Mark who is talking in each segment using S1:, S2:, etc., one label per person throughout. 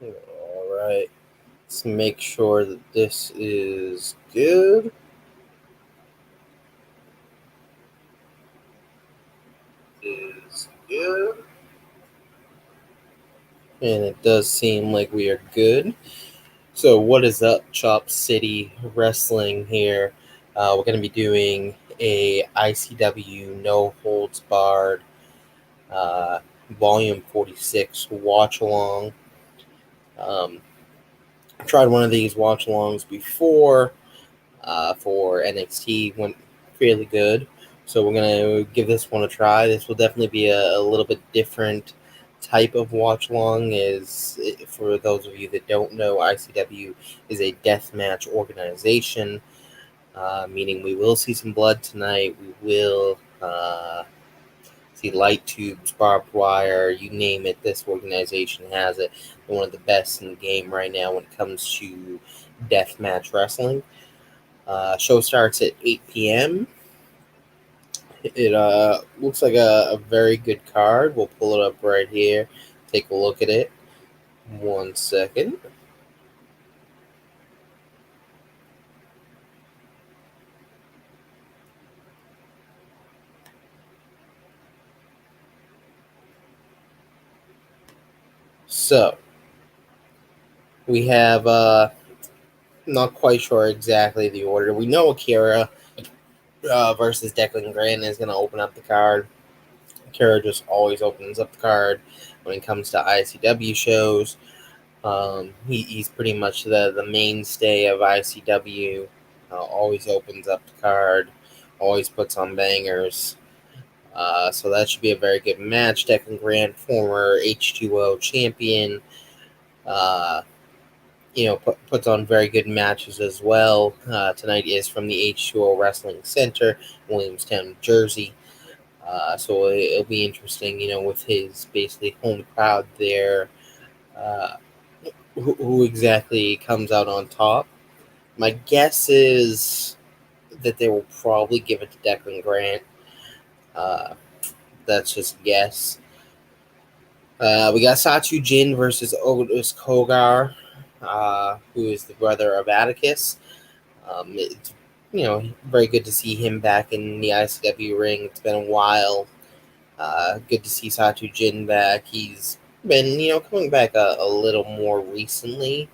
S1: All right. Let's make sure that this is good. Is good. And it does seem like we are good. So, what is up, Chop City Wrestling here? We're going to be doing a ICW No Holds Barred uh, Volume 46 watch along. I've tried one of these watch alongs before for NXT, went fairly good. So, we're going to give this one a try. This will definitely be a little bit different type of watch along. Is for those of you that don't know, ICW is a deathmatch organization, meaning we will see some blood tonight. We will see light tubes, barbed wire, you name it. This organization has it. They're one of the best in the game right now when it comes to deathmatch wrestling. Show starts at 8 p.m. It looks like a very good card. We'll pull it up right here. Take a look at it. 1 second. So we have not quite sure exactly the order. We know Akira versus Declan Grant is going to open up the card. Akira just always opens up the card when it comes to ICW shows. He's pretty much the mainstay of ICW. Always opens up the card. Always puts on bangers. So that should be a very good match. Declan Grant, former H2O champion, uh, puts on very good matches as well. Tonight is from the H2O Wrestling Center, Williamstown, New Jersey. So it'll be interesting, with his basically home crowd there. Uh, who exactly comes out on top? My guess is that they will probably give it to Declan Grant. Uh, that's just a guess. We got Satu Jin versus Otis Kogar, who is the brother of Atticus. It's very good to see him back in the ICW ring. It's been a while. Good to see Satu Jin back. He's been coming back a little more recently,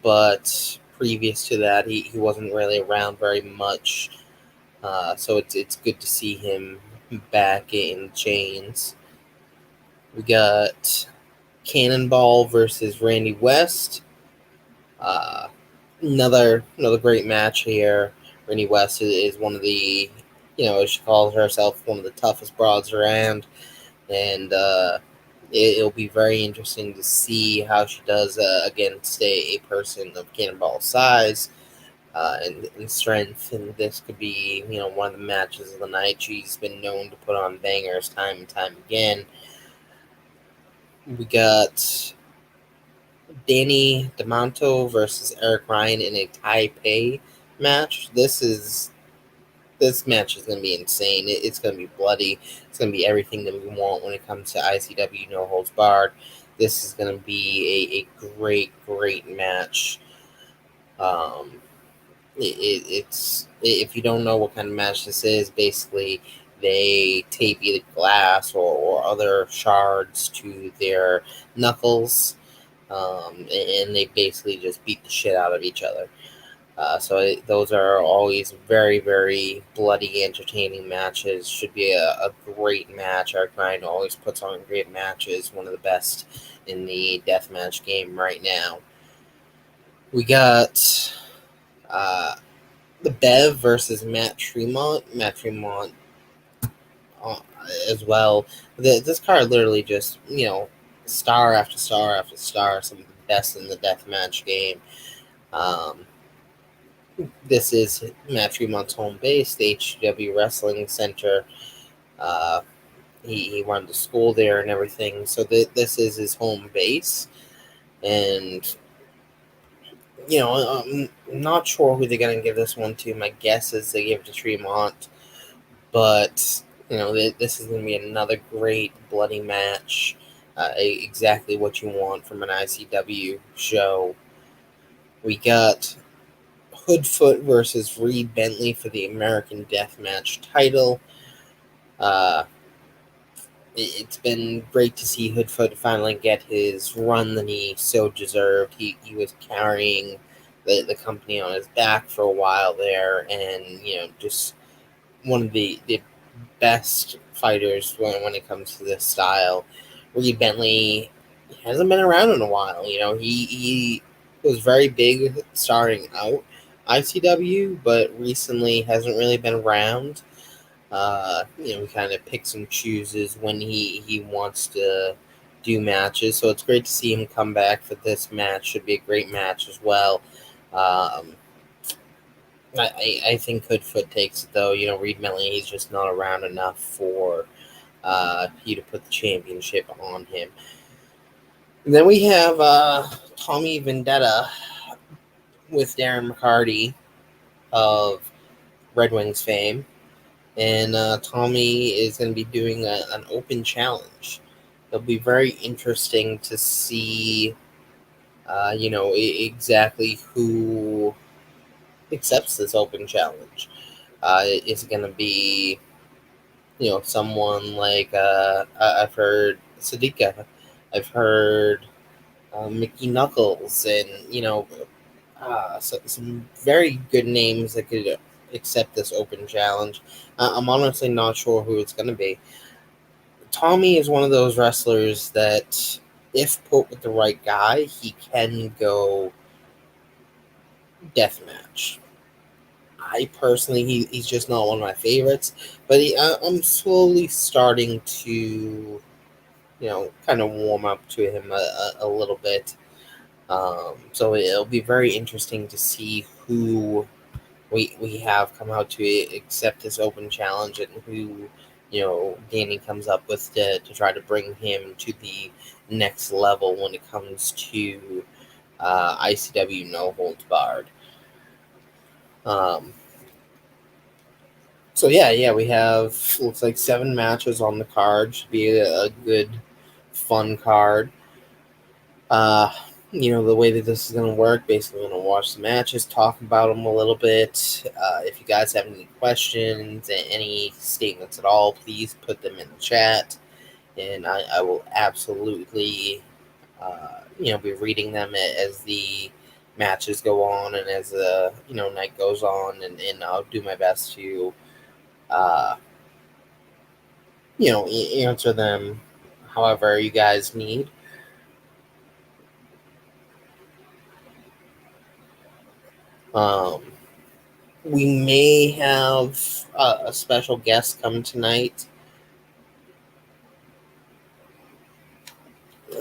S1: but previous to that, he wasn't really around very much. So it's good to see him back in chains. We got Cannonball versus Randy West. Uh, another great match here. Randy West is one of the, she calls herself one of the toughest broads around, and it'll be very interesting to see how she does against a person of Cannonball's size and strength. And this could be, one of the matches of the night. She's been known to put on bangers time and time again. We got Danny DeMonto versus Eric Ryan in a Taipei match. This match is going to be insane. It's going to be bloody. It's going to be everything that we want when it comes to ICW No Holds Barred. This is going to be a great match. It's if you don't know what kind of match this is, basically they tape either glass or other shards to their knuckles, and they basically just beat the shit out of each other. Those are always very bloody, entertaining matches. Should be a great match. Our Grind always puts on great matches. One of the best in the deathmatch game right now. We got the Bev versus Matt Tremont. Matt Tremont uh, as well. This card literally just, star after star after star, some of the best in the deathmatch game. This is Matt Tremont's home base, the HW Wrestling Center. Uh, he went to school there and everything, so this is his home base. And, I'm not sure who they're going to give this one to. My guess is they give it to Tremont. But, this is going to be another great bloody match. exactly what you want from an ICW show. We got Hoodfoot versus Reed Bentley for the American Deathmatch title. Uh, it's been great to see Hoodfoot finally get his run that he so deserved. He was carrying the company on his back for a while there, and just one of the best fighters when it comes to this style. Reed Bentley hasn't been around in a while. He was very big starting out ICW, but recently hasn't really been around. He kind of picks and chooses when he wants to do matches. So it's great to see him come back for this match. Should be a great match as well. Um, I think Hoodfoot takes it though. Reed Bentley, he's just not around enough for you to put the championship on him. And then we have Tommy Vendetta with Darren McCarty of Red Wings fame. And Tommy is going to be doing an open challenge. It'll be very interesting to see, exactly who accepts this open challenge. Is it going to be, someone like I've heard Sadiqa, I've heard Mickey Knuckles, and some very good names that could accept this open challenge. I'm honestly not sure who it's going to be. Tommy is one of those wrestlers that, if put with the right guy, he can go deathmatch. I personally, he's just not one of my favorites, but I'm slowly starting to, kind of warm up to him a little bit. So it'll be very interesting to see who we have come out to accept this open challenge, and who Danny comes up with to try to bring him to the next level when it comes to ICW No Holds Barred. Um, so yeah, we have, looks like 7 matches on the card. Should be a good, fun card. Uh, the way that this is going to work, basically, I'm going to watch the matches, talk about them a little bit. If you guys have any questions, any statements at all, please put them in the chat, and I will absolutely, be reading them as the matches go on and as the night goes on, and I'll do my best to, uh, answer them however you guys need. Um, we may have a special guest come tonight.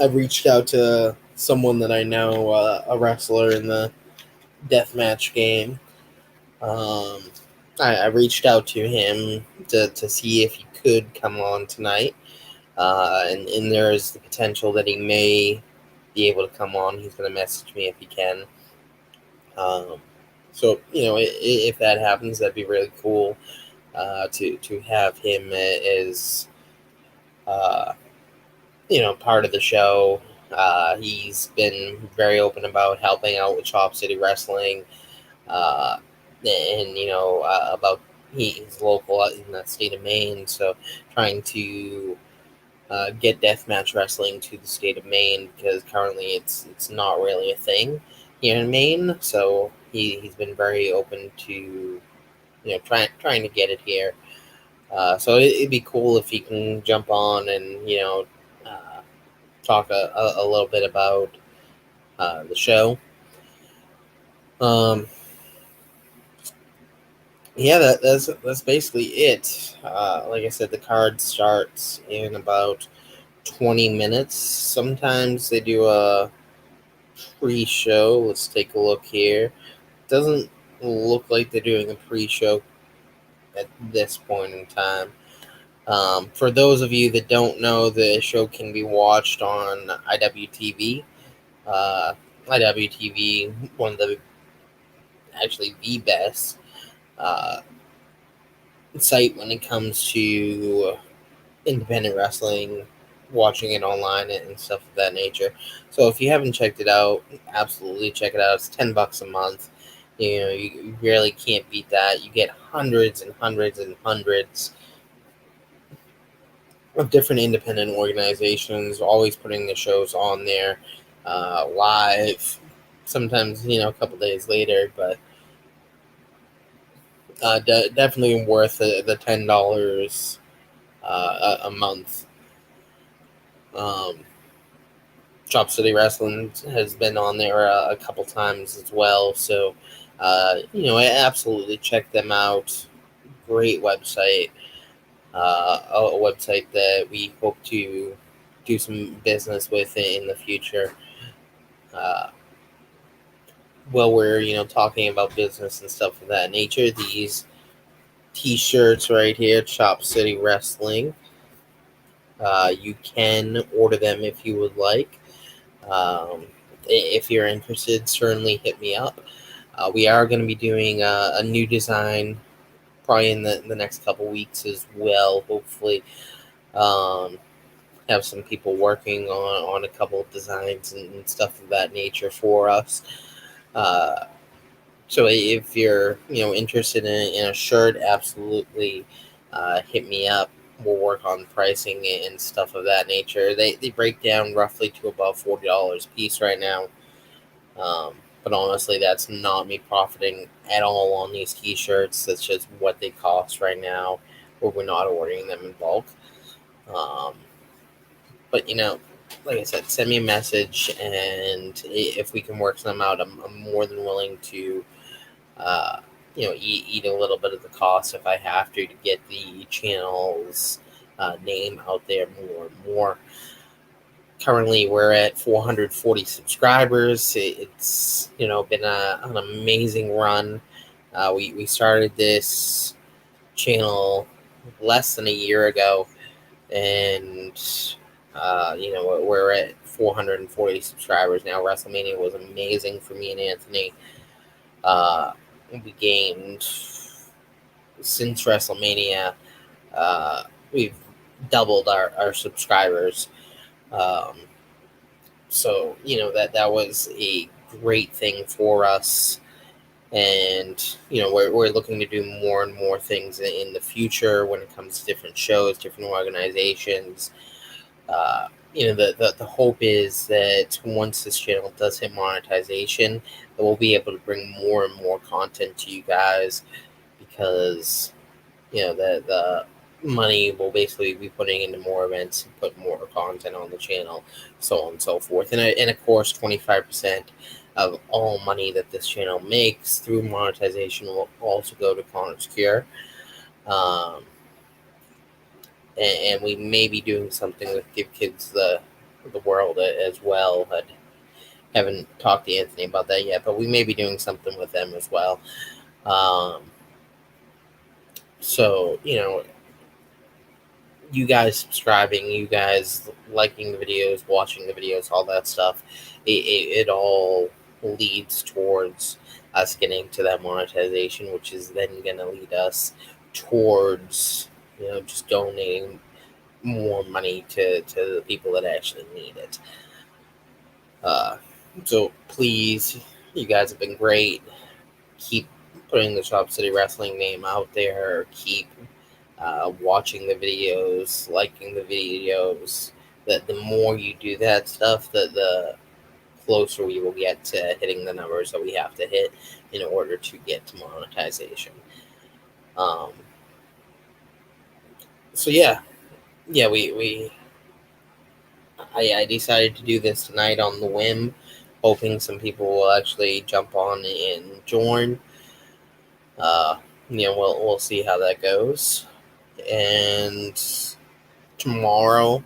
S1: I've reached out to someone that I know, a wrestler in the deathmatch game. I reached out to him to see if he could come on tonight. And there is the potential that he may be able to come on. He's going to message me if he can. So, if that happens, that'd be really cool to have him as, part of the show. He's been very open about helping out with Chop City Wrestling, uh, and about he's local in that state of Maine, so trying to get deathmatch wrestling to the state of Maine, because currently it's not really a thing here in Maine. So he's been very open to trying to get it here. So it'd be cool if he can jump on and uh, talk a little bit about the show. Um, yeah, that's basically it. Like I said, the card starts in about 20 minutes. Sometimes they do a pre-show. Let's take a look here. Doesn't look like they're doing a pre-show at this point in time. For those of you that don't know, the show can be watched on IWTV. IWTV, one of the, actually the best uh, site when it comes to independent wrestling watching it online and stuff of that nature. So if you haven't checked it out, absolutely check it out. It's $10 a month. You really can't beat that. You get hundreds and hundreds and hundreds of different independent organizations, always putting the shows on there live. Sometimes a couple days later, but definitely worth the $10 a month. Um, Chop City Wrestling has been on there a couple times as well, so I absolutely check them out. Great website, a website that we hope to do some business with in the future. Uh, while we're talking about business and stuff of that nature, these T-shirts right here, Chop City Wrestling. You can order them if you would like. If you're interested, certainly hit me up. We are going to be doing a new design probably in the next couple weeks as well. Hopefully, um, have some people working on a couple of designs and stuff of that nature for us. Uh, so if you're interested in a shirt, absolutely hit me up. We'll work on pricing and stuff of that nature. They break down roughly to about $40 a piece right now. But honestly, that's not me profiting at all on these t-shirts. That's just what they cost right now, or we're not ordering them in bulk. Um, but like I said, send me a message, and if we can work some out, I'm more than willing to, uh, eat a little bit of the cost if I have to get the channel's name out there more and more. Currently, we're at 440 subscribers. It's been an amazing run. We started this channel less than a year ago, and we're at 440 subscribers now. WrestleMania was amazing for me and Anthony. We gained since WrestleMania. We've doubled our subscribers. Um, So that was a great thing for us, and we're looking to do more and more things in the future when it comes to different shows, different organizations. The hope is that once this channel does hit monetization, that we'll be able to bring more and more content to you guys, because the money will basically be putting into more events and put more content on the channel, so on and so forth. And of course, 25% of all money that this channel makes through monetization will also go to Connor's Cure. And we may be doing something with Give Kids the World as well. I haven't talked to Anthony about that yet, but we may be doing something with them as well. So you guys subscribing, you guys liking the videos, watching the videos, all that stuff, it all leads towards us getting to that monetization, which is then going to lead us towards just donating more money to the people that actually need it. So please, you guys have been great. Keep putting the Chop City Wrestling name out there. Keep watching the videos, liking the videos. That the more you do that stuff, the closer we will get to hitting the numbers that we have to hit in order to get to monetization. So I decided to do this tonight on the whim, hoping some people will actually jump on and join. We'll see how that goes. And tomorrow,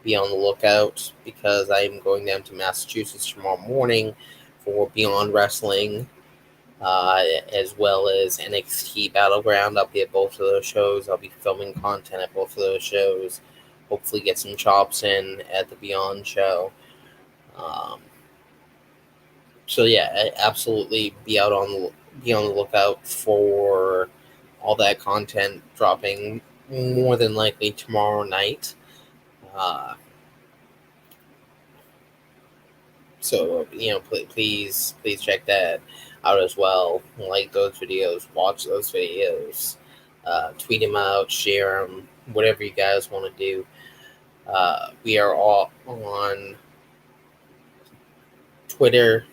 S1: be on the lookout, because I am going down to Massachusetts tomorrow morning for Beyond Wrestling, as well as NXT Battleground. I'll be at both of those shows. I'll be filming content at both of those shows. Hopefully get some chops in at the Beyond show. So absolutely be on the lookout for all that content dropping more than likely tomorrow night. So please check that out as well. Like those videos, watch those videos, tweet them out, share them, whatever you guys want to do. We are all on Twitter,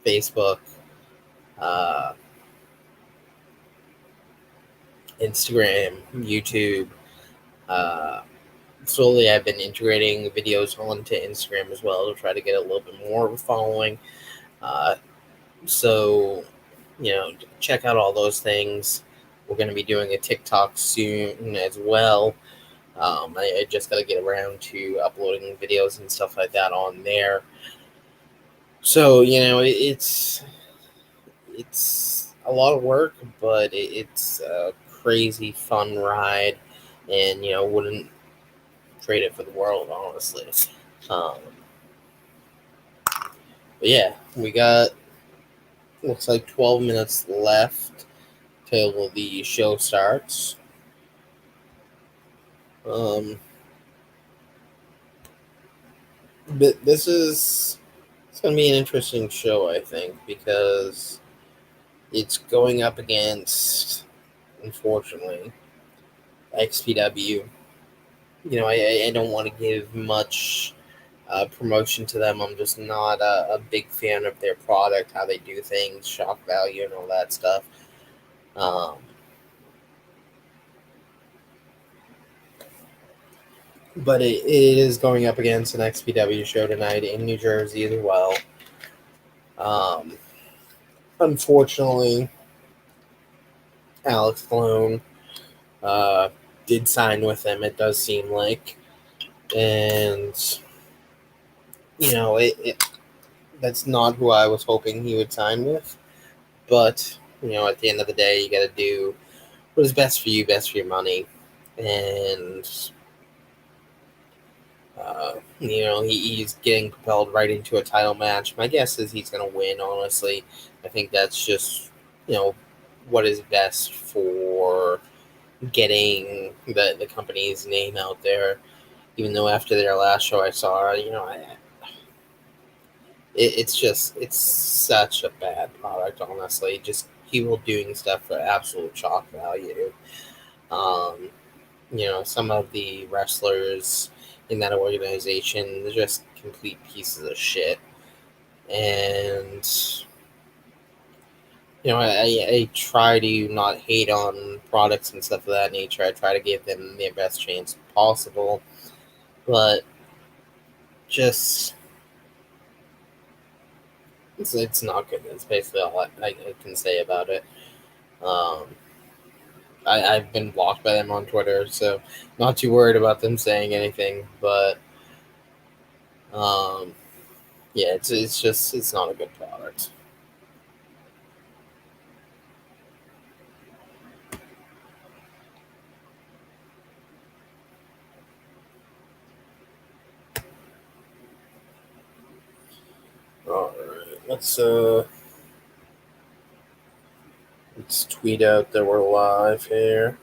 S1: Facebook, uh, Instagram, YouTube. Uh, Slowly, I've been integrating videos onto Instagram as well to try to get a little bit more of a following. Uh, so, check out all those things. We're going to be doing a TikTok soon as well. I just got to get around to uploading videos and stuff like that on there. So, it's a lot of work, but it's a crazy fun ride, and wouldn't trade it for the world, honestly. Um, but yeah, we got looks like 12 minutes left till the show starts. Um, but it's gonna be an interesting show, I think, because it's going up against, unfortunately, XPW. I don't want to give much promotion to them. I'm just not a big fan of their product, how they do things, shock value, and all that stuff. Um, but it is going up against an XPW show tonight in New Jersey as well. Um, Unfortunately, Alex Clone uh, did sign with them, it does seem like. And, that's not who I was hoping he would sign with. But, at the end of the day, you got to do what is best for you, best for your money. And, he's getting propelled right into a title match. My guess is he's going to win, honestly. I think that's just, what is best for getting the company's name out there. Even though after their last show I saw, it's such a bad product, honestly. Just people doing stuff for absolute shock value. Um, some of the wrestlers in that organization, they're just complete pieces of shit. And I try to not hate on products and stuff of that nature. I try to give them their best chance possible, but just it's not good. That's basically all I can say about it. Um, I've been blocked by them on Twitter, so not too worried about them saying anything. But um, yeah, it's just it's not a good product. All right, let's tweet out that we're live here.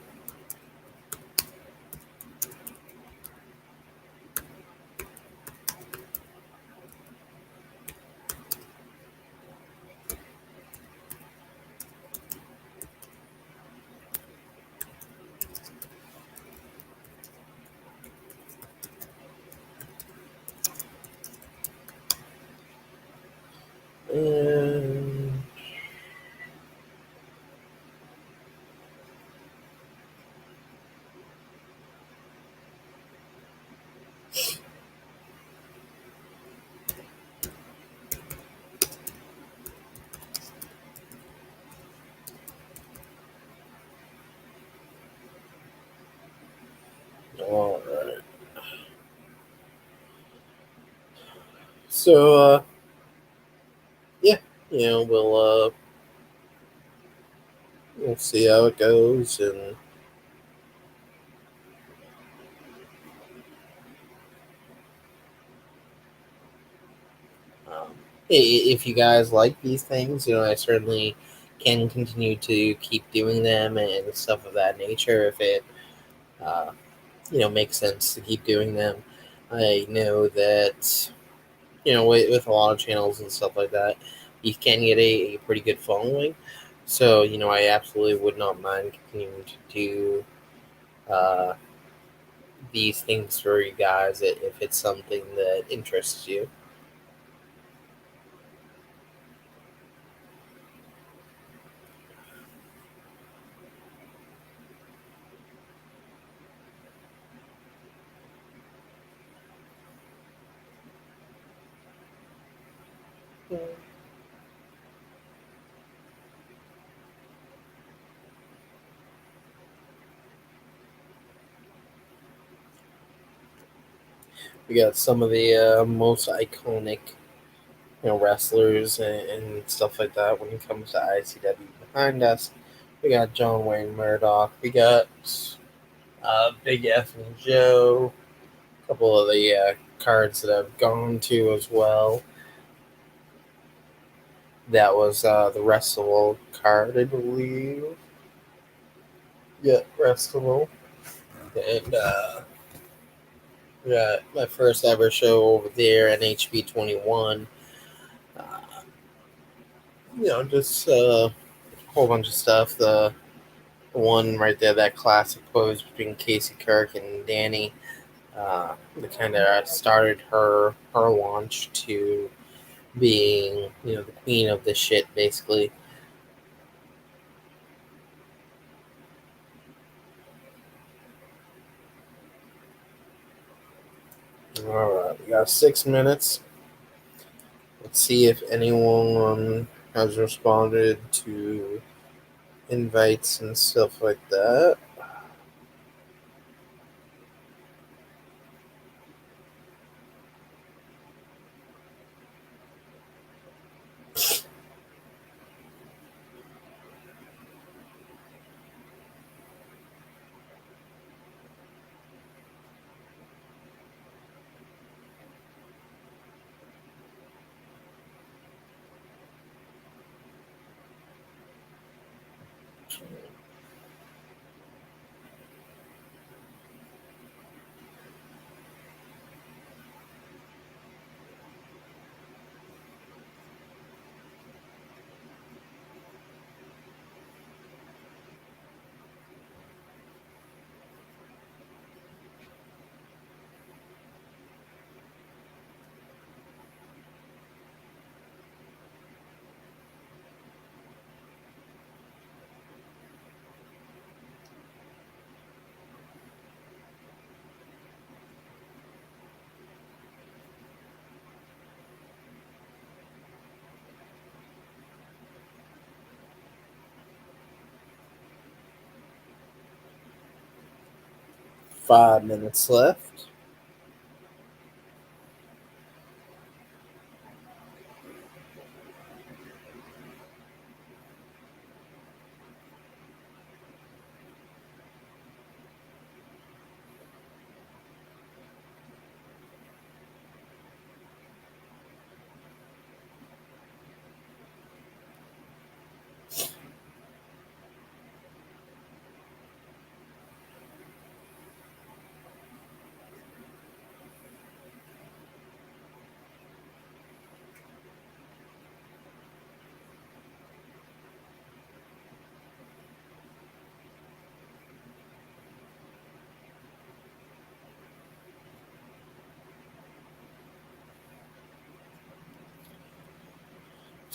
S1: And all right, so yeah, we'll see how it goes, and if you guys like these things, I certainly can continue to keep doing them and stuff of that nature if it makes sense to keep doing them. I know that with a lot of channels and stuff like that, you can get a pretty good following. So, I absolutely would not mind continuing to do uh, these things for you guys if it's something that interests you. We got some of the most iconic, wrestlers and stuff like that when it comes to ICW behind us. We got John Wayne Murdoch. We got Big F and Joe. A couple of the cards that I've gone to as well. That was the Wrestable card, I believe. Yeah, Wrestable. And we got my first ever show over there, NHB 21. Uh, just a whole bunch of stuff. The one right there, that classic pose between Casey Kirk and Danny, that kind of started her launch to being, the queen of the shit, basically. All right, we got 6 minutes. Let's see if anyone has responded to invites and stuff like that. Five minutes left.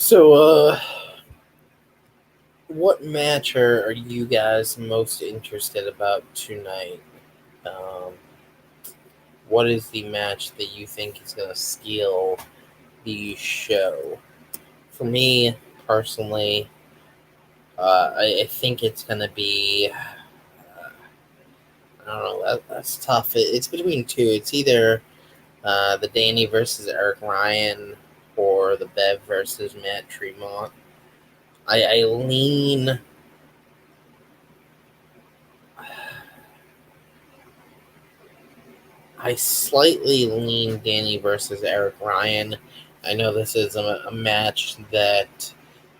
S1: So, what match are you guys most interested about tonight? Um, what is the match that you think is going to steal the show? For me, personally, I think it's going to be. I don't know. That's tough. It's between two. It's either the Danny versus Eric Ryan or the Bev versus Matt Tremont. I lean. I slightly lean Danny versus Eric Ryan. I know this is a match that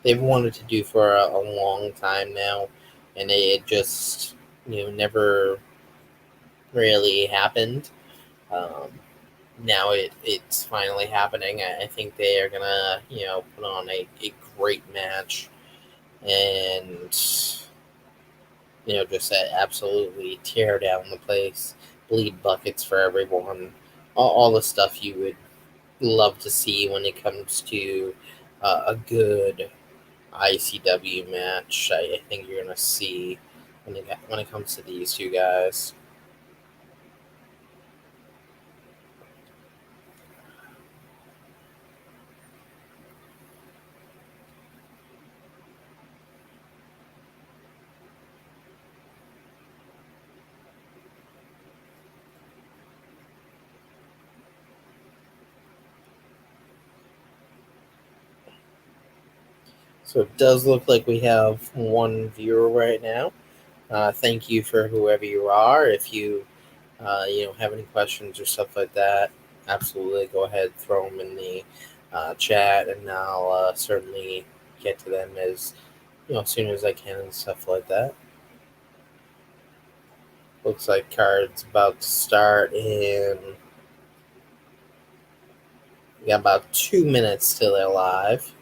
S1: they've wanted to do for a long time now, and it just never really happened. Um, now it's finally happening. I think they are gonna put on a great match and just absolutely tear down the place, bleed buckets for everyone, all the stuff you would love to see when it comes to a good ICW match. I think you're gonna see when it comes to these two guys. So it does look like we have one viewer right now. Thank you for whoever you are. If you have any questions or stuff like that, absolutely go ahead, throw them in the chat, and I'll certainly get to them as soon as I can and stuff like that. Looks like cards about to start in. We got about 2 minutes till they're live.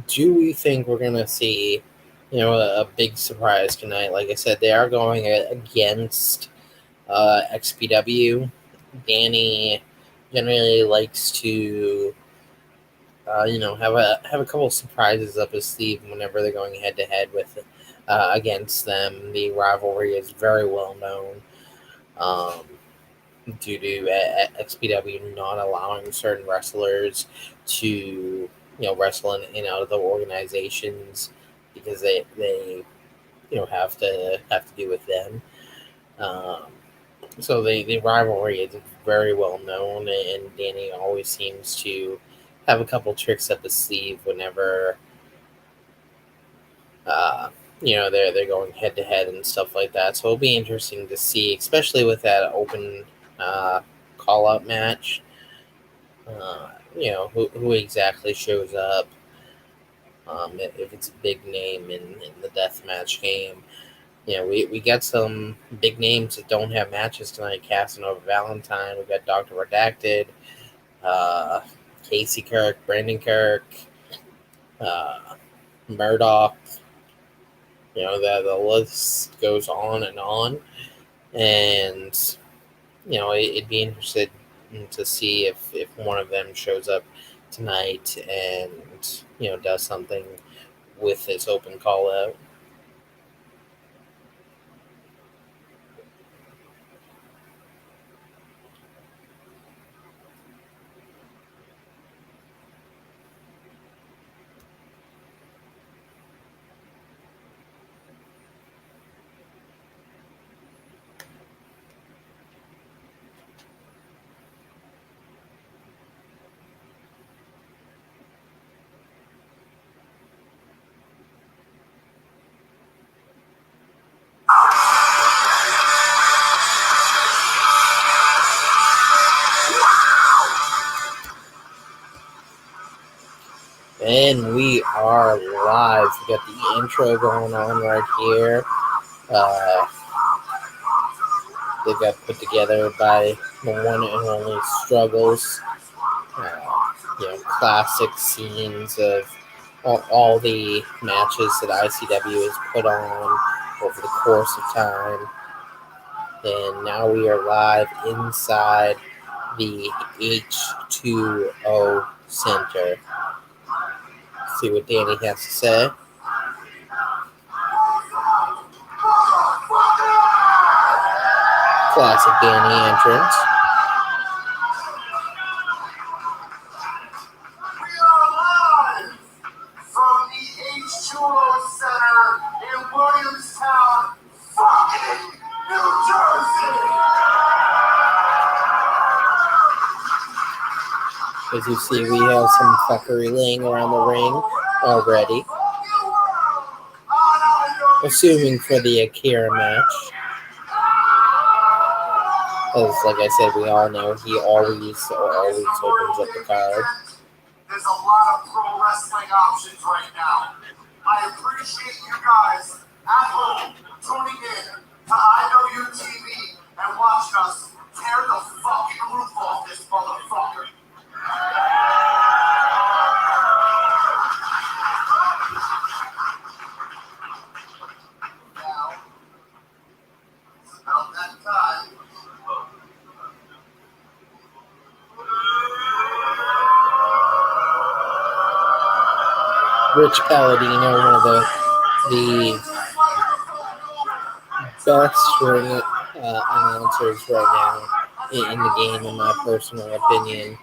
S1: Do we think we're gonna see, a big surprise tonight? Like I said, they are going against XPW. Danny generally likes to, have a couple surprises up his sleeve whenever they're going head to head with against them. The rivalry is very well known. Um, Due to XPW not allowing certain wrestlers to wrestle in and out of the organizations because they have to do with them. Um, so the rivalry is very well known, and Danny always seems to have a couple tricks up his sleeve whenever uh, they're going head to head and stuff like that. So it'll be interesting to see, especially with that open uh, call out match. Who exactly shows up. If it's a big name in the death match game, we get some big names that don't have matches tonight. Casanova Valentine, we've got Dr. Redacted, uh, Casey Kirk, Brandon Kirk, uh, Murdoch. The list goes on and on, and it'd be interested to see if one of them shows up tonight and does something with this open call out. And we are live. We got the intro going on right here. They got put together by the one and only Struggles. Classic scenes of all the matches that ICW has put on over the course of time. And now we are live inside the H2O Center. See what Danny has to say. Classic Danny entrance.
S2: We are live from the Chulo Center in Williamstown, fucking New Jersey.
S1: As you see, we have some fuckery laying around the ring already. Assuming for the Akira match. Because, like I said, we all know he always opens up the card.
S2: There's a lot of pro wrestling options right now. I appreciate you guys at home tuning in to IWTV and watching us tear the fucking roof off this motherfucker. Now, it's about that time.
S1: Rich Palladino, one of the best ring announcers right now in the game, in my personal opinion.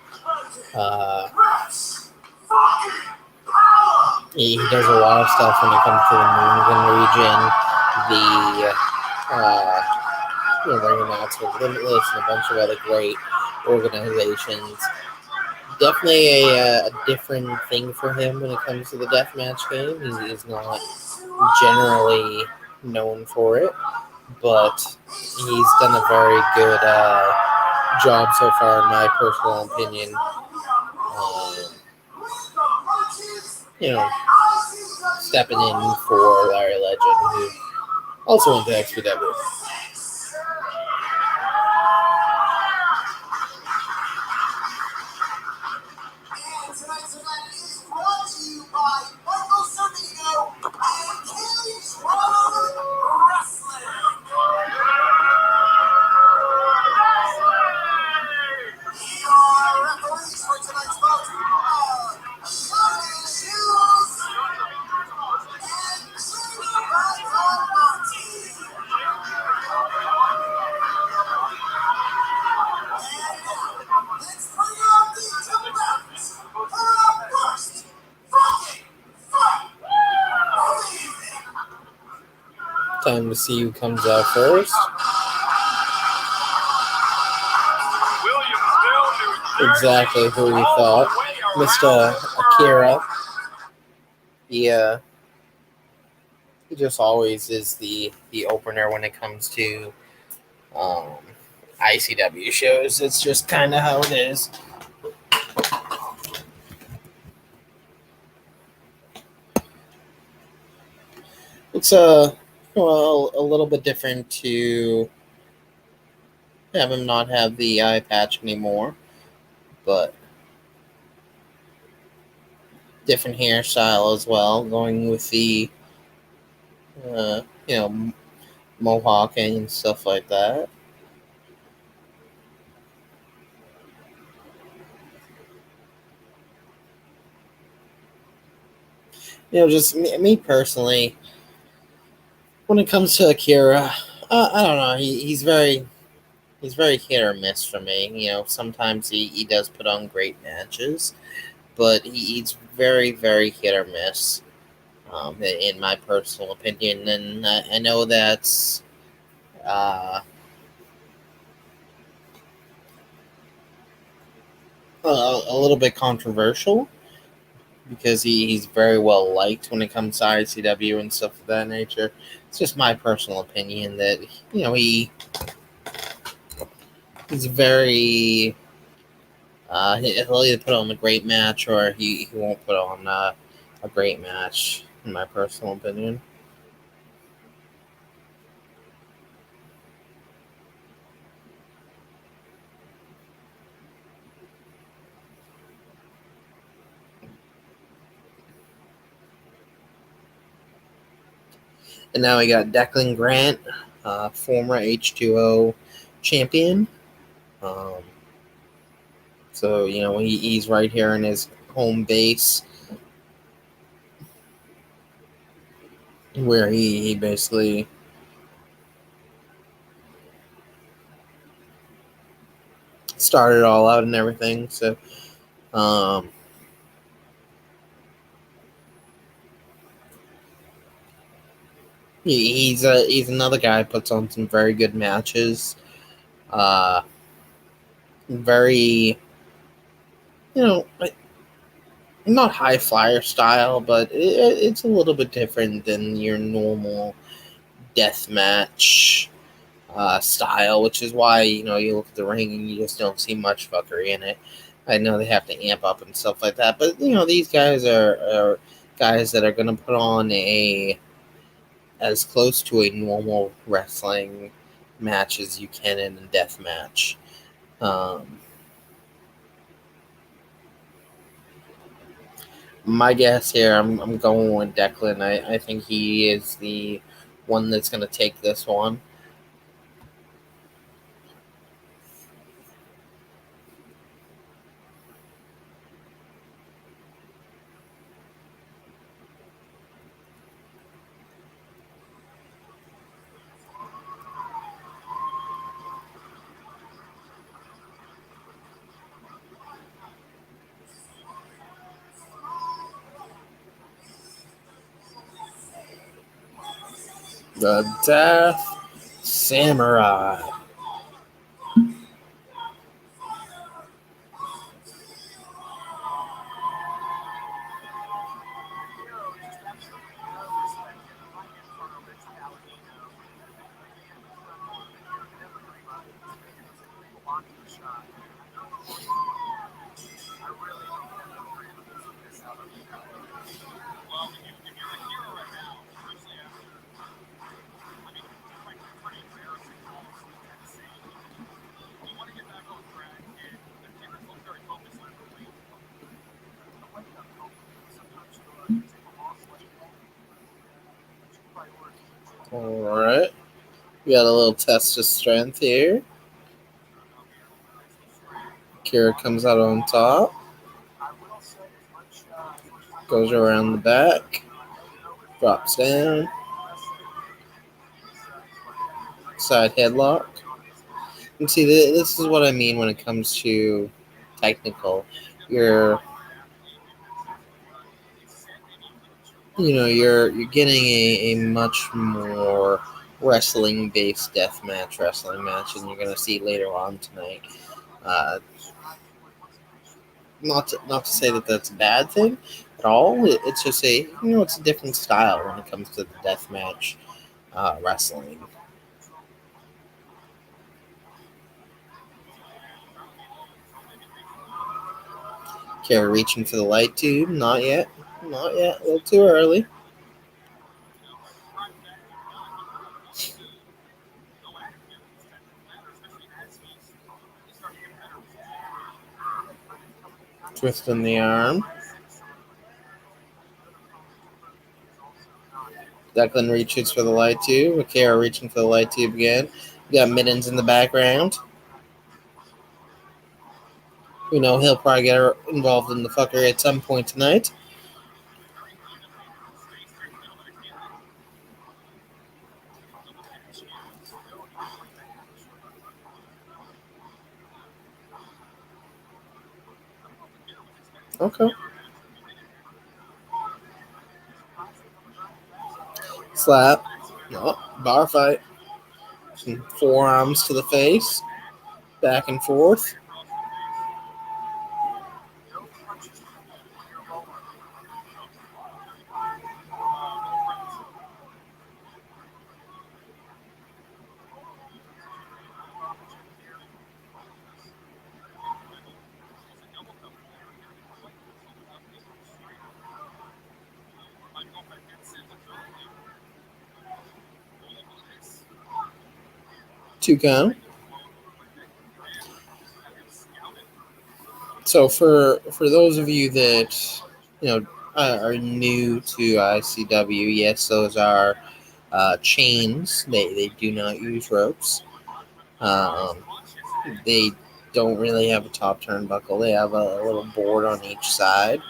S1: He does a lot of stuff when it comes to the New England region, the ring announcer Limitless, and a bunch of other great organizations. Definitely a different thing for him when it comes to the deathmatch game. He's not generally known for it, but he's done a very good job so far, in my personal opinion. Stepping in for Larry Legend, who also went to XPW.
S2: Tonight's event is brought to you by Michael Servino and Cage Road Wrestling. Your referees for tonight's bout are Johnny Shoes and Jimmy Badamonte. And now, let's bring out the combatants. First, fucking fight.
S1: Time to see who comes out first. Exactly who we thought. Mr. Akira. He just always is the opener when it comes to ICW shows. It's just kind of how it is. It's a little bit different to have him not have the eye patch anymore, but different hairstyle as well, going with the mohawking and stuff like that. Just me personally, when it comes to Akira, I don't know. He's very hit or miss for me. Sometimes he does put on great matches, but he's very, very hit or miss, in my personal opinion. And I know that's a little bit controversial, because he's very well liked when it comes to ICW and stuff of that nature. It's just my personal opinion that he's very he'll either put on a great match, or he won't put on a great match, in my personal opinion. And now we got Declan Grant, former H2O champion. So, he's right here in his home base, where he basically started it all out and everything. So, He's another guy who puts on some very good matches. Uh, very, you know, not high flyer style, but it's a little bit different than your normal death match style, which is why you look at the ring and you just don't see much fuckery in it. I know they have to amp up and stuff like that, but these guys are guys that are going to put on a as close to a normal wrestling match as you can in a death match. Um, my guess here, I'm going with Declan. I think he is the one that's going to take this one. The Death Samurai. All right. We got a little test of strength here. Kira comes out on top. Goes around the back. Drops down. Side headlock. And see, this is what I mean when it comes to technical. You're, you're getting a much more wrestling based deathmatch wrestling match, and you're gonna see later on tonight. Uh, not to say that that's a bad thing at all. It's just it's a different style when it comes to the deathmatch wrestling. Kara reaching for the light tube. Not yet. Not yet. A little too early. Twisting the arm. Declan reaches for the light tube. Kara reaching for the light tube again. We got Mittens in the background. We know he'll probably get involved in the fuckery at some point tonight. Okay. Slap. No. Bar fight. Some forearms to the face. Back and forth. Two count. So for those of you that are new to ICW, yes, those are chains. They do not use ropes. Um, they don't really have a top turnbuckle. They have a little board on each side,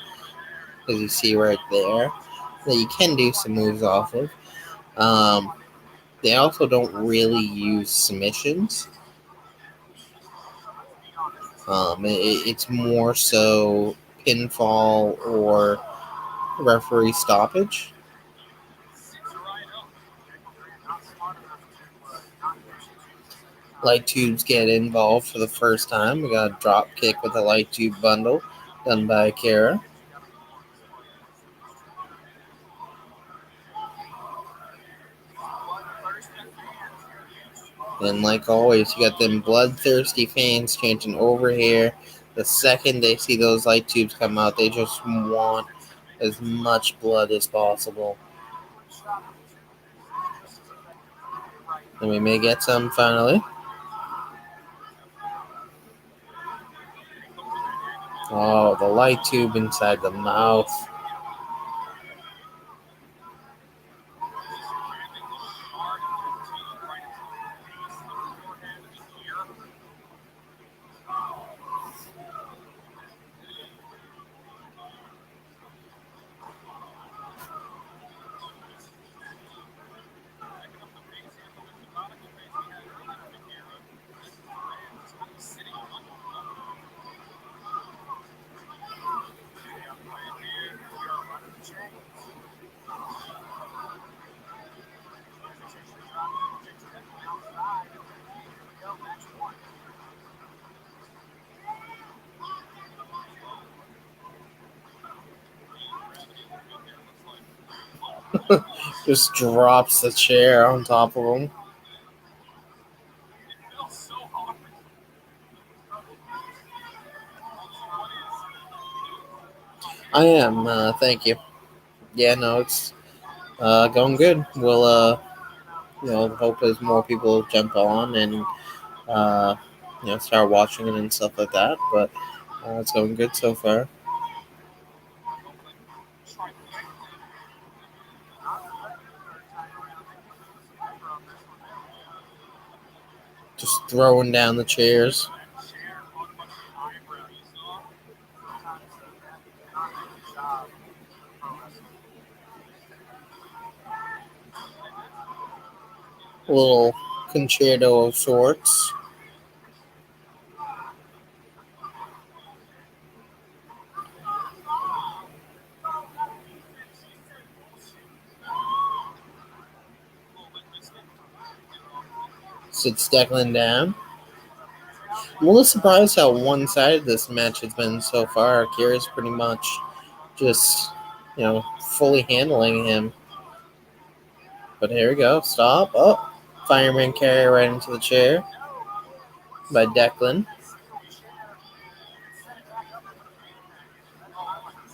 S1: as you see right there, that you can do some moves off of. They also don't really use submissions. It's more so pinfall or referee stoppage. light tubes get involved for the first time. We got a drop kick with a light tube bundle done by Akira. And like always, you got them bloodthirsty fans chanting over here. The second they see those light tubes come out, they just want as much blood as possible. And we may get some finally. Oh, the light tube inside the mouth. Just drops the chair on top of him. I am. Thank you. Yeah, no, it's going good. We'll hope as more people jump on and uh, start watching it and stuff like that. But it's going good so far. Just throwing down the chairs. A little concerto of sorts. Sits Declan down. I'm a little surprised how one-sided this match has been so far. Akira's pretty much just, fully handling him. But here we go. Stop. Oh, fireman carry right into the chair by Declan.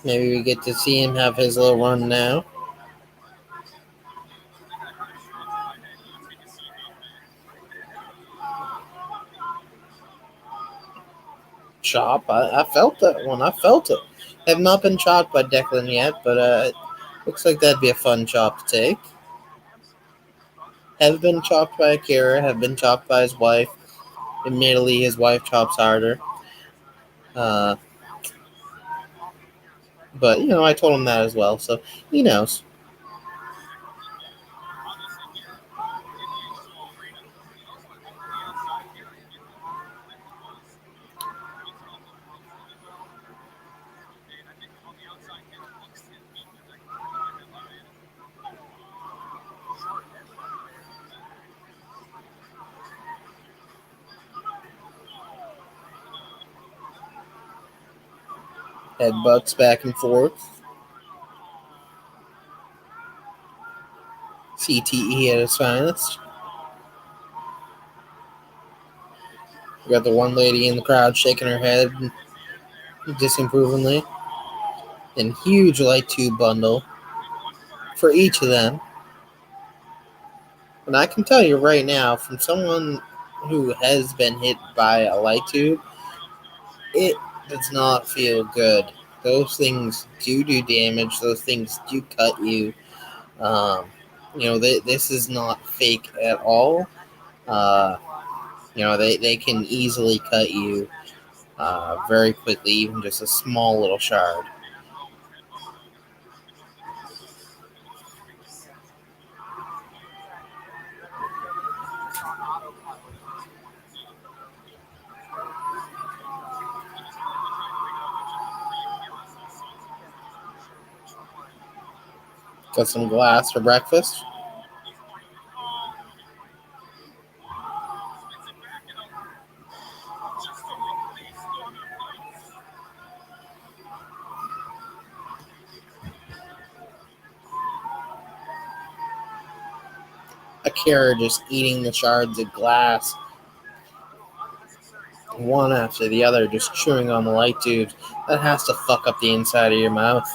S1: Maybe we get to see him have his little run now. Chop. I felt that one. I felt it. Have not been chopped by Declan yet, but looks like that'd be a fun chop to take. Have been chopped by Akira. Have been chopped by his wife. Admittedly, his wife chops harder. Uh, but I told him that as well, so he knows. Headbutts back and forth. CTE at its finest. We got the one lady in the crowd shaking her head disapprovingly. And huge light tube bundle for each of them. And I can tell you right now, from someone who has been hit by a light tube, it does not feel good. Those things do damage. Those things do cut you. Um, this is not fake at all. Uh, they can easily cut you very quickly, even just a small little shard. Got some glass for breakfast. Akira just eating the shards of glass, one after the other, just chewing on the light tubes. That has to fuck up the inside of your mouth.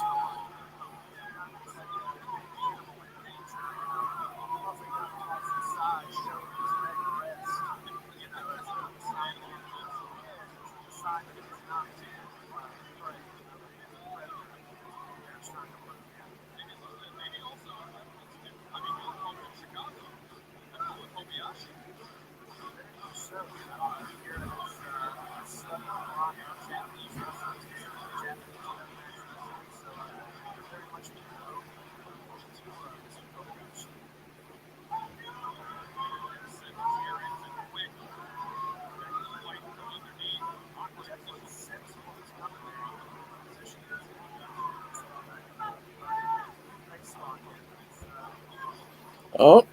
S1: Oh,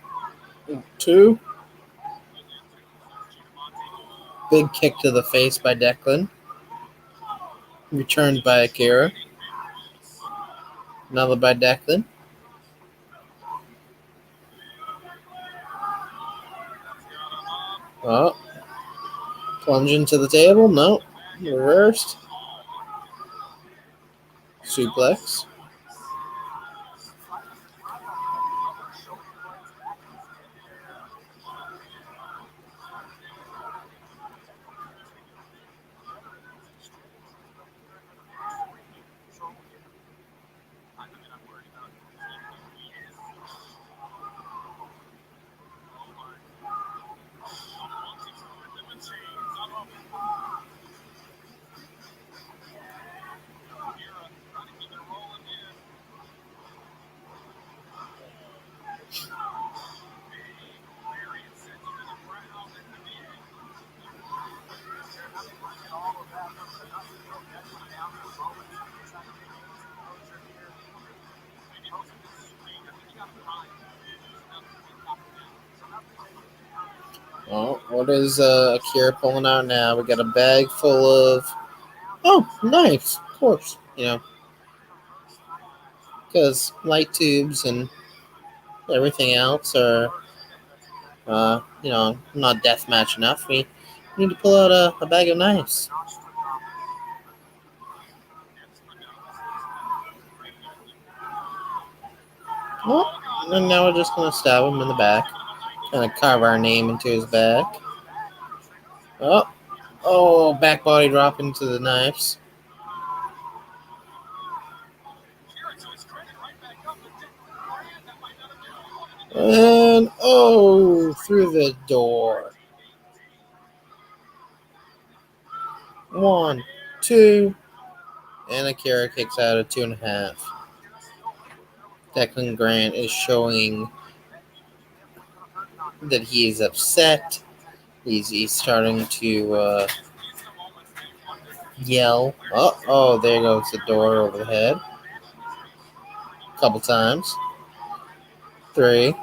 S1: two. Big kick to the face by Declan. Returned by Akira. Another by Declan. Oh. Plunge into the table. No. Reversed. Suplex. Oh, what is Akira pulling out now? We got a bag full of. Oh, knives, of course. Because light tubes and everything else are, not deathmatch enough. We need to pull out a bag of knives. Oh, and now we're just gonna stab him in the back. Gonna carve our name into his back. Back body drop into the knives. And through the door. 1, 2, and Akira kicks out at 2.5. Declan Grant is showing that he is upset. He's starting to yell. There goes the door over the head. A couple times. 3.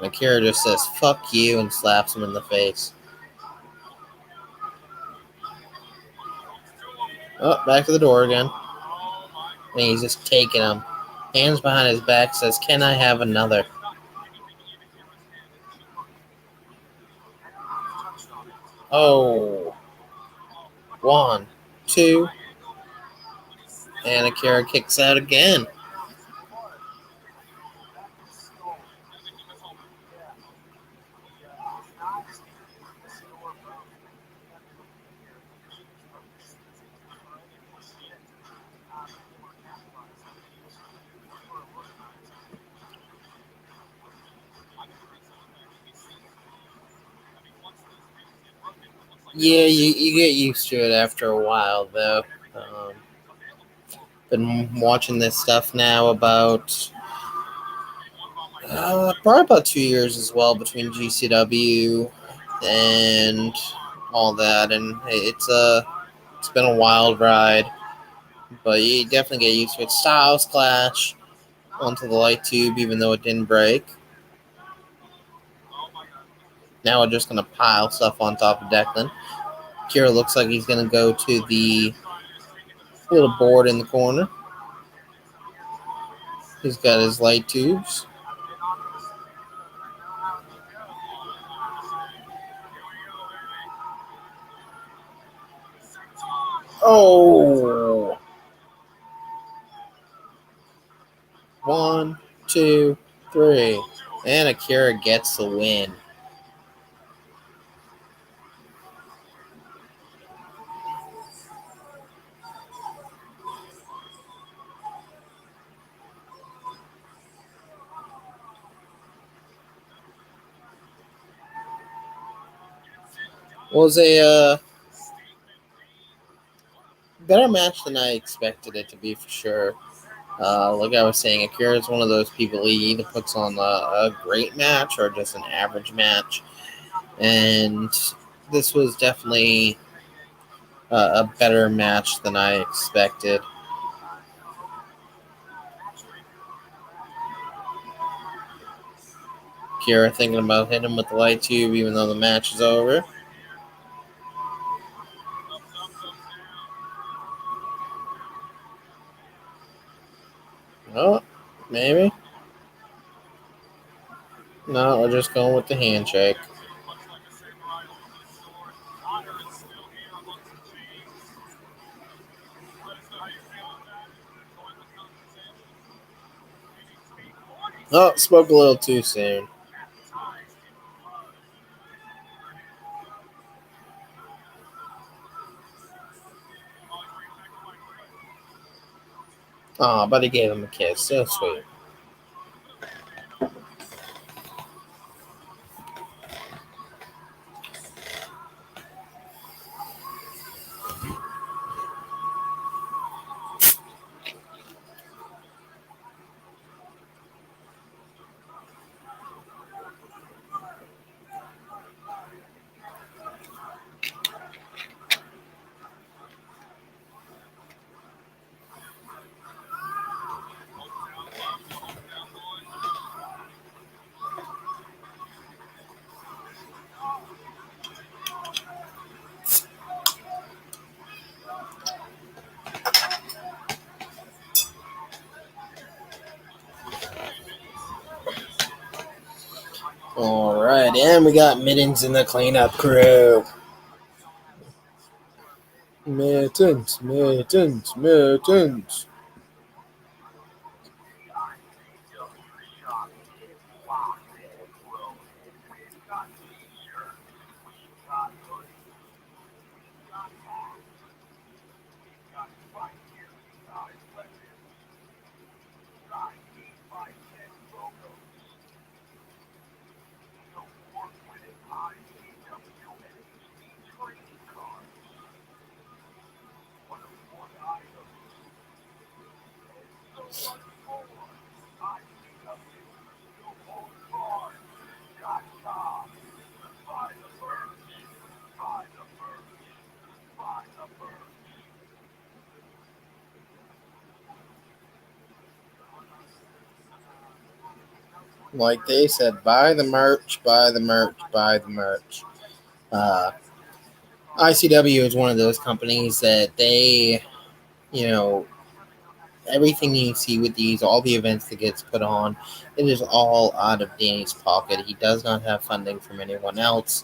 S1: Akira just says, "Fuck you," and slaps him in the face. Back to the door again. And he's just taking him. Hands behind his back, says, "Can I have another?" Oh. 1, 2. And Akira kicks out again. Yeah, you get used to it after a while, though. Been watching this stuff now about probably about 2 years as well, between GCW and all that, and it's been a wild ride, but you definitely get used to it. Styles Clash onto the light tube, even though it didn't break. Now we're just gonna pile stuff on top of Declan. Kira looks like he's gonna go to the little board in the corner. He's got his light tubes. Oh. 1, 2, 3. And Akira gets the win. Was a better match than I expected it to be for sure. Like I was saying, Akira is one of those people, he either puts on a great match or just an average match. And this was definitely a better match than I expected. Akira thinking about hitting him with the light tube even though the match is over. Oh, maybe. No, we're just going with the handshake. Oh, spoke a little too soon. Oh, but he gave him a kiss. So sweet. All right, and we got Mittens in the cleanup crew. Mittens, Mittens, Mittens. Like they said, buy the merch, buy the merch, buy the merch. Uh, ICW is one of those companies that they, you know, everything you see with these, all the events that gets put on, it is all out of Danny's pocket. He does not have funding from anyone else.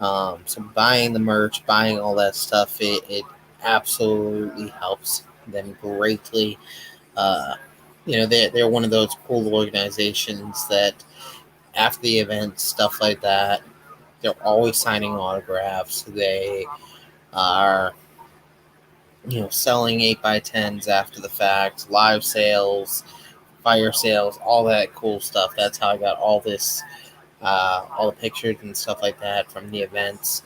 S1: So buying the merch, buying all that stuff, it absolutely helps them greatly. Uh, they're one of those cool organizations that after the event, stuff like that, they're always signing autographs. They are, selling 8x10s after the fact, live sales, fire sales, all that cool stuff. That's how I got all the pictures and stuff like that from the events.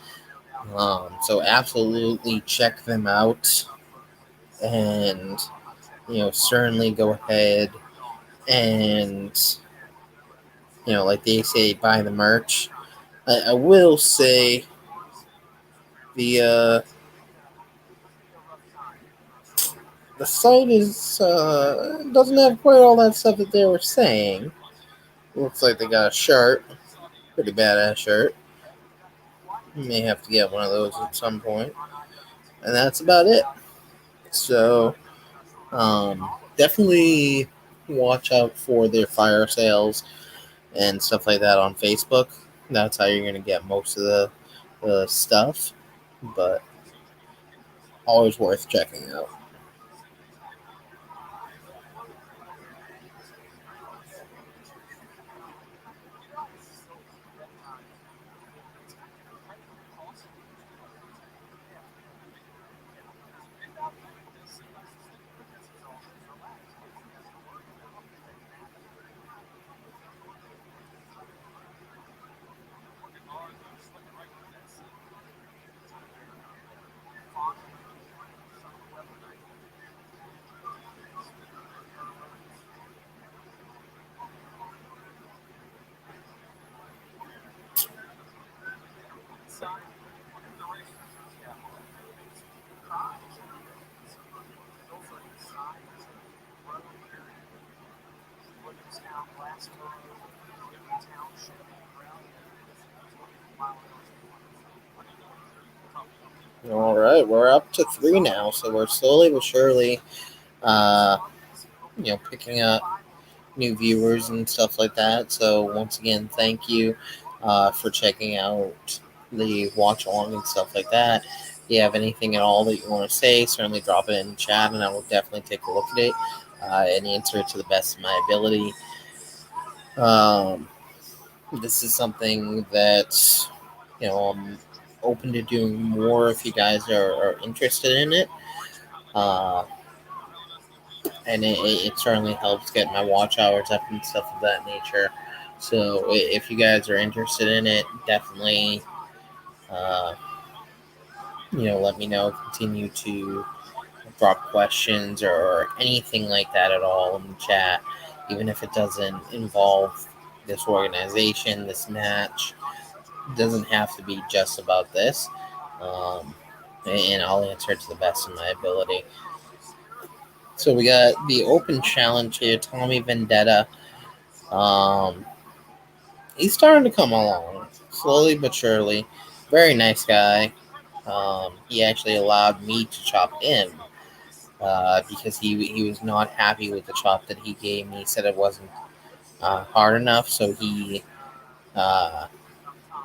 S1: So absolutely check them out, and certainly go ahead and like they say, buy the merch. I will say the site is doesn't have quite all that stuff that they were saying. Looks like they got a shirt, pretty badass shirt. You may have to get one of those at some point, and that's about it. So definitely watch out for their fire sales and stuff like that on Facebook. That's how you're gonna get most of the stuff. But Always worth checking out. All right, we're up to 3 now, so we're slowly but surely, uh, picking up new viewers and stuff like that. So once again, thank you for checking out the watch along and stuff like that. If you have anything at all that you want to say, certainly drop it in the chat, and I will definitely take a look at it and answer it to the best of my ability. This is something that I'm open to doing more if you guys are interested in it. Uh, and it certainly helps get my watch hours up and stuff of that nature. So if you guys are interested in it, definitely, uh, let me know. Continue to drop questions or anything like that at all in the chat, even if it doesn't involve this organization, this match. It doesn't have to be just about this. Um, and I'll answer it to the best of my ability. So we got the open challenge here, Tommy Vendetta. Um, he's starting to come along slowly but surely. Very nice guy. He actually allowed me to chop him because he was not happy with the chop that he gave me. He said it wasn't hard enough, so he uh,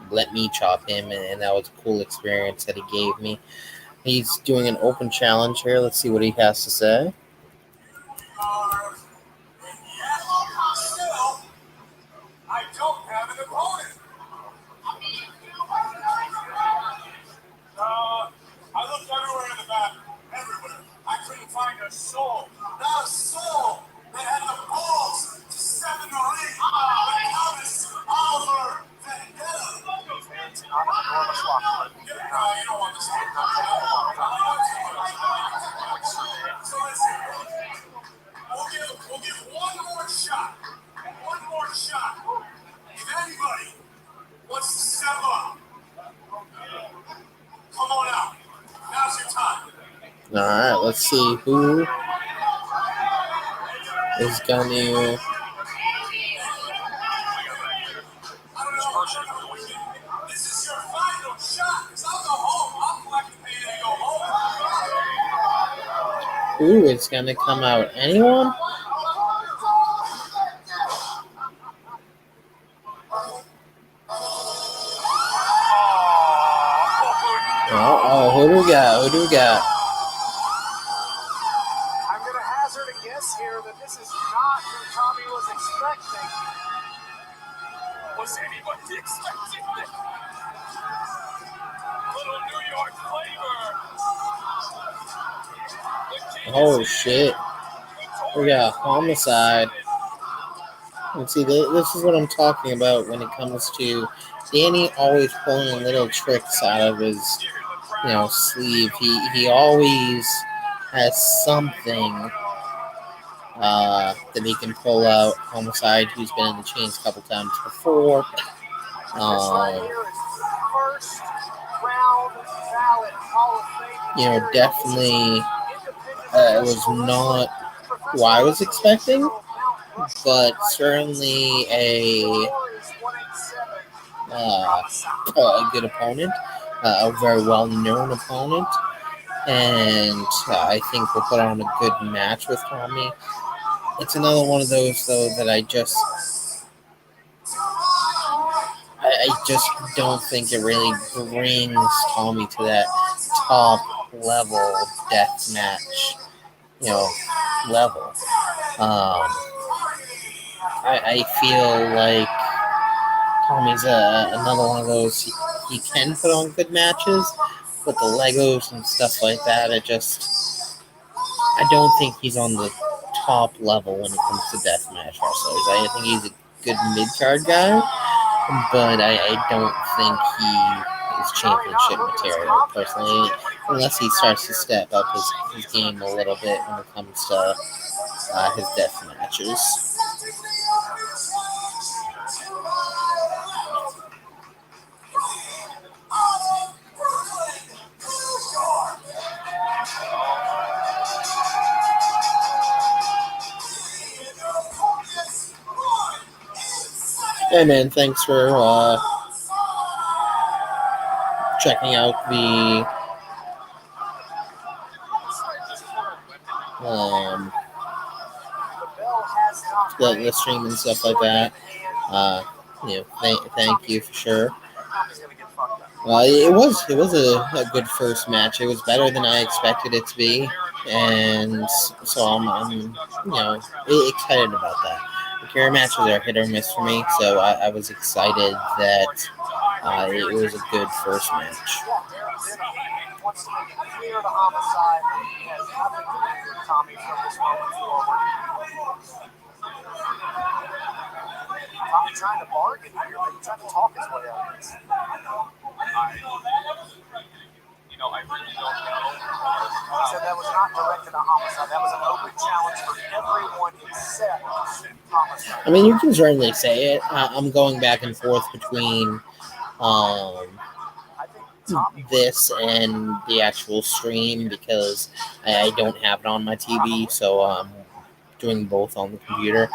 S1: let me chop him, and that was a cool experience that he gave me. He's doing an open challenge here. Let's see what he has to say.
S2: I don't have an opponent. I looked everywhere in the back, everywhere. I couldn't find a soul, not a soul that had the balls to step in the ring. But Thomas Oliver Vendetta. You don't want this one. So listen, we'll give one more shot. One more shot. If anybody wants to step up, come on out. Now's your time.
S1: All right, let's see who is going to.
S2: This is your final shot. Cause I'll go home. I'll collect the pay and go home.
S1: Who is going to come out? Anyone? Oh, who do we got? Who do we got?
S2: I'm going to hazard a guess here that this is not what Tommy was expecting. Was anybody expecting this? Little New York flavor.
S1: Oh, shit. We got Homicide. And see, this is what I'm talking about when it comes to Danny always pulling little tricks out of his, sleeve. He always has something that he can pull out. Homicide, who's been in the chains a couple times before. Definitely it was not what I was expecting, but certainly a good opponent, a very well-known opponent, and I think we'll put on a good match with Tommy. It's another one of those, though, that I just don't think it really brings Tommy to that top level death match, level. I feel like Tommy's another one of those. He can put on good matches, but the Legos and stuff like that, I don't think he's on the top level when it comes to deathmatch wrestlers. I think he's a good mid card guy, but I don't think he is championship material personally, unless he starts to step up his game a little bit when it comes to his death matches. Hey man, thanks for checking out the stream and stuff like that. Thank you for sure. It was a good first match. It was better than I expected it to be, and so I'm excited about that. The Kira matches are hit or miss for me, so I was excited that it was a good first match.
S2: Wants to make it clear to Homicide he has nothing to do with Tommy from this moment forward. Tommy trying to bargain here, but he's trying to talk his way out of this. I really don't know. He said that was not directed at Homicide. That was an open challenge for everyone except Homicide.
S1: I mean, you can certainly say it. I'm going back and forth between this and the actual stream because I don't have it on my TV, so I'm doing both on the computer.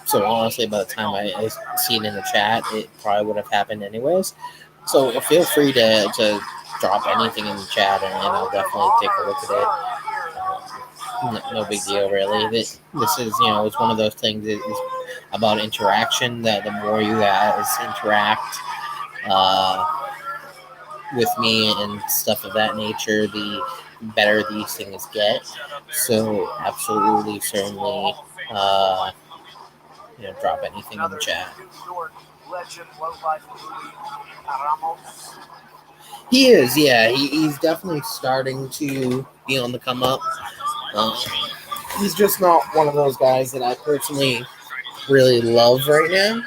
S1: So honestly, by the time I see it in the chat, it probably would have happened anyways. So feel free to drop anything in the chat, and I'll definitely take a look at it. No big deal, really. This is, it's one of those things. It's about interaction. That the more you guys interact with me and stuff of that nature, the better these things get. So absolutely, certainly, drop anything in the chat. He is, yeah. He's definitely starting to be on the come up. He's just not one of those guys that I personally really love right now.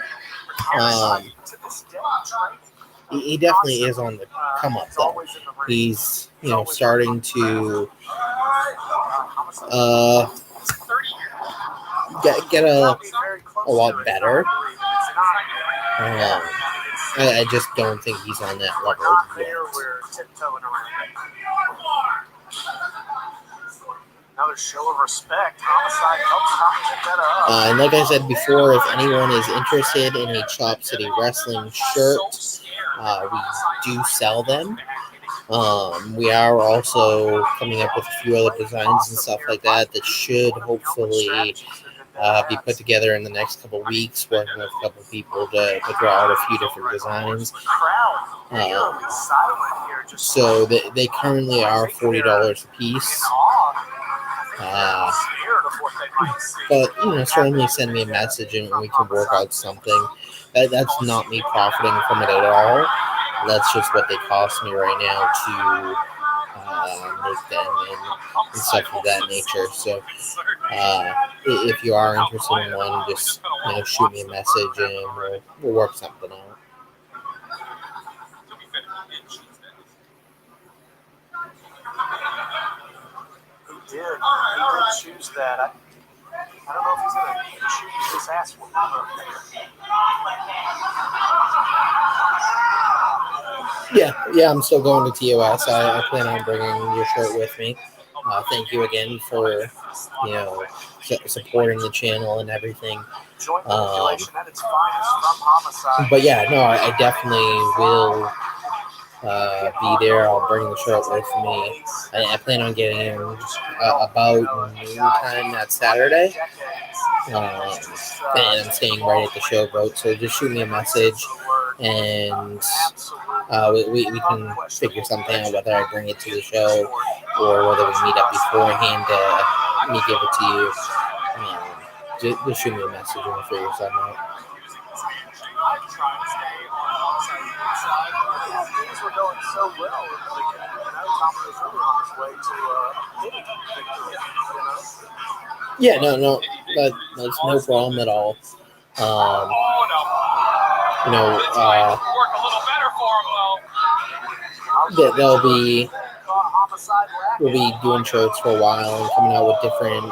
S1: He definitely is on the come up, though. He's, starting to get a lot better. I just don't think he's on that level yet.
S2: Another show of respect. Homicide helps Tommy get that up.
S1: And like I said before, if anyone is interested in a Chop City Wrestling shirt, we do sell them. We are also coming up with a few other designs and stuff like that should hopefully be put together in the next couple of weeks, working with a couple of people to draw out a few different designs. So they currently are $40 a piece. But certainly send me a message and we can work out something. That's not me profiting from it at all. That's just what they cost me right now to make them and stuff of that nature. So if you are interested in one, just shoot me a message and we'll work something out.
S2: He did choose that. I don't know if he's going to choose this ass whooping.
S1: Yeah, I'm still going to TOS. I plan on bringing your shirt with me. Thank you again for, supporting the channel and everything. But yeah, no, I definitely will be there. I'll bring the shirt with me. I plan on getting in about noon time that Saturday. And I'm staying right at the showboat, so just shoot me a message and we can figure something out, whether I bring it to the show or whether we meet up beforehand to me give it to you. Just shoot me a message and we'll figure something out.
S2: I'm trying to stay on the inside. Things were going so well. Tommy was really on his way to hitting victory.
S1: Yeah, no, that's no problem at all. You know, we'll be doing shirts for a while and coming out with different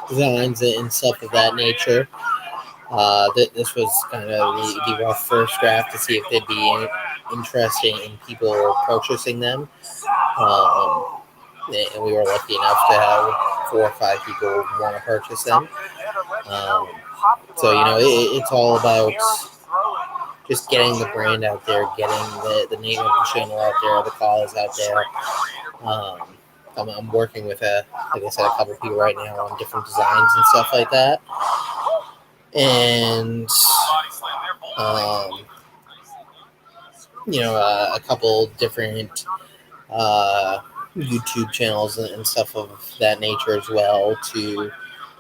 S1: designs and stuff of that nature. This was kind of the rough first draft to see if they'd be interesting in people purchasing them. And we were lucky enough to have 4 or 5 people want to purchase them. So, it's all about just getting the brand out there, getting the name of the channel out there, the cause out there. I'm working with, like I said, a couple of people right now on different designs and stuff like that. And, a couple different YouTube channels and stuff of that nature as well to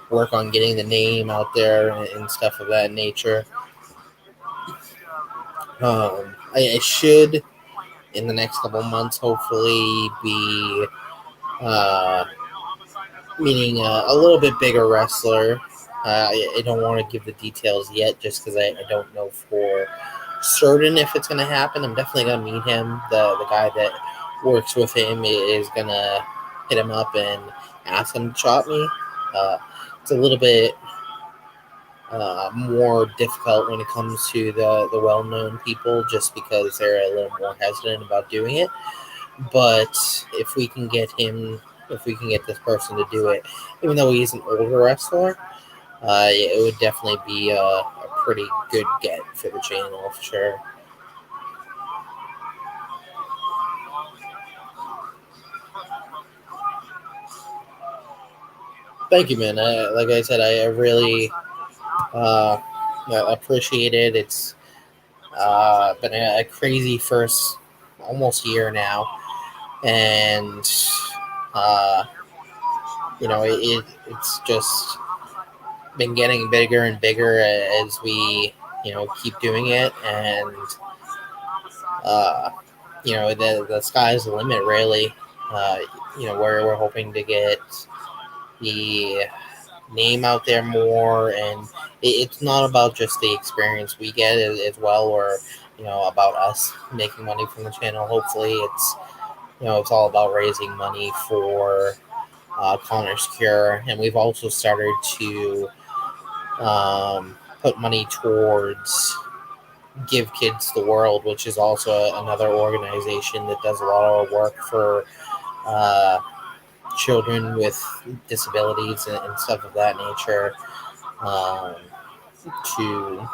S1: work on getting the name out there and stuff of that nature. I should, in the next couple months, hopefully be meeting a little bit bigger wrestler. I don't want to give the details yet just because I don't know for certain if it's going to happen. I'm definitely going to meet him. The guy that works with him is going to hit him up and ask him to chop me. It's a little bit more difficult when it comes to the well-known people just because they're a little more hesitant about doing it. But if we can get this person to do it, even though he's an older wrestler, it would definitely be a pretty good get for the channel for sure. Thank you, man. Like I said, I really appreciate it. It's been a crazy first almost year now, and it's just been getting bigger and bigger as we keep doing it, and the sky's the limit really. We're hoping to get the name out there more, and it's not about just the experience we get as well, or about us making money from the channel. Hopefully it's all about raising money for Connor's Cure, and we've also started to put money towards Give Kids the World, which is also another organization that does a lot of work for children with disabilities and stuff of that nature, to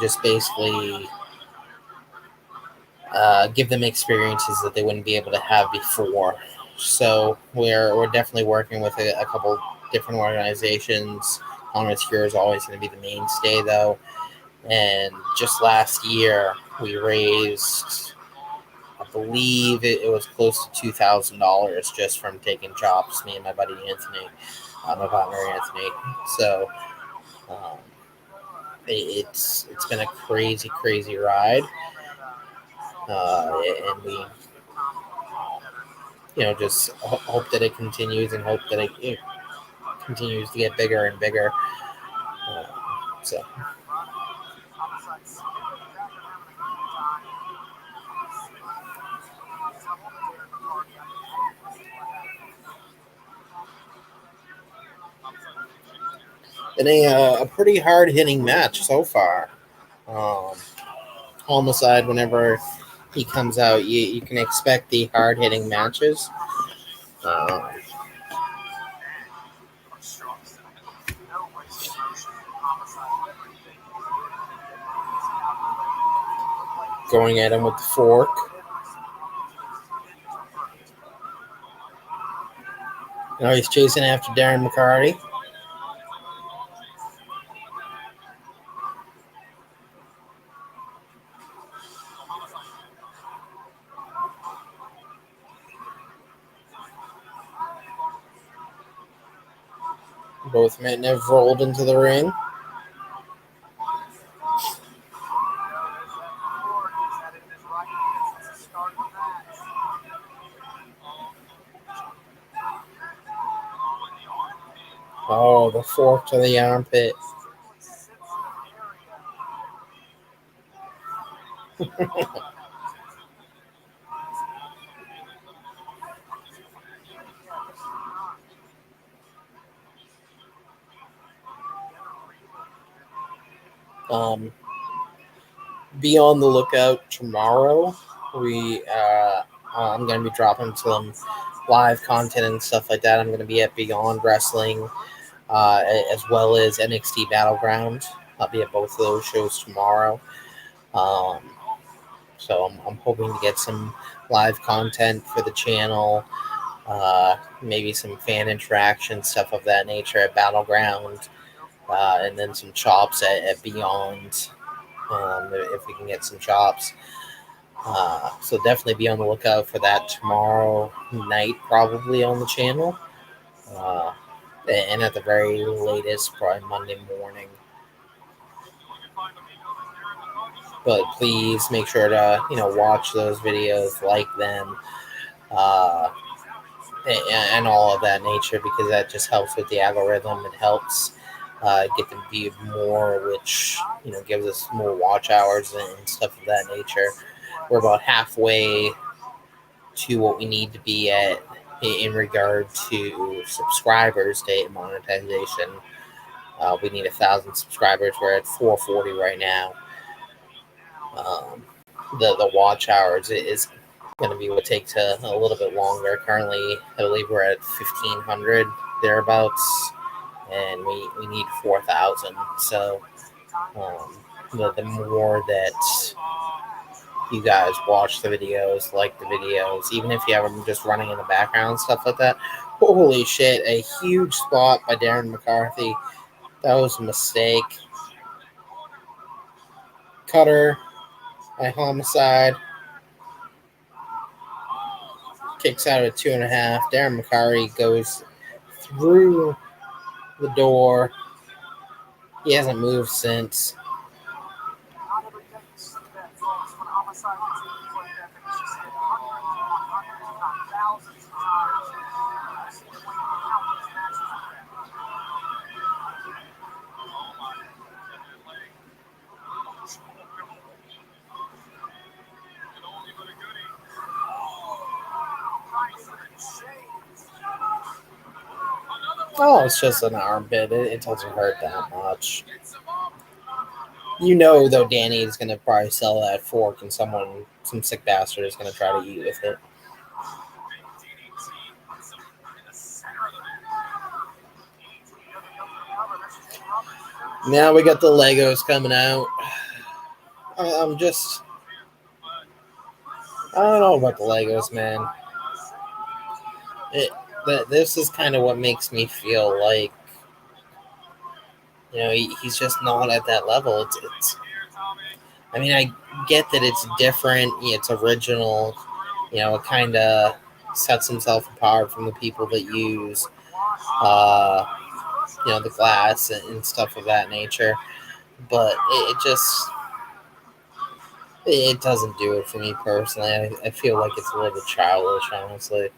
S1: just basically give them experiences that they wouldn't be able to have before. So we're definitely working with a couple different organizations. Connor's Cure is always going to be the mainstay, though. And just last year, we raised, I believe it was close to $2,000 just from taking chops, me and my buddy Anthony, my partner Anthony. So it's been a crazy, crazy ride. And we just hope that it continues and hope that it continues to get bigger and bigger. So been a pretty hard hitting match so far. Homicide, whenever he comes out, you can expect the hard hitting matches. Going at him with the fork. Now he's chasing after Darren McCarty. Both men have rolled into the ring. Oh, the fork to the armpit. Be on the lookout tomorrow. I'm gonna be dropping some live content and stuff like that. I'm gonna be at Beyond Wrestling, as well as NXT Battleground. I'll be at both of those shows tomorrow. Um, so I'm hoping to get some live content for the channel, maybe some fan interaction, stuff of that nature at Battleground, and then some chops at Beyond, if we can get some chops. So definitely be on the lookout for that tomorrow night, probably on the channel, uh, and at the very latest, probably Monday morning. But please make sure to watch those videos, like them, uh, and all of that nature, because that just helps with the algorithm. It helps get them viewed more, which gives us more watch hours and stuff of that nature. We're about halfway to what we need to be at in regard to subscribers to monetization. We need 1,000 subscribers. We're at 440 right now. The watch hours is going to be what takes a little bit longer. Currently, I believe we're at 1,500 thereabouts, and we need 4,000. So the more that you guys watch the videos, like the videos, even if you have them just running in the background, stuff like that. Holy shit, a huge spot by Darren McCarthy. That was a mistake. Cutter by Homicide. Kicks out at 2.5. Darren McCarthy goes through the door. He hasn't moved since. Oh, it's just an armpit. It doesn't hurt that much. Though, Danny is going to probably sell that fork, and some sick bastard is going to try to eat with it. Now we got the Legos coming out. I don't know about the Legos, man. This is kind of what makes me feel like, he's just not at that level. I mean, I get that it's different. It's original. It kind of sets himself apart from the people that use, the glass and stuff of that nature. But it doesn't do it for me personally. I feel like it's a little bit childish, honestly.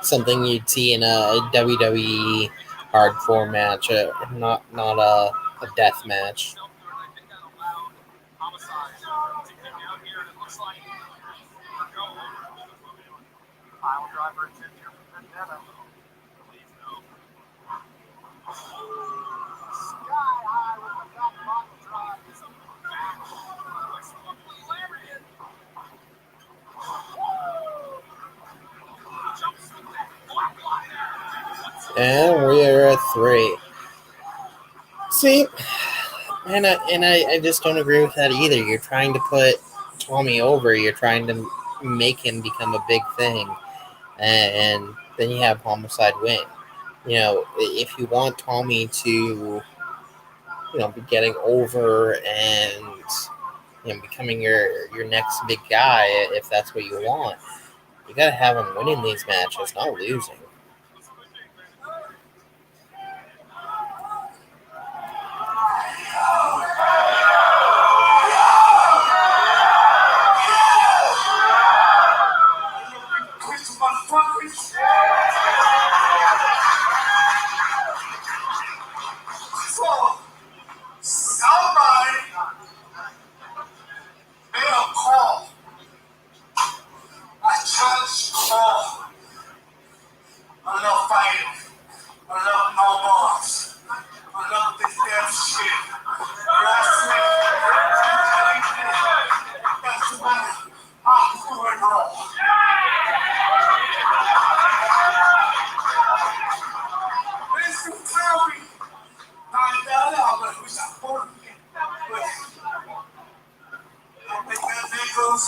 S1: Something you'd see in a WWE hardcore match, not a death match. And we are at 3. See, and I just don't agree with that either. You're trying to put Tommy over. You're trying to make him become a big thing, and then you have Homicide win. If you want Tommy to, be getting over and becoming your next big guy, if that's what you want, You gotta have him winning these matches, not losing.
S2: So, somebody made a call. I challenge call. I love fighting. I love no balls. I love this damn shit. Wrestling. That's why I'm doing wrong. This is tell me. I'm gonna wish I fought again. But I think that ankles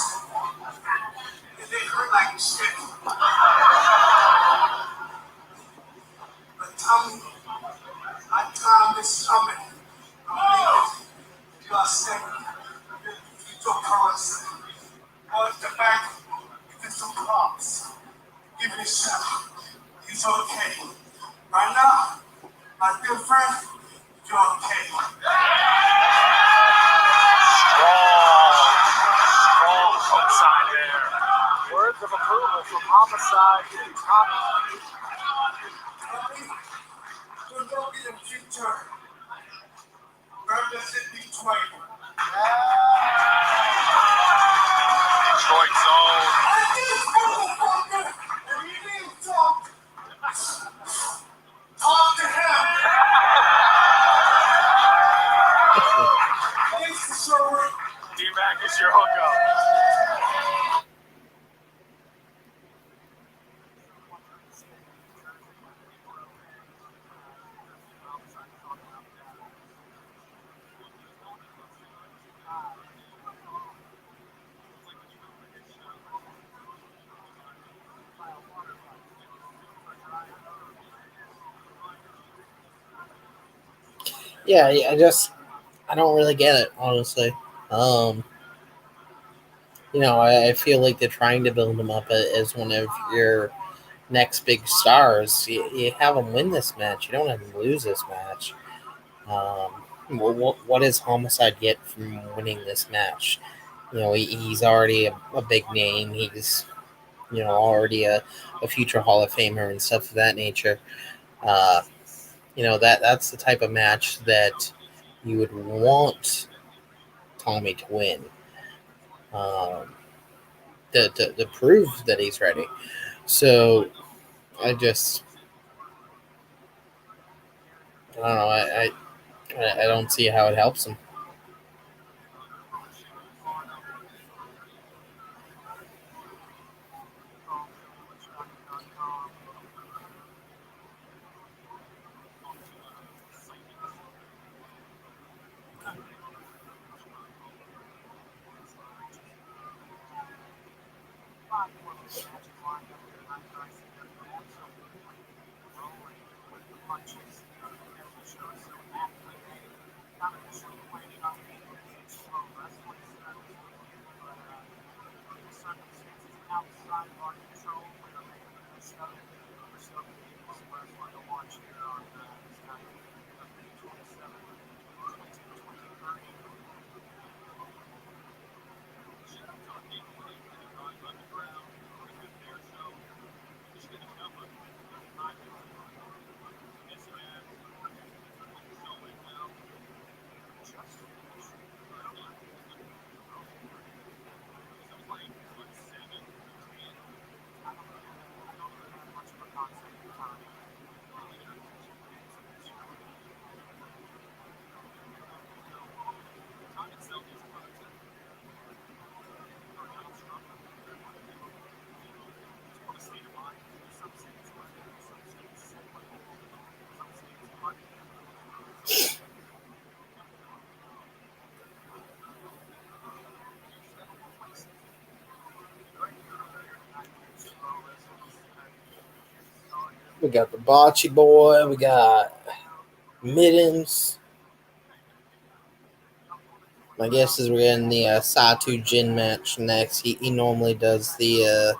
S2: and they hurt like shit. But tell me, my time is coming. I'm leaving. You are saying you took promise. Or the back, you did some props. Give it a shot. He's okay. Right now, my dear friend, you're okay.
S3: Strong hook side there. Words of approval from Homicide to Tommy.
S2: Good luck in the future. Represent Detroit.
S3: Detroit zone.
S2: I need motherfucker! And you need to talk. Talk to him. Thanks, Sherwood.
S3: D-Mac is your hookup.
S1: Yeah, I don't really get it, honestly. Um, I feel like they're trying to build him up as one of your next big stars. You have him win this match. You don't have him lose this match. What does Homicide get from winning this match? He's already a big name. He's already a future Hall of Famer and stuff of that nature. Uh, that's the type of match that you would want Tommy to win. Um, to prove that he's ready. So I I don't know. I don't see how it helps him. We got the Bocce Boy. We got Mittens. My guess is we're getting the Satu Jin match next. He normally does the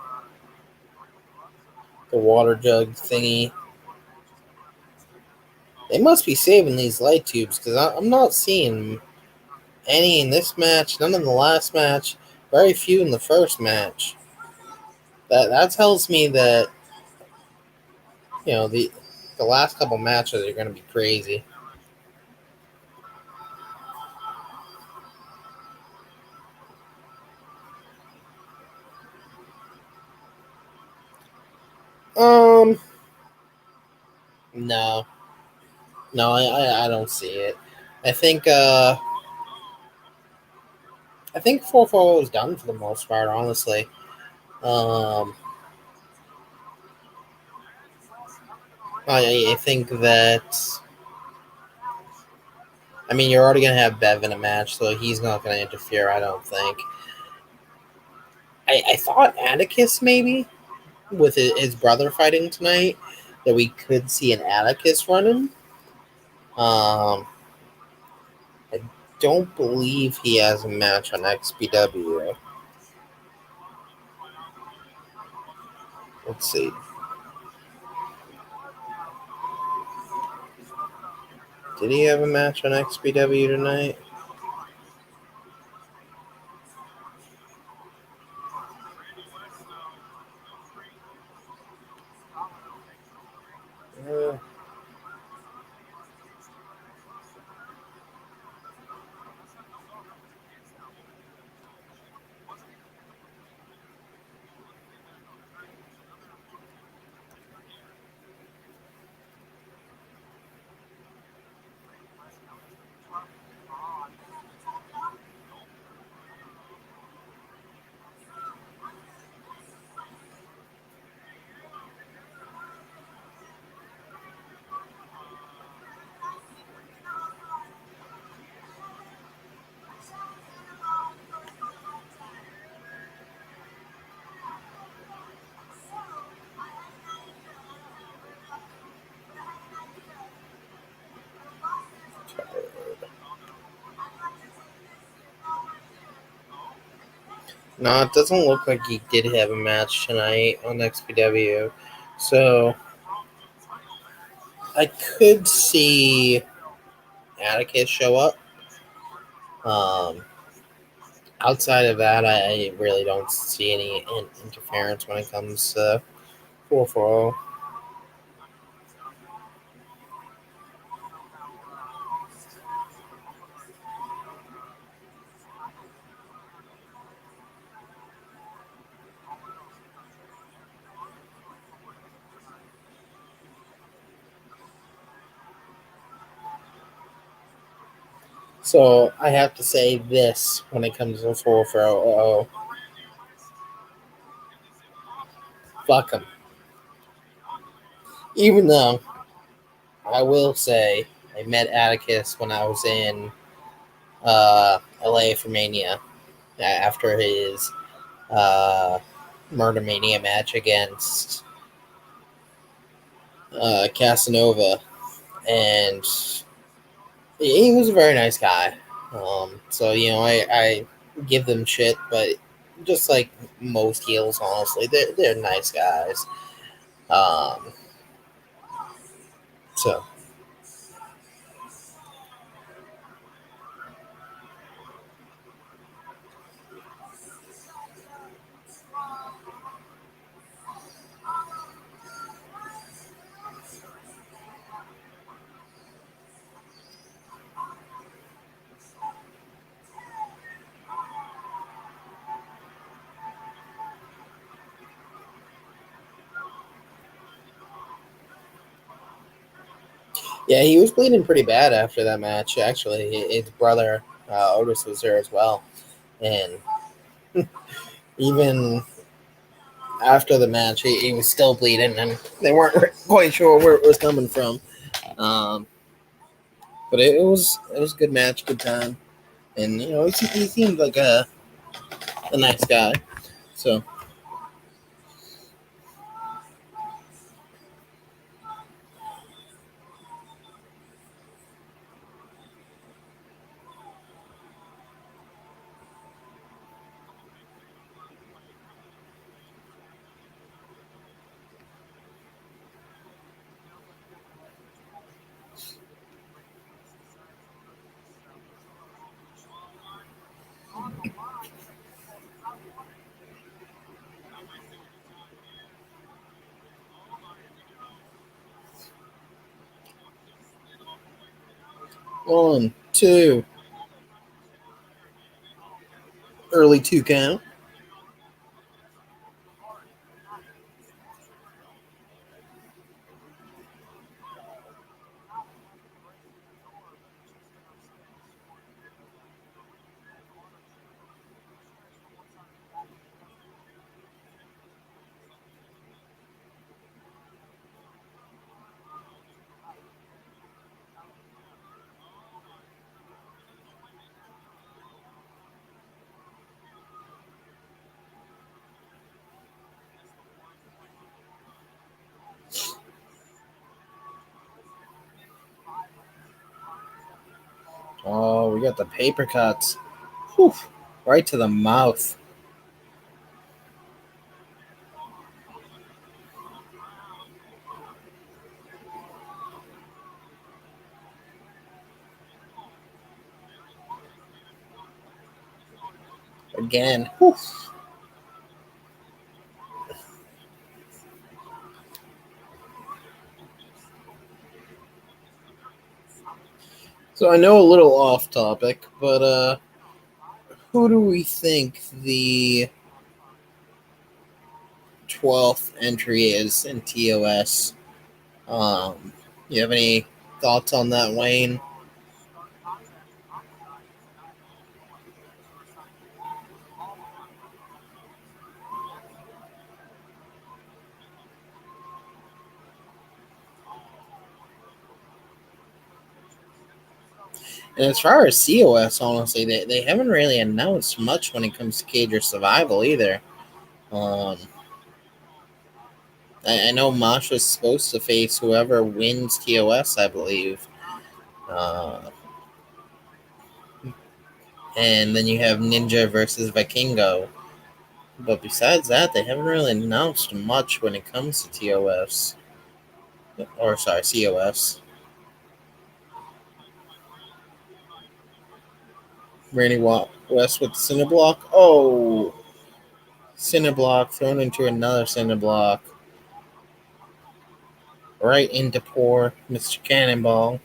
S1: the water jug thingy. They must be saving these light tubes because I'm not seeing any in this match, none in the last match, very few in the first match. That tells me that the last couple matches are going to be crazy. Um, no, no, I don't see it. I think uh, I think 4-4 is done for the most part, honestly. Um, I think that I mean you're already gonna have Bev in a match, so he's not gonna interfere. I don't think. I thought Atticus maybe with his brother fighting tonight that we could see an Atticus running. I don't believe he has a match on XPW. Let's see. Did he have a match on XPW tonight? Uh, no, it doesn't look like he did have a match tonight on XPW. So I could see Atticus show up. Um, Outside of that, I really don't see any interference when it comes to 4-4. So I have to say this when it comes to 4-4. Oh, fuck him. Even though I will say I met Atticus when I was in LA for Mania after his uh, Murder Mania match against Casanova, and he was a very nice guy. So I give them shit, but just like most heels, honestly, they're nice guys. Um, so yeah, he was bleeding pretty bad after that match. Actually, his brother Otis was there as well, and even after the match, he was still bleeding, and they weren't quite sure where it was coming from. Um, but it was a good match, good time, and he seemed like a nice guy. So 1, 2. Early 2 count. Oh, we got the paper cuts. Whew, right to the mouth. Again. Whew. So I know a little off topic, but who do we think the 12th entry is in TOS? You have any thoughts on that, Wayne? And as far as COS, honestly, they haven't really announced much when it comes to Cage or Survival either. Um, I know Masha's supposed to face whoever wins TOS, I believe. Uh, and then you have Ninja versus Vikingo. But besides that, they haven't really announced much when it comes to TOS. Or, sorry, COS. Randy West with the Cinderblock. Oh, Cinderblock thrown into another Cinderblock. Right into poor Mr. Cannonball.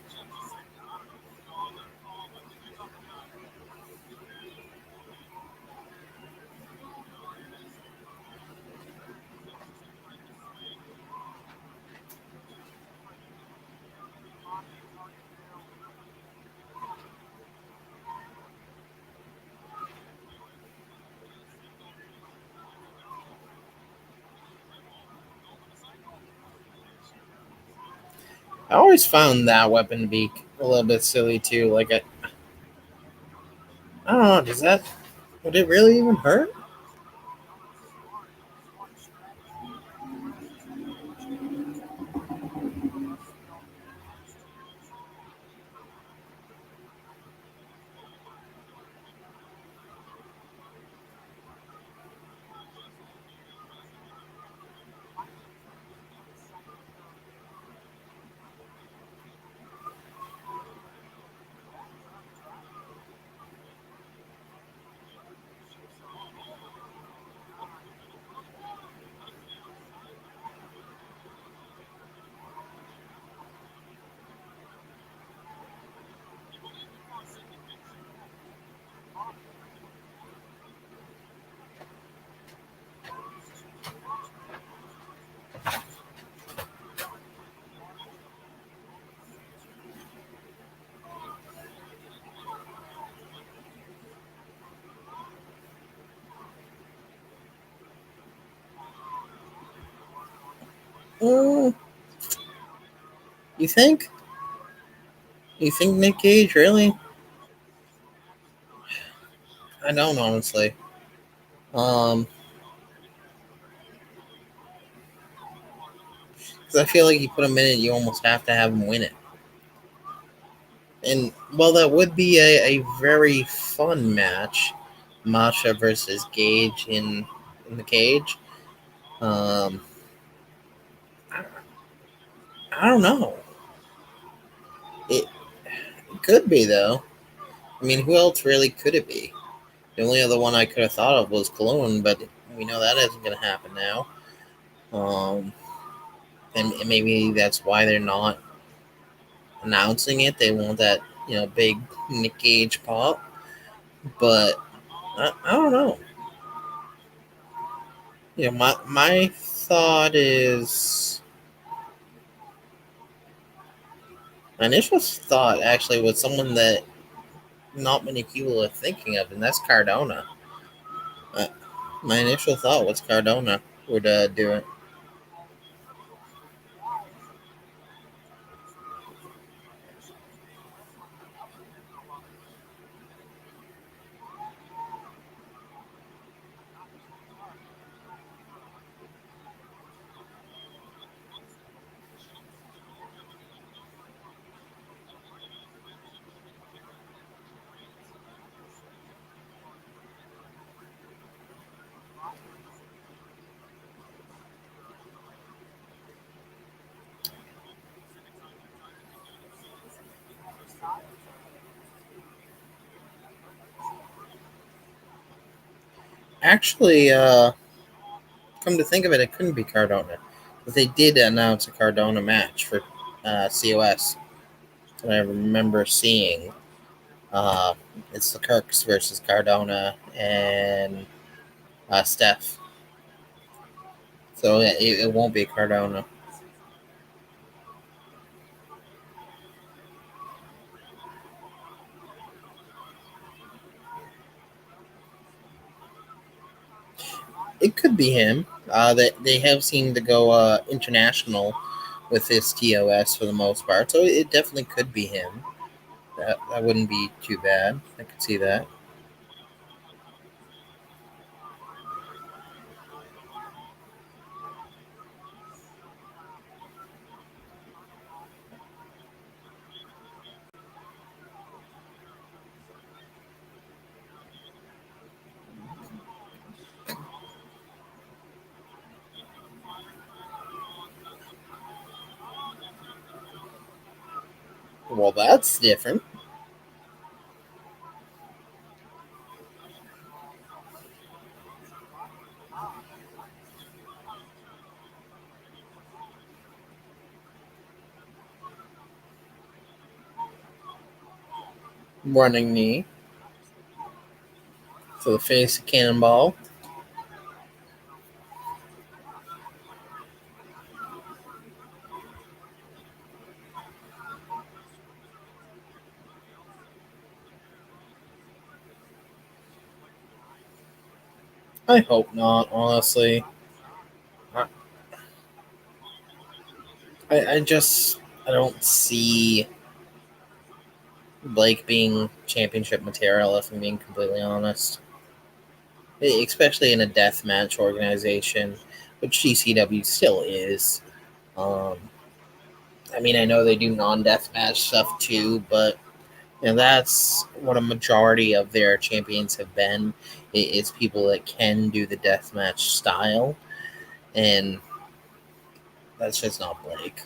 S1: I always found that weapon to be a little bit silly too. Like I don't know, would it really even hurt? Mm, you think? You think Nick Cage really? I don't honestly. Um, because I feel like you put him in it, you almost have to have him win it. And well, that would be a very fun match, Masha versus Gage in the cage. Um, I don't know. It could be though. I mean, who else really could it be? The only other one I could have thought of was Cologne, but we know that isn't going to happen now. Um, and maybe that's why they're not announcing it. They want that big Nick Gage pop. But I don't know. My thought is my initial thought actually was someone that not many people are thinking of, and that's Cardona. Uh, my initial thought was Cardona would do it. Actually, come to think of it, it couldn't be Cardona, but they did announce a Cardona match for COS that I remember seeing. Uh, it's the Kirks versus Cardona and Steph. So it won't be Cardona. It could be him. They have seemed to go international with this TOS for the most part, so it definitely could be him. That wouldn't be too bad. I could see that. Well, that's different. Running knee for the face of Cannonball. I hope not, honestly. I, I don't see Blake being championship material, if I'm being completely honest. Especially in a deathmatch organization, which GCW still is. Um, I mean, I know they do non-deathmatch stuff too, but that's what a majority of their champions have been. It's people that can do the deathmatch style, and that's just not Blake.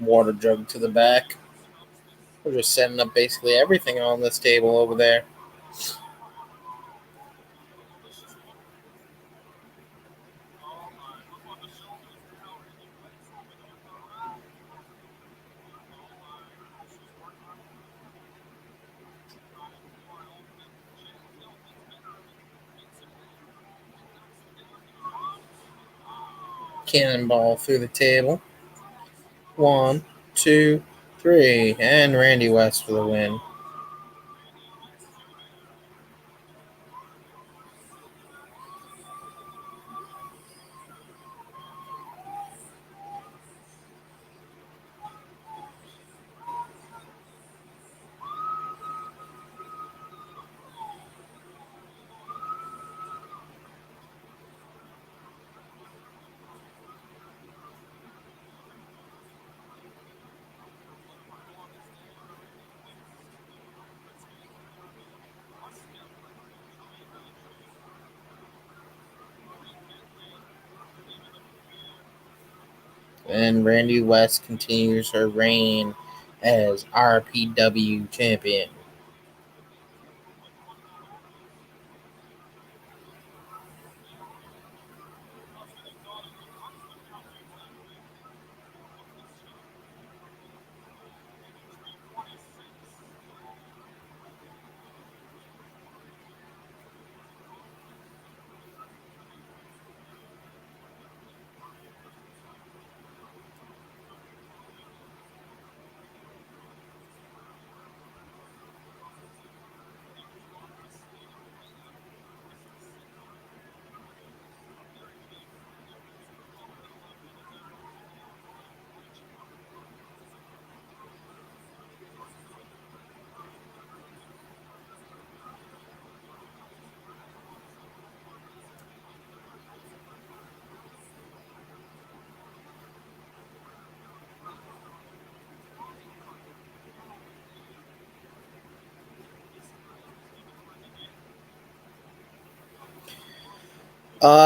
S1: Water jug to the back. We're just setting up basically everything on this table over there. Cannonball through the table. 1, 2, 3, and Randy West for the win. And Randy West continues her reign as RPW champion.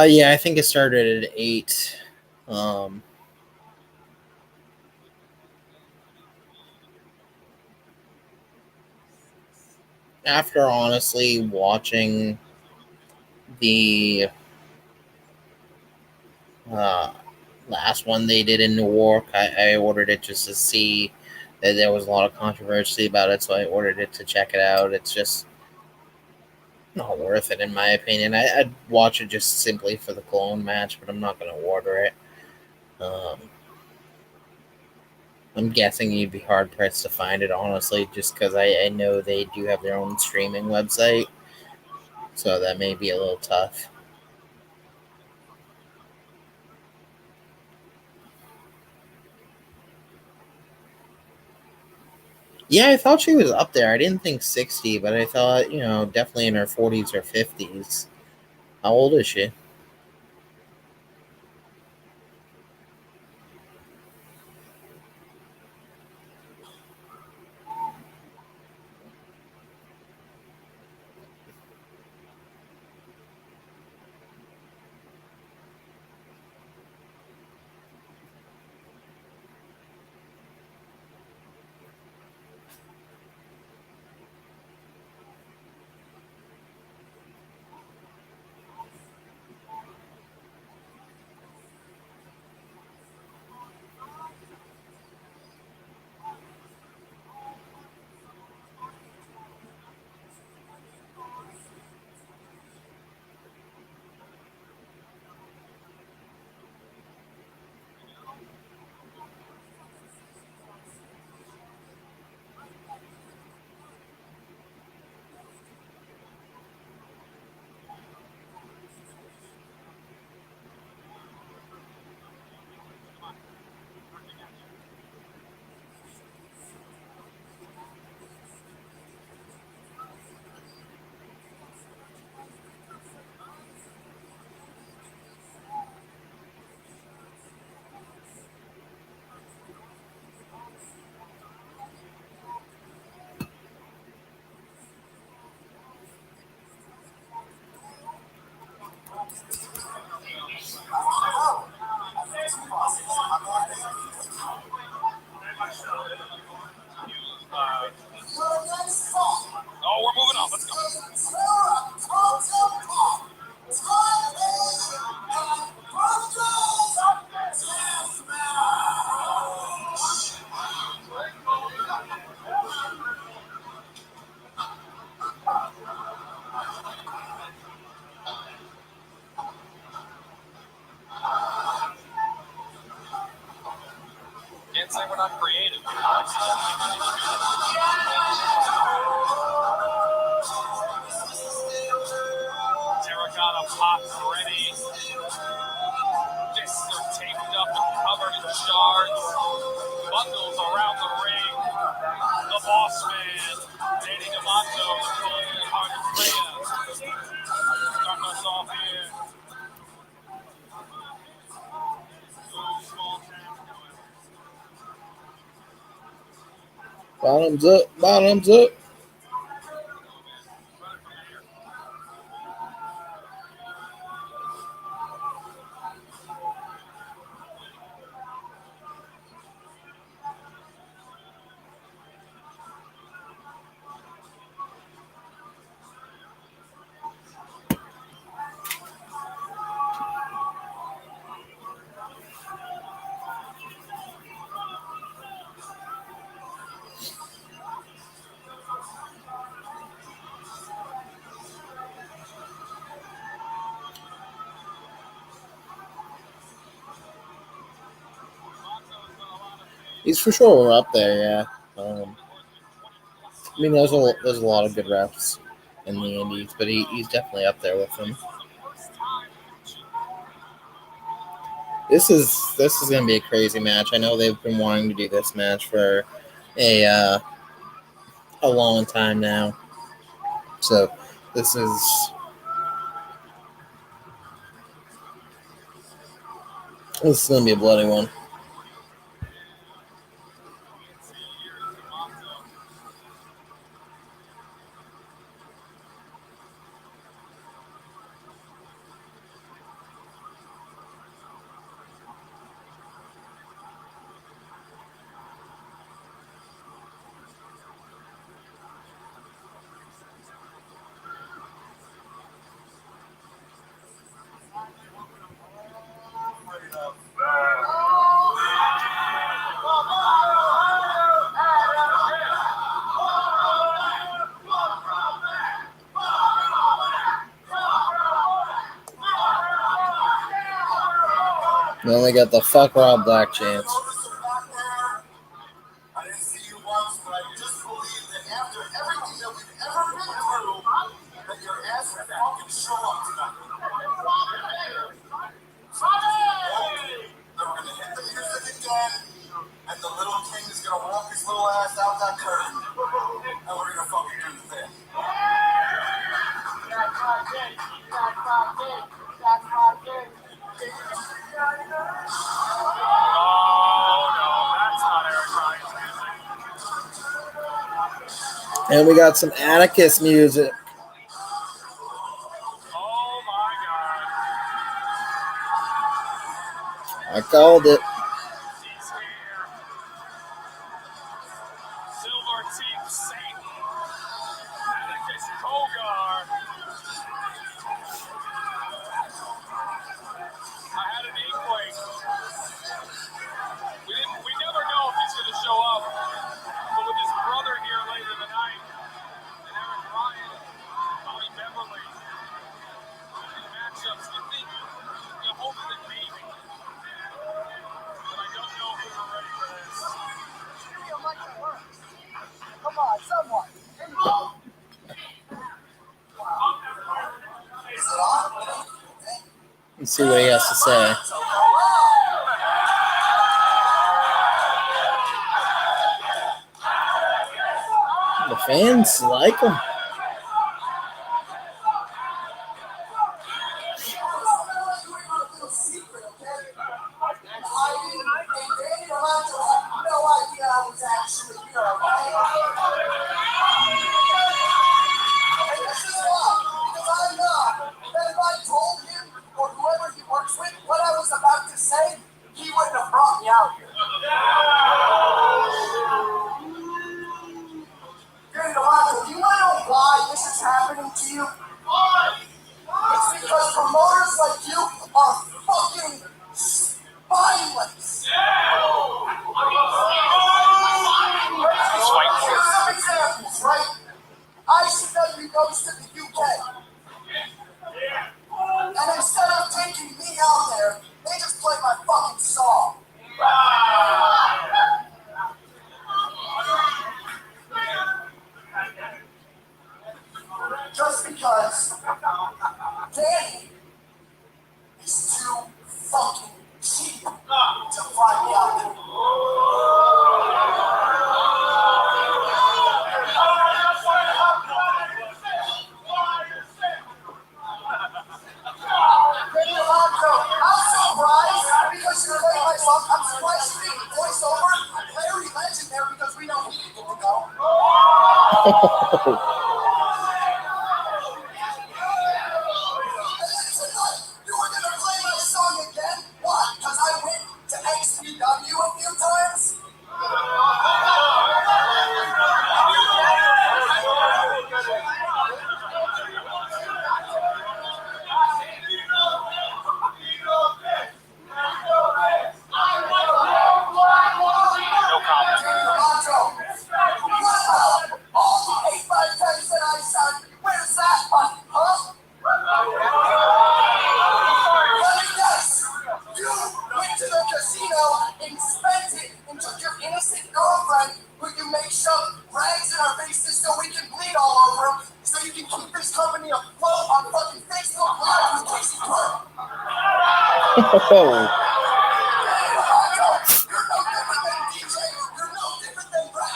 S1: Yeah, I think it started at 8. Um, After honestly watching the uh, last one they did in Newark, I ordered it just to see that there was a lot of controversy about it, so I ordered it to check it out. It's just not worth it, in my opinion. I'd watch it just simply for the clone match, but I'm not going to order it. Um, I'm guessing you'd be hard pressed to find it, honestly, just because I know they do have their own streaming website, so that may be a little tough. Yeah, I thought she was up there. I didn't think 60, but I thought, definitely in her 40s or 50s. How old is she?
S3: Oh, we're moving on. Let's go. Can't say we're not creative. Terracotta pots ready. Fists are taped up and covered in shards. Bundles around the ring. The boss man, Danny DeMonto, the cold-hearted player. Starting us off here. Small town.
S1: Bottoms up, bottoms up. He's for sure up there, yeah. I mean, there's a lot of good refs in the Indies, but he's definitely up there with them. This is gonna be a crazy match. I know they've been wanting to do this match for a long time now. So this is gonna be a bloody one. We only got the fuck Rob Black chance.
S2: I didn't see you once, but I just believe that after everything that we've ever been through, that your ass will fucking show up tonight. They're gonna hit the music again, and the little king is gonna walk his little ass out that curtain, and we're gonna fucking do the thing.
S1: And we got some Atticus music.
S3: Oh my God.
S1: I called it.
S3: He's here. Silver Teeth Satan. Atticus Kogar. I had an inkling. We never know if he's going to show up. But with his brother here later tonight, and Eric Ryan, Tony Beverly, in matchups, you hope that maybe. But I don't know if we were ready for this.
S2: Come on, someone.
S1: Let's see what he has to say. The fans like him.
S2: What I was about to say, he wouldn't have brought me out here. Do you want to know why this is happening to you? It's because promoters like you are fucking spineless. Here's some examples, right? ICW goes to the UK. And instead of taking me out there, they just play my fucking song. Just because Danny is too fucking cheap to fly me out there. I'm surprised because you're late my song. I'm surprised you didn't voice over Larry Legend there because we know he didn't get to go. You were gonna play my song again? Why? Because I went to ICW a few times?
S3: No comment.
S2: All the 8x10 eggs in our faces so we can bleed all over them, so you can keep this company afloat on fucking Facebook Live with Casey Pearl.
S1: Oh,
S2: You're no different than DJ. You're no different than Brad.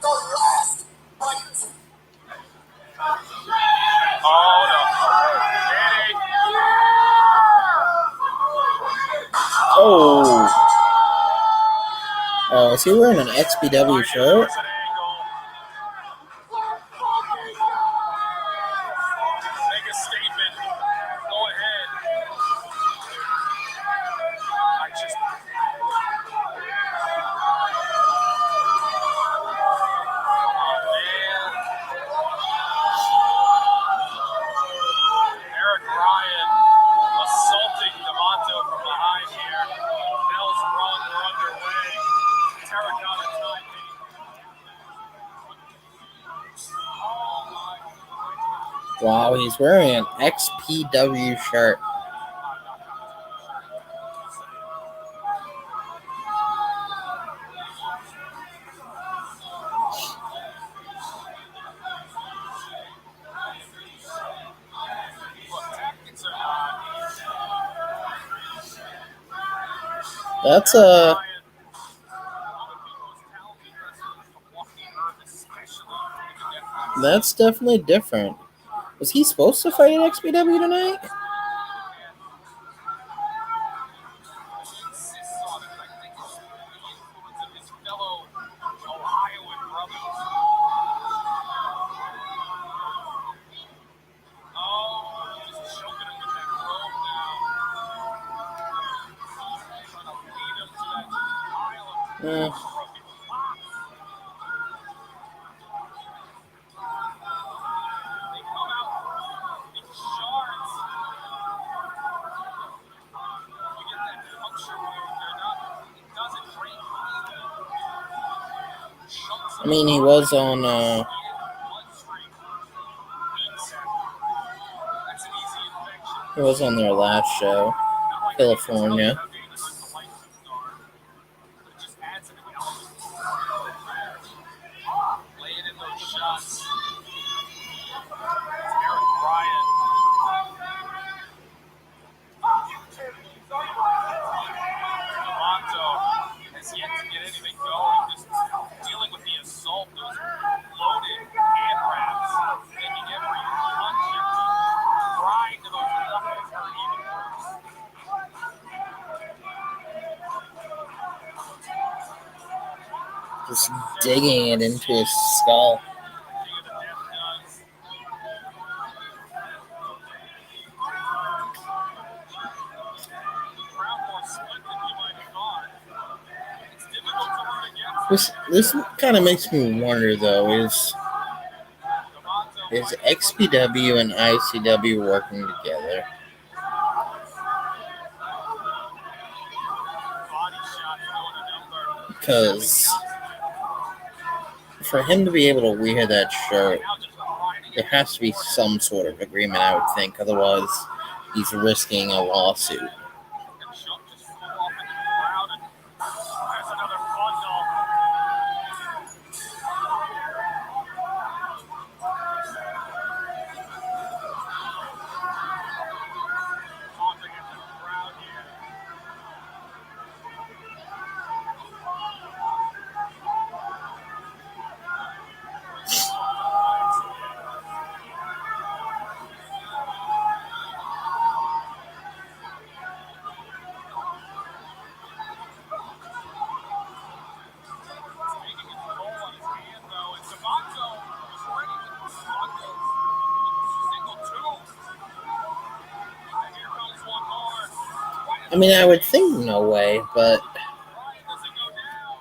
S2: The last fight.
S3: Oh, no. Danny.
S1: oh. Oh, is he wearing an XPW shirt?
S3: There's an angle. Make a statement. Go ahead. I just. Oh, man. Eric Ryan assaulting D'Amato from behind here. Bell's run. We're underway. Terracotta timing.
S1: Wow, he's wearing an XPW shirt. That's that's definitely different. Was he supposed to fight at XPW tonight? Eh. I mean, he was on their last show, California.
S3: Has yet to get anything going, just dealing with the assault, those loaded hand wraps, making every punch and grind of those knuckles hurt even worse.
S1: Just digging it into his skull.
S3: King of the Death does. Crowd more split than you might have thought. It's difficult to root against.
S1: This kind of makes me wonder, though, is XPW and ICW working together?
S3: Body shots going a number.
S1: Because for him to be able to wear that shirt,
S3: Now just grinding
S1: there has to be some sort of agreement, I would think. Otherwise, he's risking a lawsuit.
S3: and Chuck just flew off into the crowd, and there's another bundle. Taunting at the crowd here. Taking its toll on his hand, though, and D'Amato was ready with the bundles. Single two. And here comes one more.
S1: I mean, I would think no way, but
S3: Ryan doesn't go down.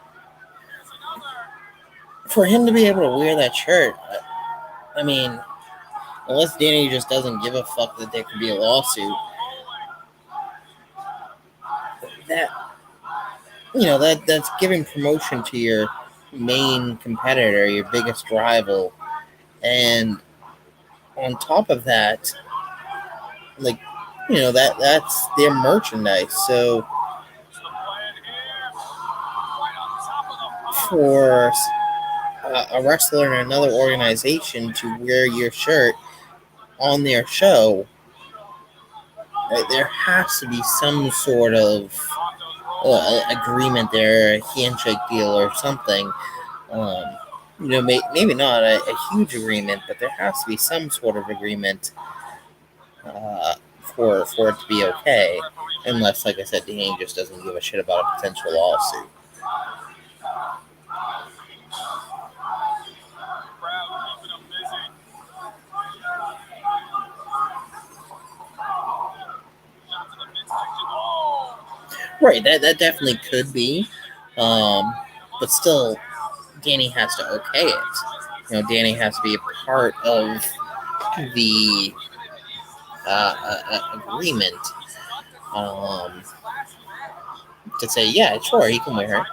S3: Here's another.
S1: for him to be able to wear that shirt, I mean, unless Danny just doesn't give a fuck that there could be a lawsuit, that, you know, that's giving promotion to your main competitor, your biggest rival, and on top of that, like, that's their merchandise. So
S3: It's the plan here. Right on top of the
S1: for a wrestler in another organization to wear your shirt on their show, there has to be some sort of agreement there, a handshake deal or something. Um, maybe not a huge agreement, but there has to be some sort of agreement for it to be okay. Unless, like I said, Danny just doesn't give a shit about a potential lawsuit.
S3: crowd keeping them busy. Shot to the midsection. Oh!
S1: Right, that definitely could be, but still, Danny has to okay it. Danny has to be a part of the agreement to say, yeah, sure, he can wear her.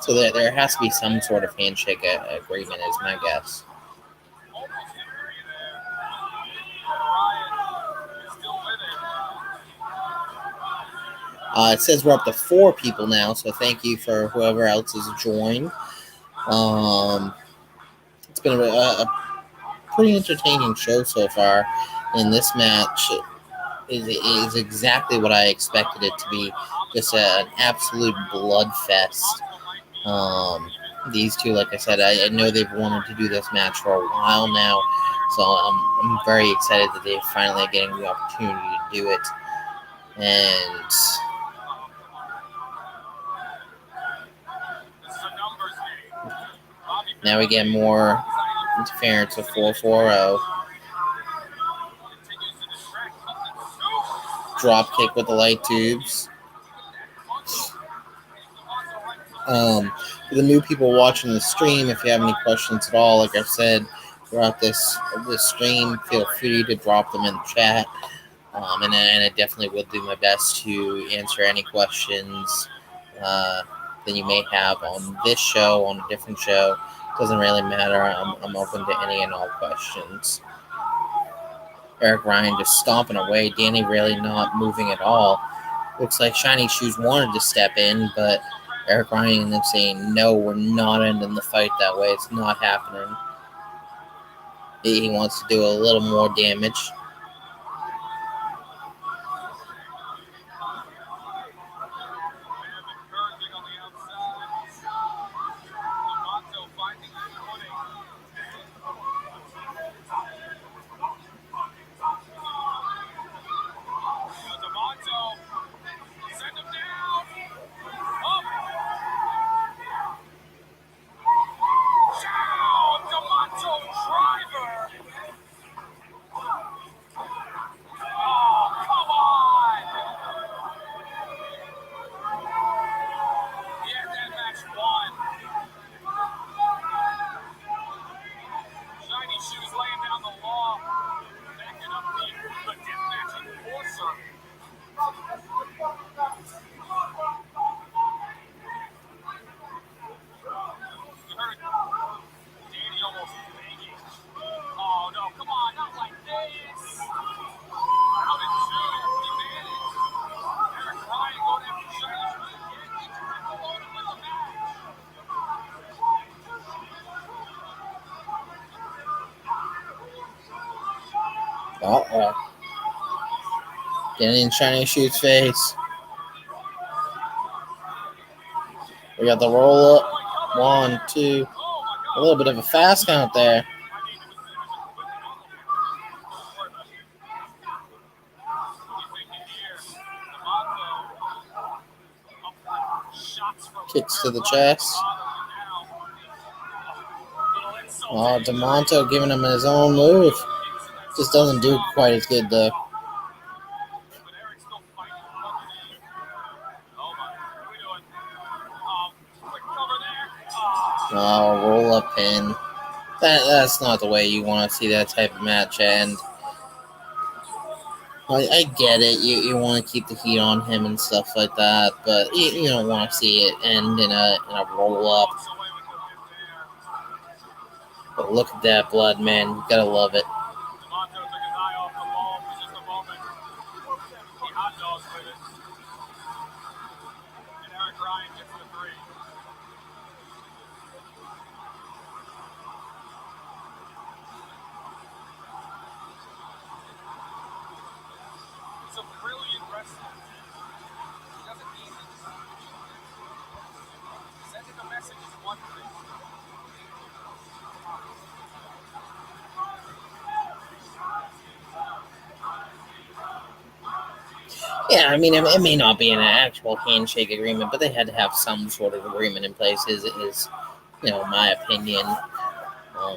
S1: So there has to be some sort of handshake agreement, is my guess.
S3: Almost a three there. Ryan is still with it.
S1: It says we're up to 4 people now, so thank you for whoever else has joined. It's been a pretty entertaining show so far, and this match is exactly what I expected it to be. Just an absolute bloodfest. These two, like I said, I know they've wanted to do this match for a while now, so I'm very excited that they're finally getting the opportunity to do it. And
S3: This is a numbers game.
S1: now we get more interference with 440. Drop kick with the light tubes. For the new people watching the stream, if you have any questions at all, like I said throughout this stream, feel free to drop them in the chat. And I definitely will do my best to answer any questions that you may have on this show, on a different show. Doesn't really matter. I'm open to any and all questions. Eric Ryan just stomping away. Danny really not moving at all. Looks like Shiny Shoes wanted to step in, but Eric Ryan ended up saying, no, we're not ending the fight that way. It's not happening. He wants to do a little more damage. Uh-oh. Getting in Shiny Shoes' face. We got the roll up. 1, 2. A little bit of a fast count there. Kicks to the chest. Oh, DeMonto giving him his own move. Just doesn't do quite as good, though. Oh, roll up pin. That's not the way you want to see that type of match end. I get it. You want to keep the heat on him and stuff like that, but you don't want to see it end in a roll up. But look at that blood, man. You gotta love it.
S3: hot dogs with it. And Eric Ryan gets the 3. It's a brilliant wrestler. He doesn't need it. Sending a message is one thing.
S1: Yeah, I mean, it may not be an actual handshake agreement, but they had to have some sort of agreement in place. Is my opinion. Um,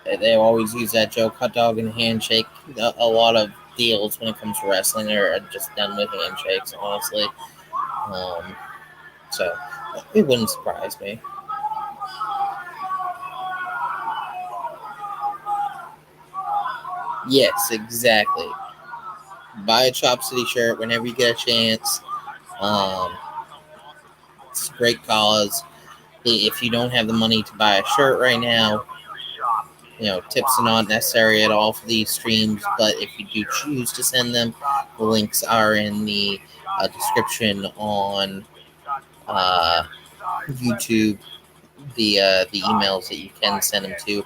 S1: they always use that joke, hot dog and handshake. A lot of deals when it comes to wrestling are just done with handshakes, honestly. So it wouldn't surprise me. Yes, exactly. Buy a Chop City shirt whenever you get a chance. Um, it's a great cause. If you don't have the money to buy a shirt right now, tips are not necessary at all for these streams, but if you do choose to send them, the links are in the description on YouTube, the emails that you can send them to.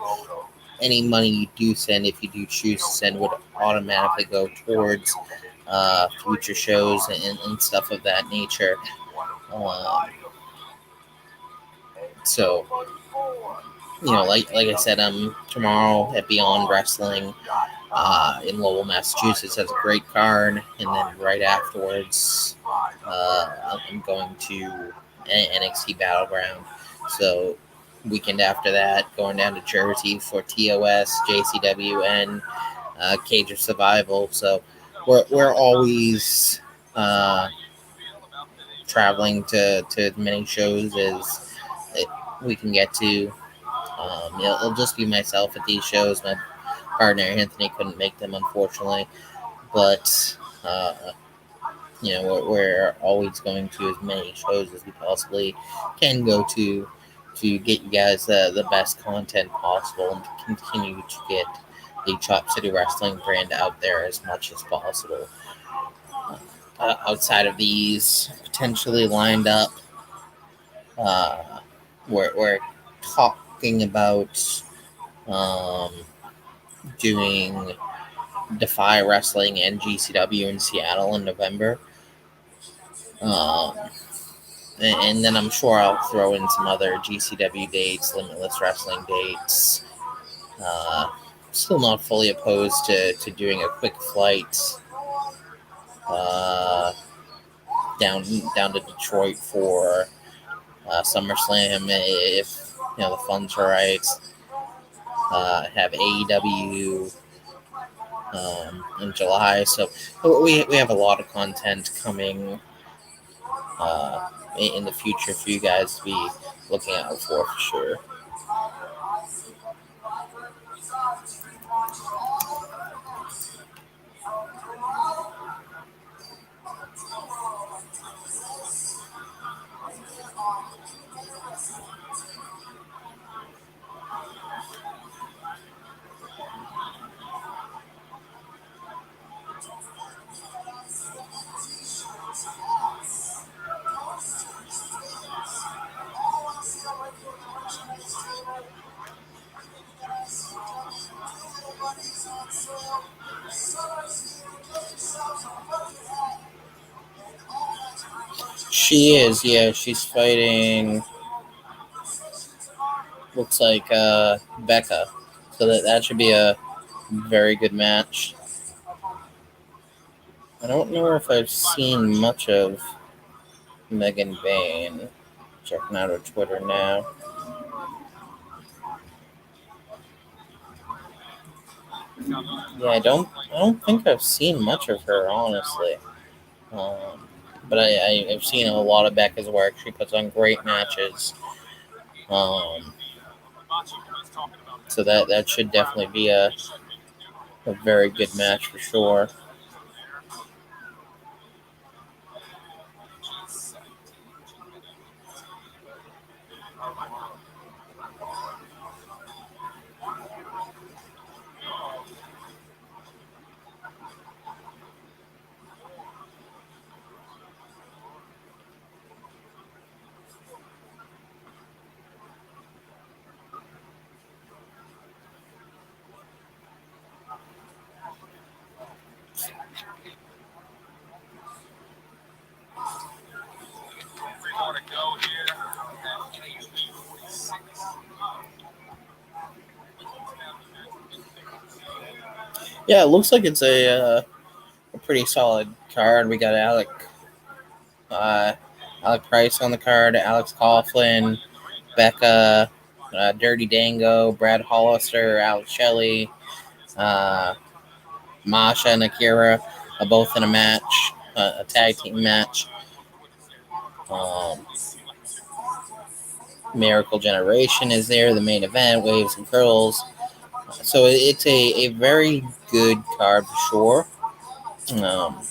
S1: Any money you do send, if you do choose to send, would automatically go towards future shows and stuff of that nature. So, like I said, tomorrow at Beyond Wrestling in Lowell, Massachusetts has a great card, and then right afterwards, I'm going to NXT Battleground. So, weekend after that, going down to Jersey for TOS, JCW, and Cage of Survival. So, we're always traveling to as many shows as we can get to. It'll just be myself at these shows. My partner Anthony couldn't make them, unfortunately, but we're always going to as many shows as we possibly can go to get you guys the best content possible and to continue to get the Chop City Wrestling brand out there as much as possible. Outside of these potentially lined up, we're talking about doing Defy Wrestling and GCW in Seattle in November. And then I'm sure I'll throw in some other GCW dates, Limitless Wrestling dates. Still not fully opposed to doing a quick flight down to Detroit for SummerSlam if the funds are right. Have AEW in July, so we have a lot of content coming in the future for you guys to be looking out for sure. She is, yeah. She's fighting. Looks like Becca, so that should be a very good match. I don't know if I've seen much of Megan Bain. Checking out her Twitter now. Yeah, I don't think I've seen much of her, honestly. But I've seen a lot of Becca's work. She puts on great matches. So that should definitely be a very good match for sure. Yeah, it looks like it's a pretty solid card. We got uh, Alec Price on the card, Alex Coughlin, Becca, Dirty Dango, Brad Hollister, Alex Shelley, uh, Masha and Akira, both in a match, a tag team match. Um, Miracle Generation is there, the main event, Waves and Curls. So it's a very good card for sure. Um,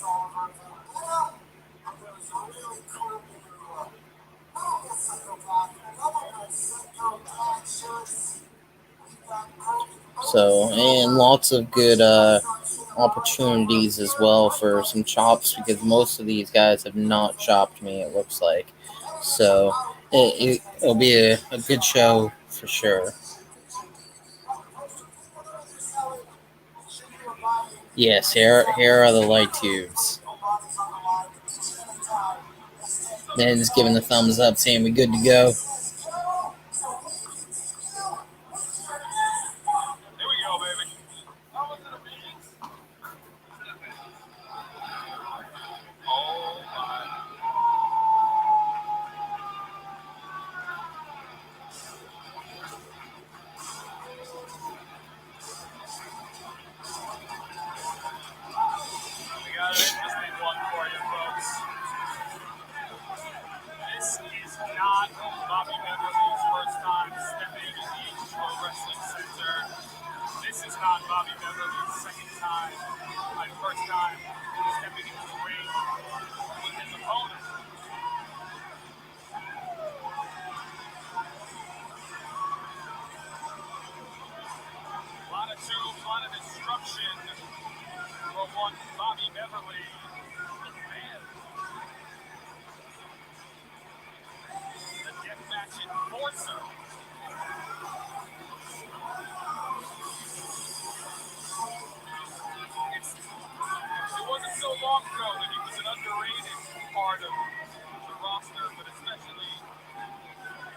S1: and lots of good opportunities as well for some chops because most of these guys have not chopped me, it looks like. So it'll be a good show for sure. Yes, here are the light tubes. Then just giving the thumbs up, saying we good to go.
S3: Here we go, baby. Oh my. We got an interesting one for you, folks. This is not Bobby Beverly's first time stepping in the Pro Wrestling Center. This is not Bobby Beverly's second time, first time stepping into the ring with his opponent. A lot of tubes, a lot of destruction for one Bobby Beverly. Man, the deathmatch enforcer. It wasn't so long ago that he was an underrated part of the roster, but especially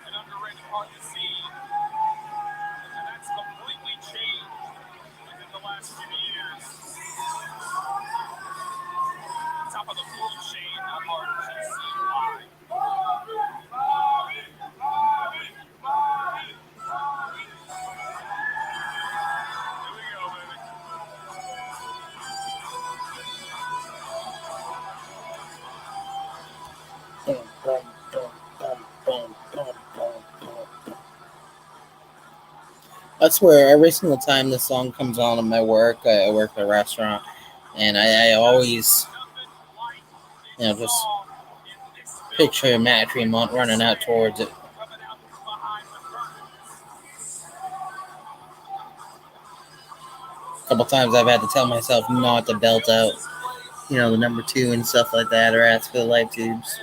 S3: an underrated part of the scene. And that's completely changed within the last few years. Top of the food chain, not hard to see why. Here we go, baby.
S1: That's where every single time this song comes on in my work, I work at a restaurant, and I always, just picture Matt Tremont running out towards it. A couple times I've had to tell myself not to belt out, the number two and stuff like that, or ask for the light tubes.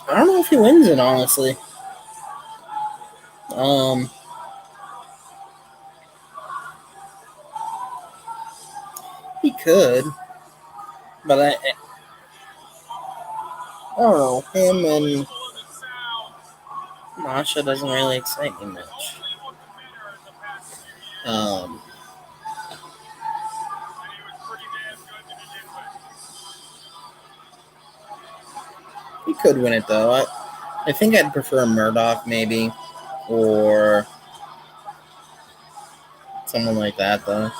S1: I don't know if he wins it, honestly. He could, but I don't know. Him and Masha doesn't really excite me much. Um, he could win it though. I think I'd prefer Murdoch maybe, or someone like that though.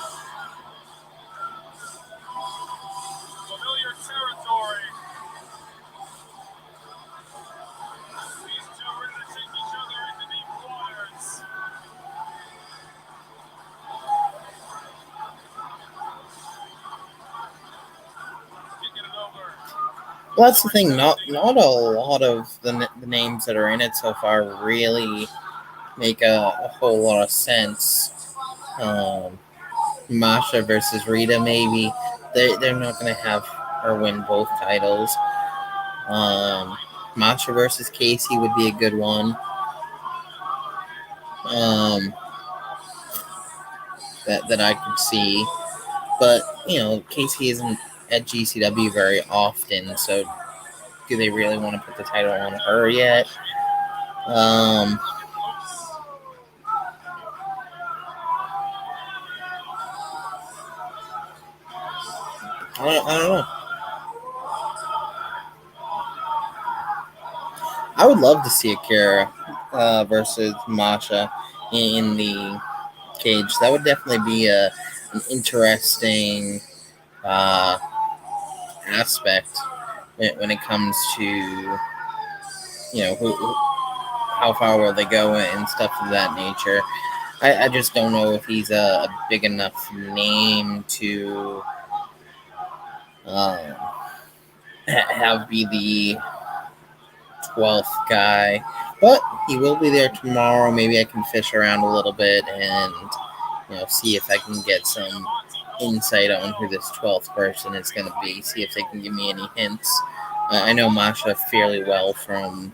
S3: Familiar territory. These two are going to take each other into deep waters. Kicking it over.
S1: Well, that's the thing. Not a lot of the names that are in it so far really make a whole lot of sense. Masha versus Rita, maybe they're not going to have her win both titles. Masha versus Casey would be a good one. That I could see, but Casey isn't at GCW very often, so do they really want to put the title on her yet? I don't know. I would love to see Akira versus Masha in the cage. That would definitely be an interesting aspect when it comes to how far will they go and stuff of that nature. I just don't know if he's a big enough name to have be the 12th guy, but he will be there tomorrow. Maybe I can fish around a little bit and see if I can get some insight on who this 12th person is going to be. See if they can give me any hints. I know Masha fairly well from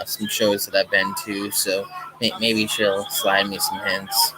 S1: some shows that I've been to, so maybe she'll slide me some hints.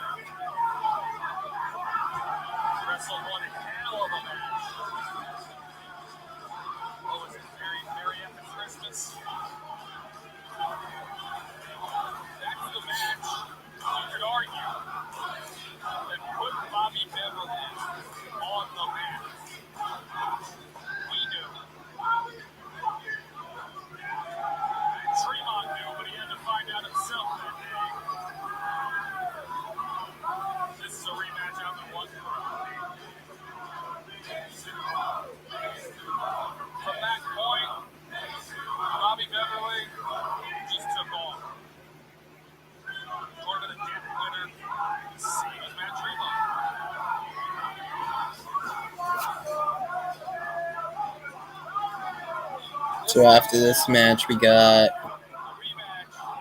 S1: So after this match, we got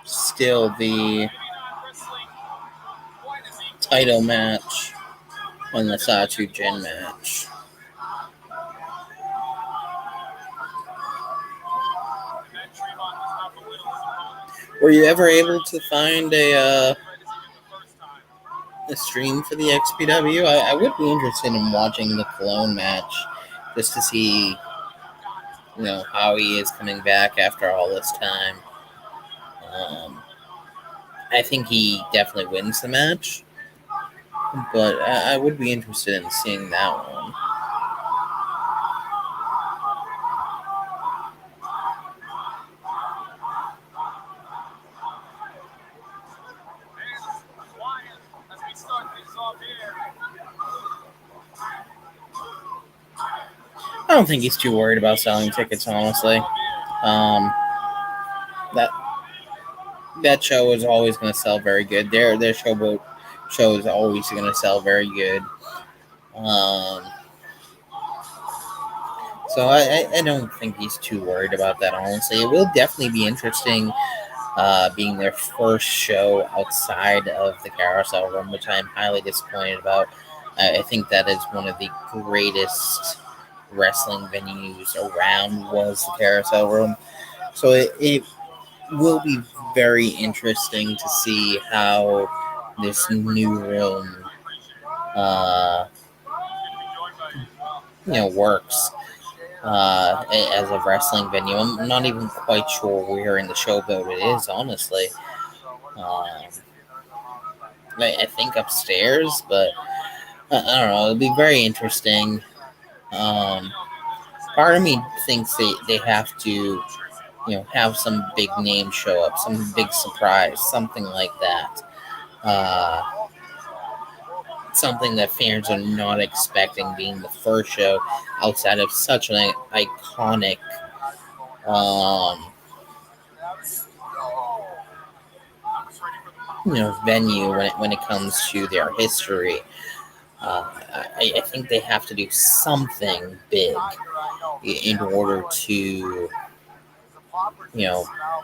S1: still the title match and the Satu Jin match. Were you ever able to find a stream for the XPW? I would be interested in watching the Cologne match just to see how he is coming back after all this time. I think he definitely wins the match, but I would be interested in seeing that one. I don't think he's too worried about selling tickets, honestly. That show is always going to sell very good. Their showboat show is always going to sell very good. So I don't think he's too worried about that, honestly. It will definitely be interesting being their first show outside of the Carousel Room, which I'm highly disappointed about. I think that is one of the greatest wrestling venues around was the Carousel Room. So it will be very interesting to see how this new room works as a wrestling venue. I'm not even quite sure where in the showboat it is, honestly. I think upstairs, but I don't know. It'll be very interesting. Part of me thinks they have to, have some big name show up, some big surprise, something like that. Something that fans are not expecting, being the first show outside of such an iconic venue when it comes to their history. I think they have to do something big in order to,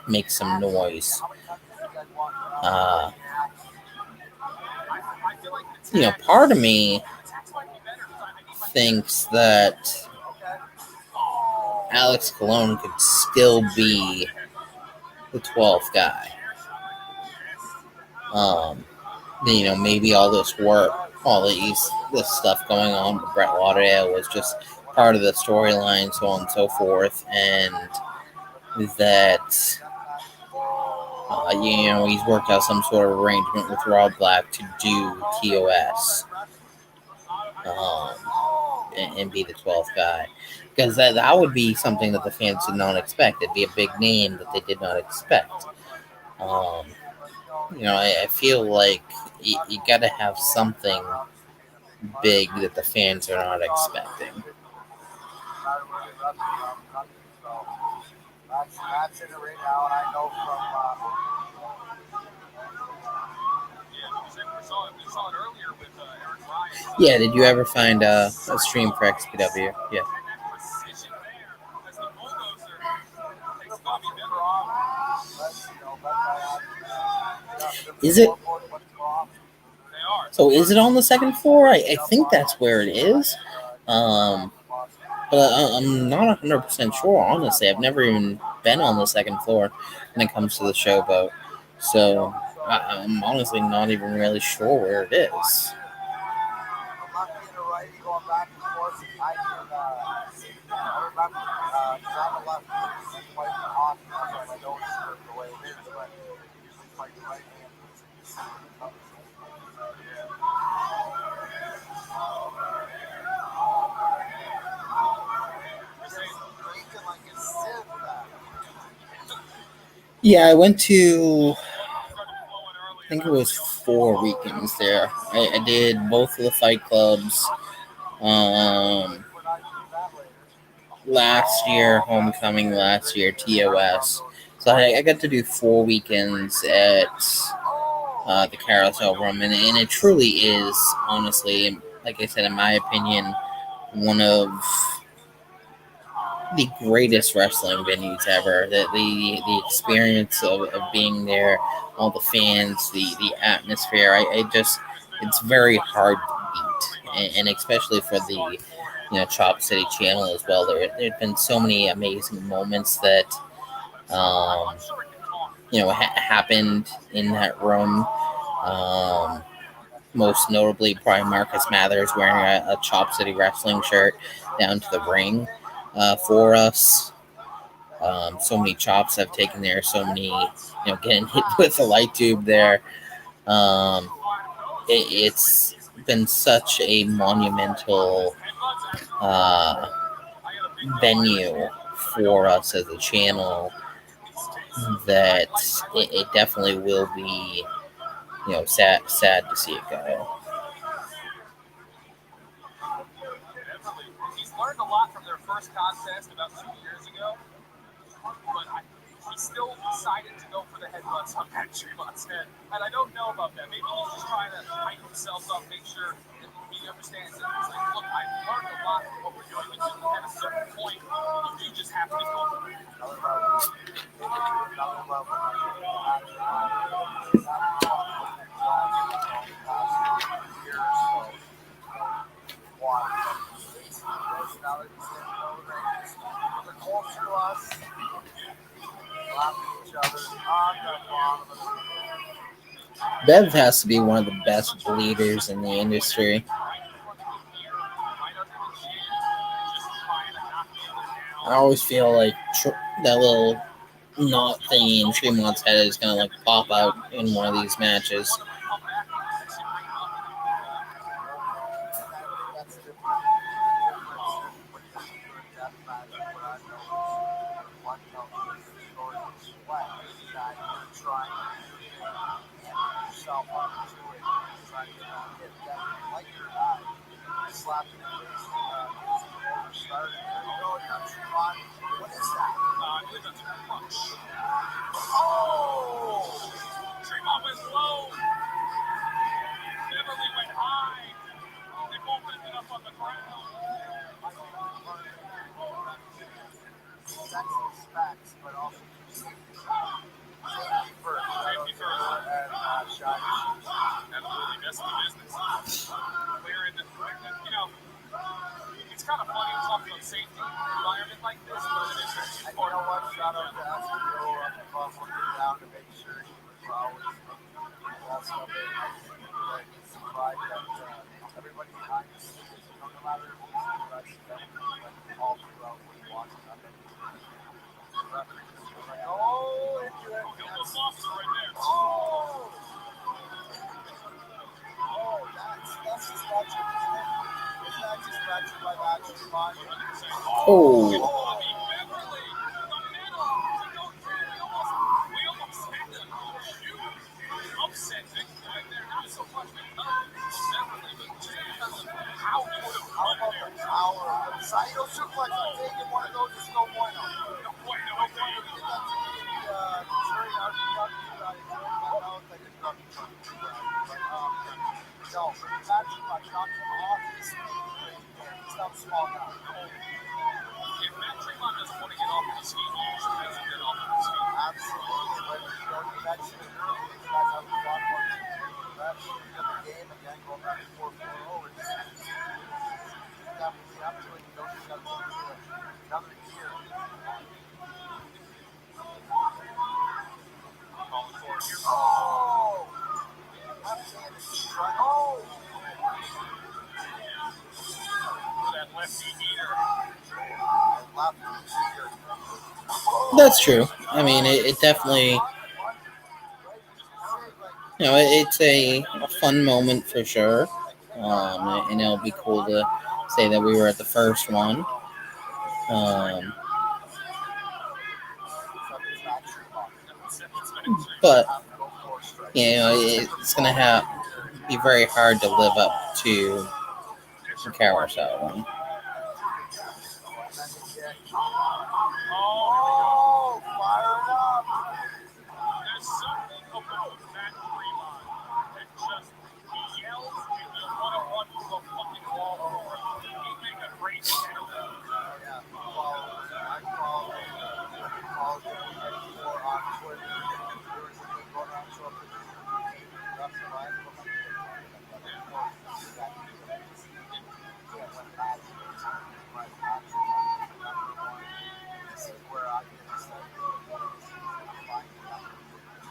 S1: make some noise. Uh, Part of me thinks that Alex Colon could still be the 12th guy. Maybe all this work, this stuff going on with Brett Lauderdale was just part of the storyline, so on and so forth, and that he's worked out some sort of arrangement with Rob Black to do TOS, and be the 12th guy, because that would be something that the fans did not expect. It'd be a big name that they did not expect. I feel like you got to have something big that the fans are not expecting.
S2: That's in it right now, and I know from.
S1: Yeah, did you ever find a stream for XPW? Yeah. Is it? So is it on the second floor? I think that's where it is. But I'm not 100% sure, honestly. I've never even been on the second floor when it comes to the showboat. So I'm honestly not even really sure where it is. Yeah, I went to, I think it was 4 weekends there. I did both of the Fight Clubs. Last year, Homecoming, last year, TOS. So I got to do 4 weekends at the Carousel Room, and it truly is, honestly, like I said, in my opinion, one of the greatest wrestling venues ever. The experience of being there, all the fans, the atmosphere. It's very hard to beat, and especially for the Chop City channel as well. There've been so many amazing moments that happened in that room. Most notably, probably Marcus Mathers wearing a Chop City Wrestling shirt down to the ring for us. So many chops have taken there. So many, getting hit with a light tube there. It's been such a monumental venue for us as a channel that it definitely will be, sad to see it go.
S3: He's learned a lot from their first contest about 2 years ago, but he still decided to go for the headbutts on that Tremont's head. And I don't know about that. Maybe he's just trying to hype himself up, make sure that he understands it. It's like, look, I've learned a lot from what we're doing, but at a certain point, you just have to go for it.
S1: Bev has to be one of the best bleeders in the industry. I always feel like that little knot thingy in Tremont's head is gonna like pop out in one of these matches.
S3: Tremont went low. Beverly went high.
S2: Safety first.
S3: Safety first.
S2: And shot your shoes.
S3: Absolutely, that's the business. We're in, it's kind of funny to talk about safety in an environment like this, but it is
S2: And you know what? Shout out to Escondido up above looking down to make sure he was always best of it. He's surprised that everybody behind the scenes, no matter who's the rest of them, all throughout was watching them. The referee just was like, oh, into it.
S3: Almost lost it right there.
S2: Oh, that's just scratching, isn't it? Isn't that just scratching by that spot?
S1: Oh,
S3: Beverly, the middle, to go through. We almost had a huge upset victory right there. Not so much Beverly, but just how he would have
S2: How
S3: run
S2: about
S3: there.
S2: the power of the Saito suplex? I'm taking one of those is no bueno.
S3: No bueno,
S2: No bueno. We did that to me in the Missouri RPW. I enjoyed that. That was like a drug truck. But, no, imagine my shot him off his feet. He's not a small guy.
S3: If Matt Tremont doesn't want to get off of his feet, he usually doesn't get off of his feet.
S2: Absolutely. But, you mentioned it earlier. You guys have a lot more to do the rest of the game. Again, going back to 4-4-0. It's definitely up to it. You don't just have to do another year. Oh! I'm saying it's right. Oh!
S3: That lefty eater.
S1: that's true. I mean, it definitely, it's a fun moment for sure. And it'll be cool to say that we were at the first one. But it's gonna be very hard to live up to the carousel one.
S2: Oh, fired up!
S3: There's something about Matt Tremont that just, he yells and you want to run through a fucking wall for him. He'd make a great channel.
S2: Yeah, I follow him more on Twitter. There was a thing going on, so that's why I put my this is where I get excited.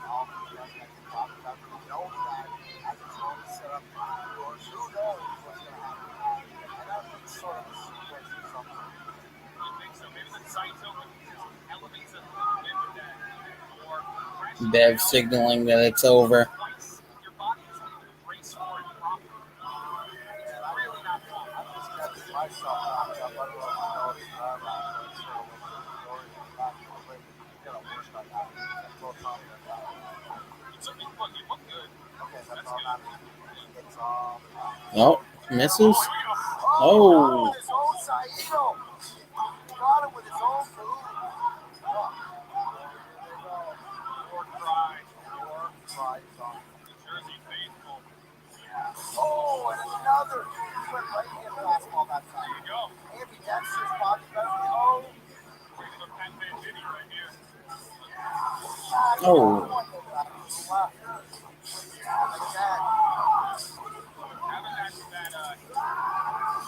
S2: All the stuff that can pop up. Know that as it's going to set up the doors, who knows what's going to happen. And that was sort of a sequence or something.
S3: I think so. Maybe the Saito elevates a little bit with that. Or
S1: Bev signaling that it's over.
S3: your body is able to brace for it properly. It's really not fun.
S2: I'm just catching myself knocked up. I don't know if you know it's not about it. So, you gotta work on that. That's all talking about.
S3: You look good.
S2: Okay, that's all that. It's all.
S1: Oh, misses.
S2: Oh, his own Saito. He got him with his own move. War cry.
S3: Jersey faithful.
S2: Oh, and another. He went right in fastball that time.
S3: There you go.
S2: Andy Dexter's Bobby Beverly. Oh.
S3: Regular Pat Bandini right here.
S1: Oh.
S3: Having that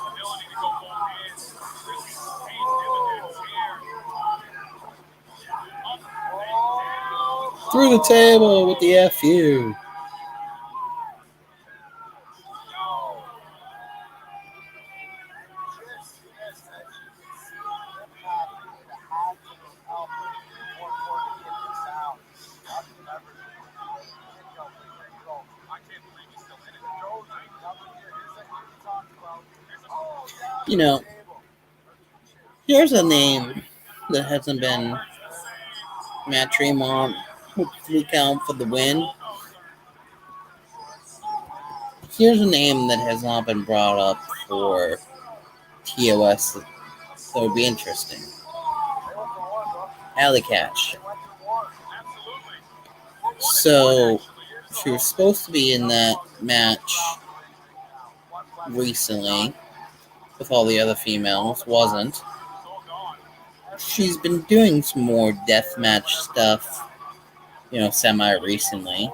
S3: ability to go both hands, really pain dividends here. Up and down.
S1: Through the table with the FU. Here's a name that hasn't been Matt Tremont with 3 count for the win. Here's a name that has not been brought up for TOS that would be interesting. Alley Catch. So she was supposed to be in that match recently with all the other females, wasn't. she's been doing some more deathmatch stuff, semi-recently.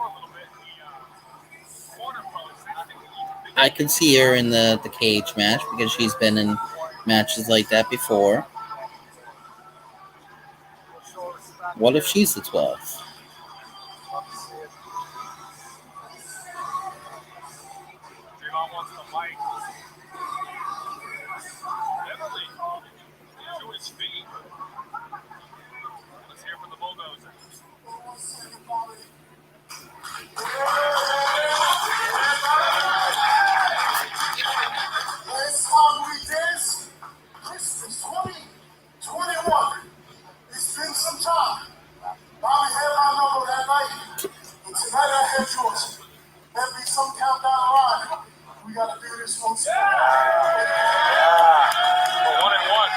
S1: I could see her in the cage match because she's been in matches like that before. What if she's the 12th?
S2: Last time we danced, Christmas 2021. It's been some time. Bobby had my number that night, and tonight I had yours. There'll be some countdown line. We gotta do this once more.
S3: We're 1-1.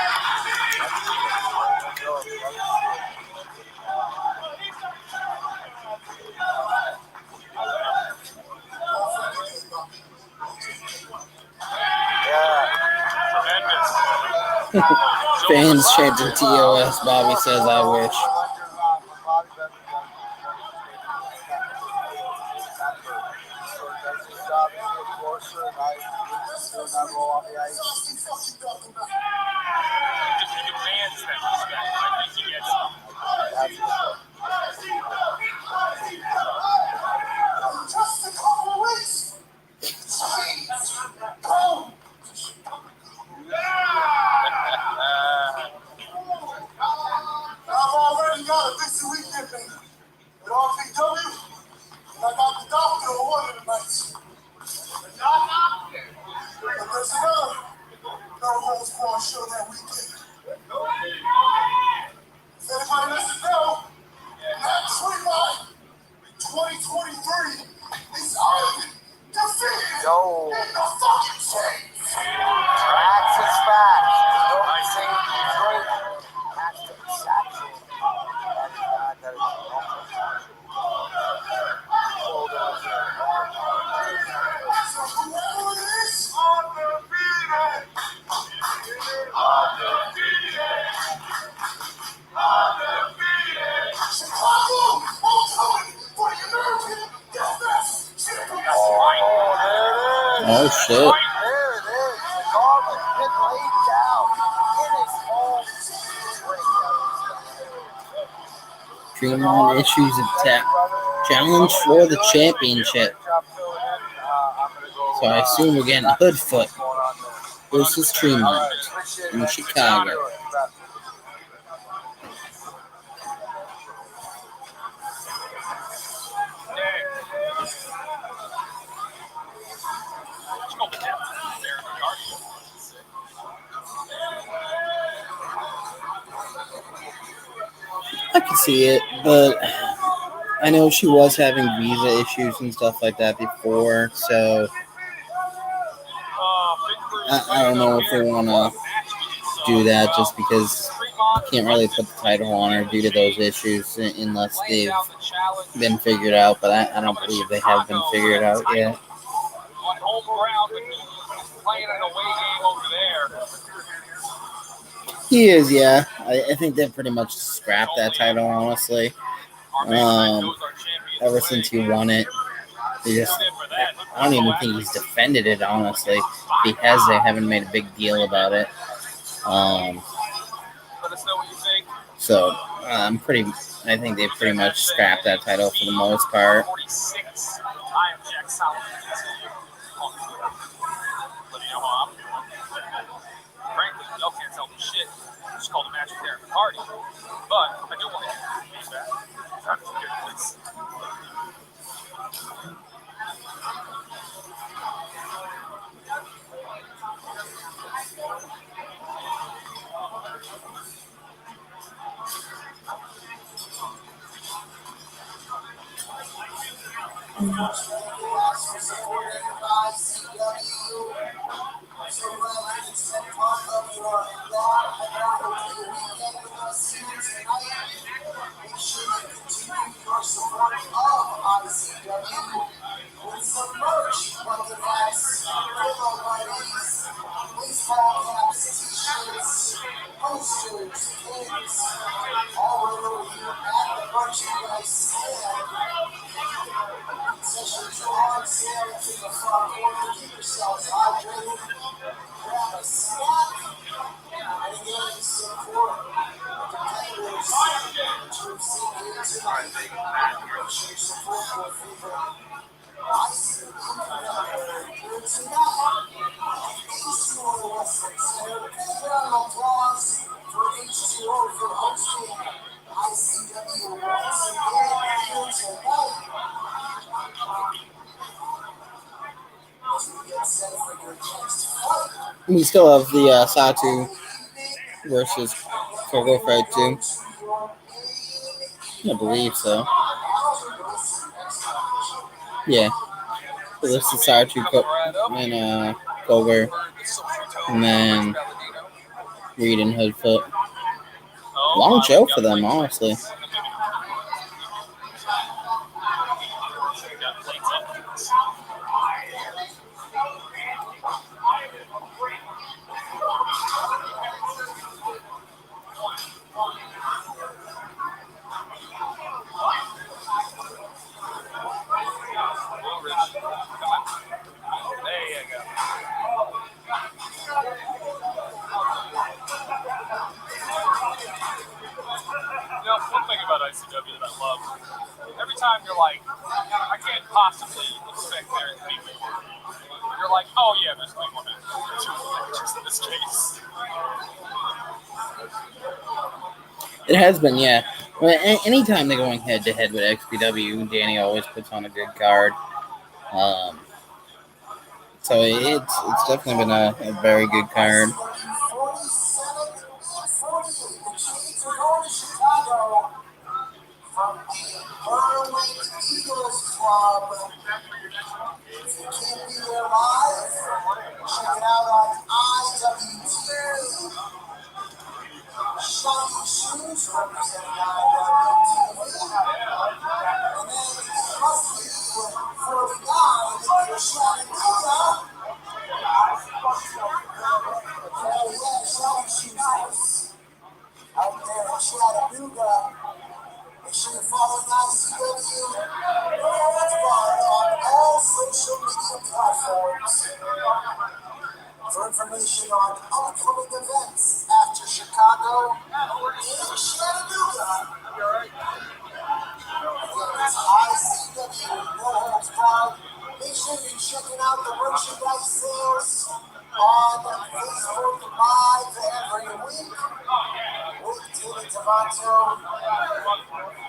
S1: Fans chanting TOS. Bobby says, "I wish."
S2: Just a couple of weeks. Boom. I've already got a busy weekend, baby. At RPW, and I got the doctor on one of the nights. But there's another no holds barred show that weekend. If anybody doesn't know, that Tremont 2023 is undefeated in the fucking chain.
S4: Max is back. Don't say Detroit. Max to Saxon. That is hold on.
S2: So whoever it is, Chicago, homecoming for the American Deathmatch Championship.
S1: Oh shit!
S4: There it is. The gauntlet been laid down. It is all
S1: Tremont issues attack challenge for the championship. So I assume we're getting Hoodfoot versus Tremont in Chicago. I can see it, but I know she was having visa issues and stuff like that before, so I don't know if they want to do that just because you can't really put the title on her due to those issues unless they've been figured out, but I don't believe they have been figured out yet.
S3: On home ground, but he's playing an away game over there.
S1: He is, yeah. I think they pretty much scrapped that title, honestly. Ever since he won it, I don't even think he's defended it, honestly. If he has, they haven't made a big deal about it. So I think they pretty much scrapped that title for the most part.
S3: Frankly, y'all can't tell me shit. Just called a match with Derek Hardy. But I do want to hear feedback. Time to get this.
S2: Make sure you continue your support of ICW with some merch, whether that's photo buddies, baseball caps, t-shirts, posters, and
S4: guys stand, sessions on sale to the front corner. Keep yourselves hydrated. Grab a snack. And again, support the competitors that you've seen here tonight. Make sure you support your favorite ICW competitor tonight. H2O Wrestling Center. Big round of applause for H2O for hosting ICW once again here tonight. As we get set for your next fight.
S1: We still have the Satu versus Coco fight too. I believe so. Yeah. So this is Satu and Cover, and then Reed and Hoodfoot. Long show for them, honestly.
S3: There you go. You know, one thing about ICW that I love, every time you're like, I can't possibly expect there to be more. You're like, oh yeah, there's like one match. Two matches in this case.
S1: It has been, yeah. Well, anytime they're going head to head with XPW, Danny always puts on a good card. So it's definitely been a very good card.
S4: 47 and 48. The Chiefs are going to Chicago from the Berwick Eagles Club. If you can't be there live, check it out on IWTV. Shiny Shoes representing IWTV. And then it must be for the guys, for Chattanooga. Oh yeah, Shiny Shoes out there in Chattanooga. Make sure you're following ICW on all social media platforms for information on upcoming events after Chicago in Chattanooga. Again, it's ICW No Holds Barred. Make sure you're checking out the merchandise sales on Facebook Live every week with Tina Tomato.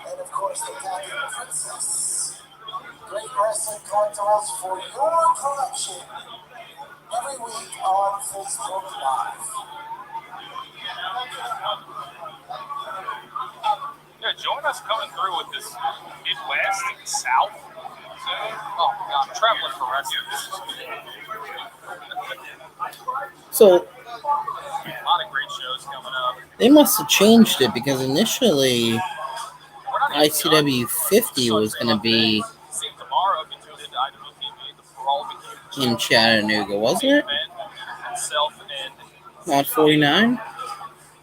S4: And of course, the Captain Princess. Great wrestling collectibles for your collection every week on Facebook Live.
S3: Yeah, join us coming through with this Midwest and South. Oh my God, I'm traveling for wrestling.
S1: So
S3: A lot of great shows coming up.
S1: they must have changed it because initially ICW 50 was going to be in Chattanooga, wasn't it? Not 49?
S3: Again,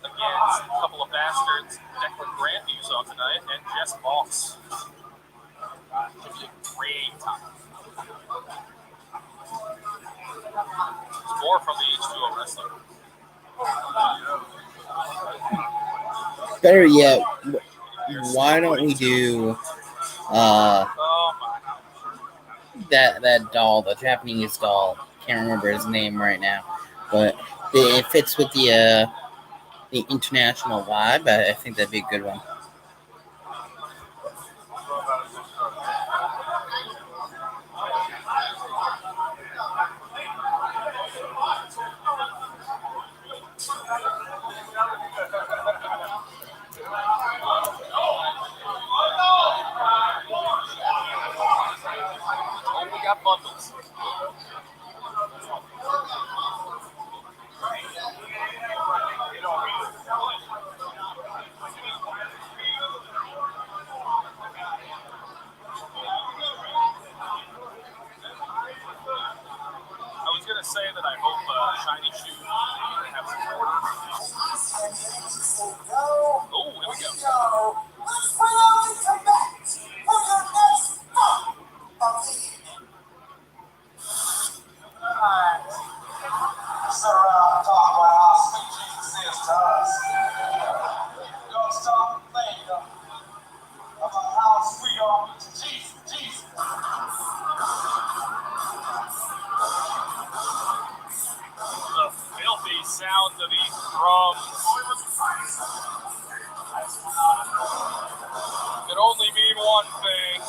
S3: a couple of bastards, Declan Grant, you saw tonight, and Jess Moss. It'll be a great time. More from the H2O wrestler.
S1: Better yet, why don't we do that doll, the Japanese doll? Can't remember his name right now, but it fits with the international vibe. I think that'd be a good one.
S3: Oh, we got bundles. I was going to say that I hope Shiny Shoes have some order. Oh, here we go.
S4: Let's bring out the
S3: thing.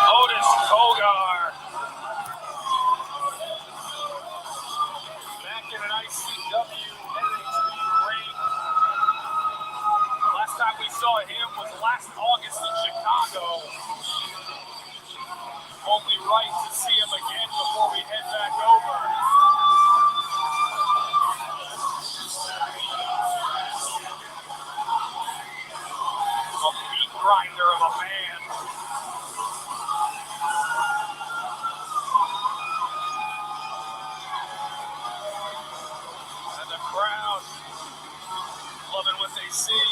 S3: Otis Kogar back in an ICW NHB ring. Last time we saw him was last August in Chicago. Only right to see him again before we head back over. A meat grinder of a man. And the crowd loving what they see.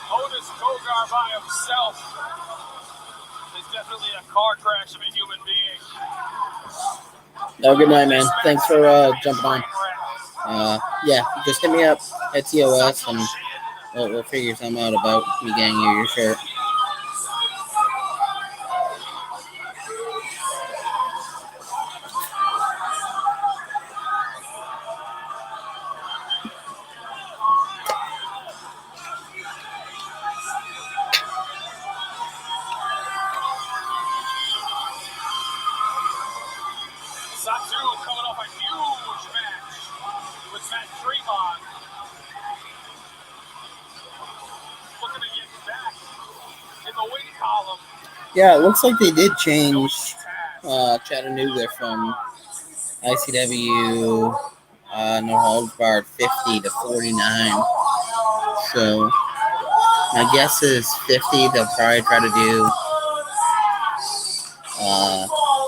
S3: Otis Kogar by himself is definitely a car crash of a human being.
S1: Oh, good night, man. Thanks for jumping on. Yeah, just hit me up at TOS and we'll figure something out about me getting you your shirt.
S3: Satu coming off a huge match with Matt Tremont. Looking to get back in the win column.
S1: Yeah, it looks like they did change Chattanooga from ICW No Holds Barred 50 to 49. So my guess is 50 they'll probably try to do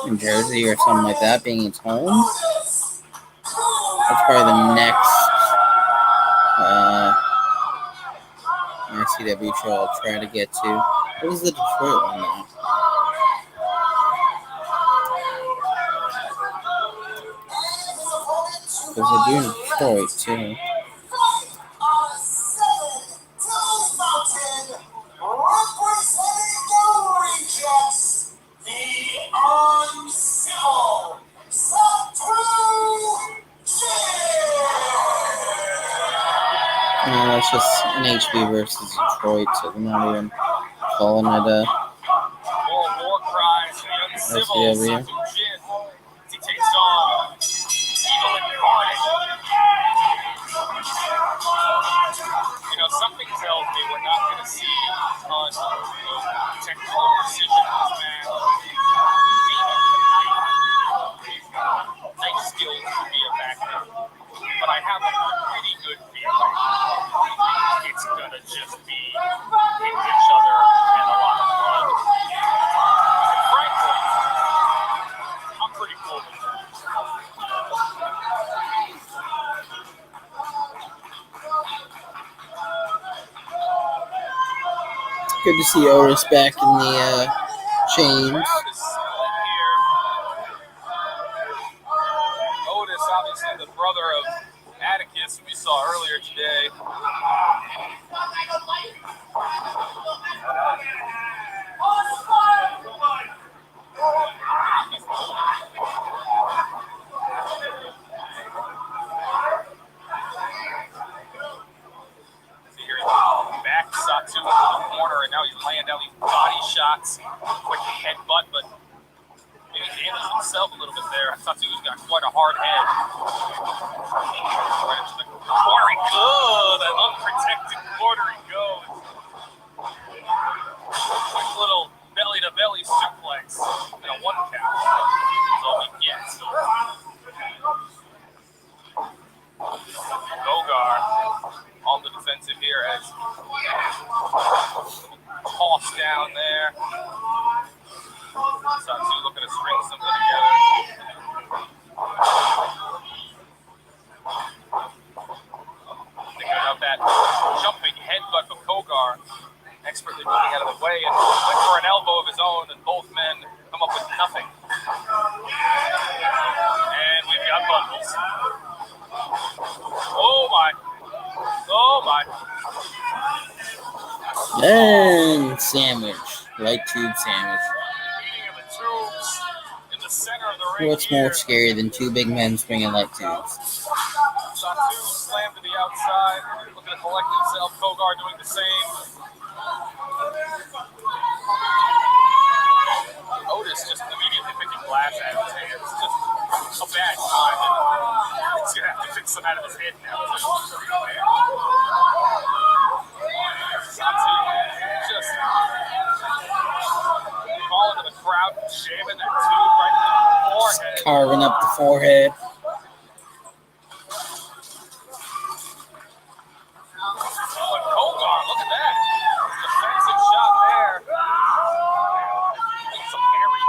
S1: in Jersey or something like that, being its home. That's probably the next ICW show I'll try to get to. What was the Detroit one now? Because they're doing Detroit too. No, it's just NHB versus Detroit, so they're not even calling it a
S3: War cries for the uncivil
S1: ICW.
S3: Satu Jin. He takes on Evil Incarnate. You know, something tells me we're not going to see a ton of technical precision in this match. Nice skills would be a factor, but I have a pretty good feeling it's going to just be hitting each other and a lot of blood. And frankly, I'm pretty cool with that.
S1: Good to see Otis back in the chains.
S3: Crowd is split here. Otis, obviously the brother of Atticus, we saw earlier today. So here he's back Satu into the corner, and now he's laying down these body shots. Quick headbutt, but maybe damaged himself a little bit there. Satu's got quite a hard head. Right into the corner he goes. That unprotected corner he goes. Quick little belly-to-belly suplex and a one count. That's all he gets. Kogar on the defensive here as tossed down there. Satu looking to string something together.
S1: And sandwich. Light tube sandwich.
S3: Eating in the tubes in the center of the ring.
S1: What's more scary than two big men swinging light tubes?
S3: Satu slammed to the outside, looking to collect himself. Kogar doing the same. Otis just immediately picking glass out of his hands. Just a bad time. He's going to have to fix them out of his head now. Satu just falling to the crowd, jamming that tube right in the forehead.
S1: Carving up the forehead.
S3: But Kogar, look at that. Defensive shot there. It's a parry.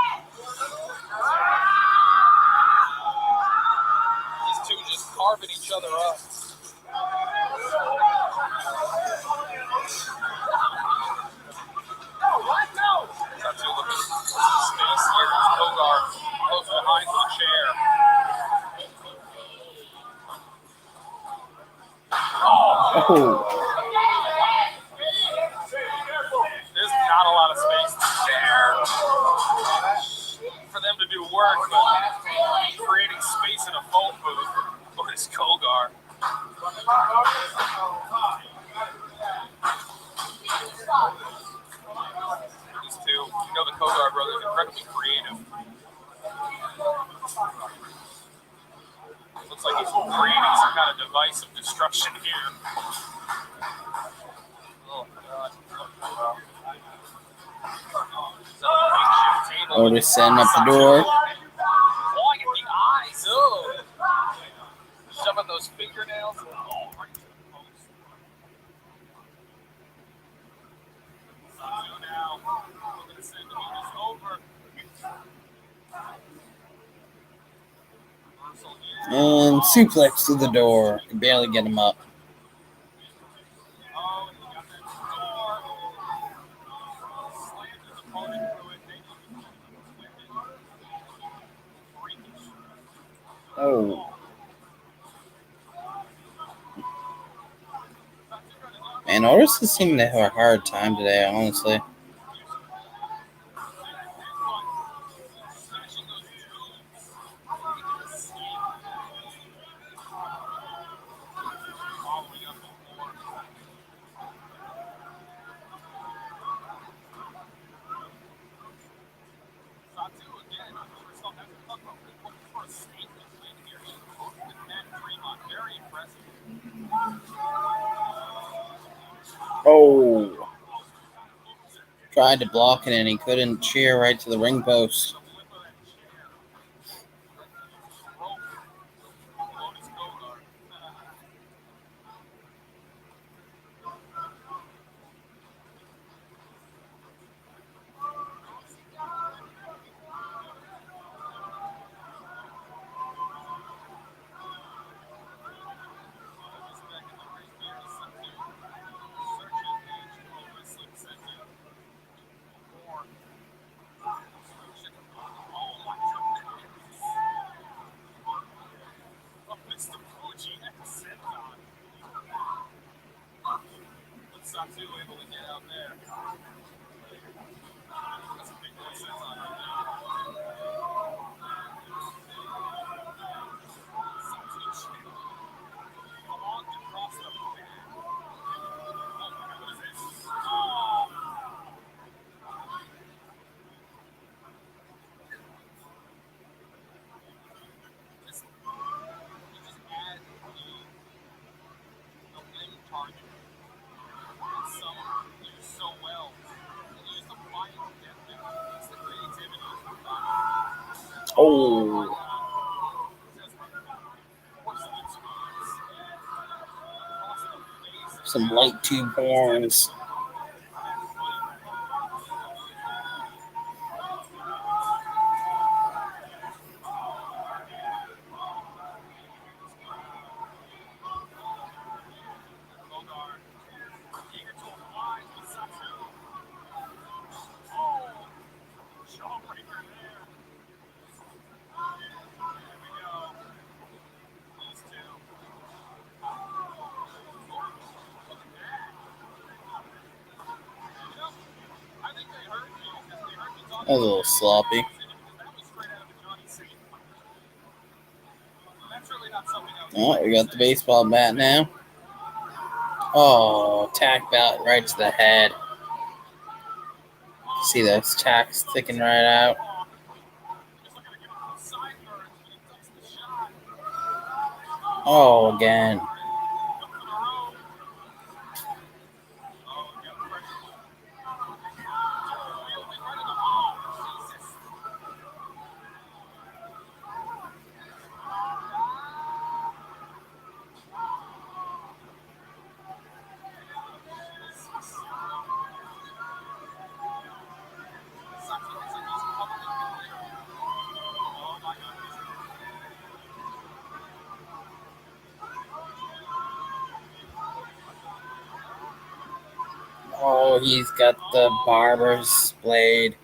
S3: These two just carving each other up. Satu looking for space here. Kogar close behind the chair.
S1: Oh.
S3: There's not a lot of space there for them to do work, but creating space in a phone booth. Look at this Kogar. These two, you know, the Kogar brothers, incredibly creative. Looks like he's creating some kind of device of destruction here. Oh, God.
S1: Otis setting up the door.
S3: Clawing at the eyes. Oh. Shoving those fingernails. Oh, right to the post. Satu now. Looking to send Otis over. Reversal here.
S1: And suplex to the door. Can barely get him up.
S3: Oh, and he got that door. Slammed his opponent through it.
S1: Oh. Man, Otis is seeming to have a hard time today, honestly. Oh. Tried to block it and he couldn't. Cheer right to the ring post.
S3: Satu able to get out there. That's a big one set on right now. Satu belonged across the bed. Oh, what is this? Oh! Just add the limb target. Some use so well. Use the fire to get there. It's the creativity.
S1: Oh. Some light tube horns. a little sloppy. Oh, we got the baseball bat now. Oh, tack bat right to the head. See those tacks sticking right out. Oh, again. Oh, he's got the barber's blade.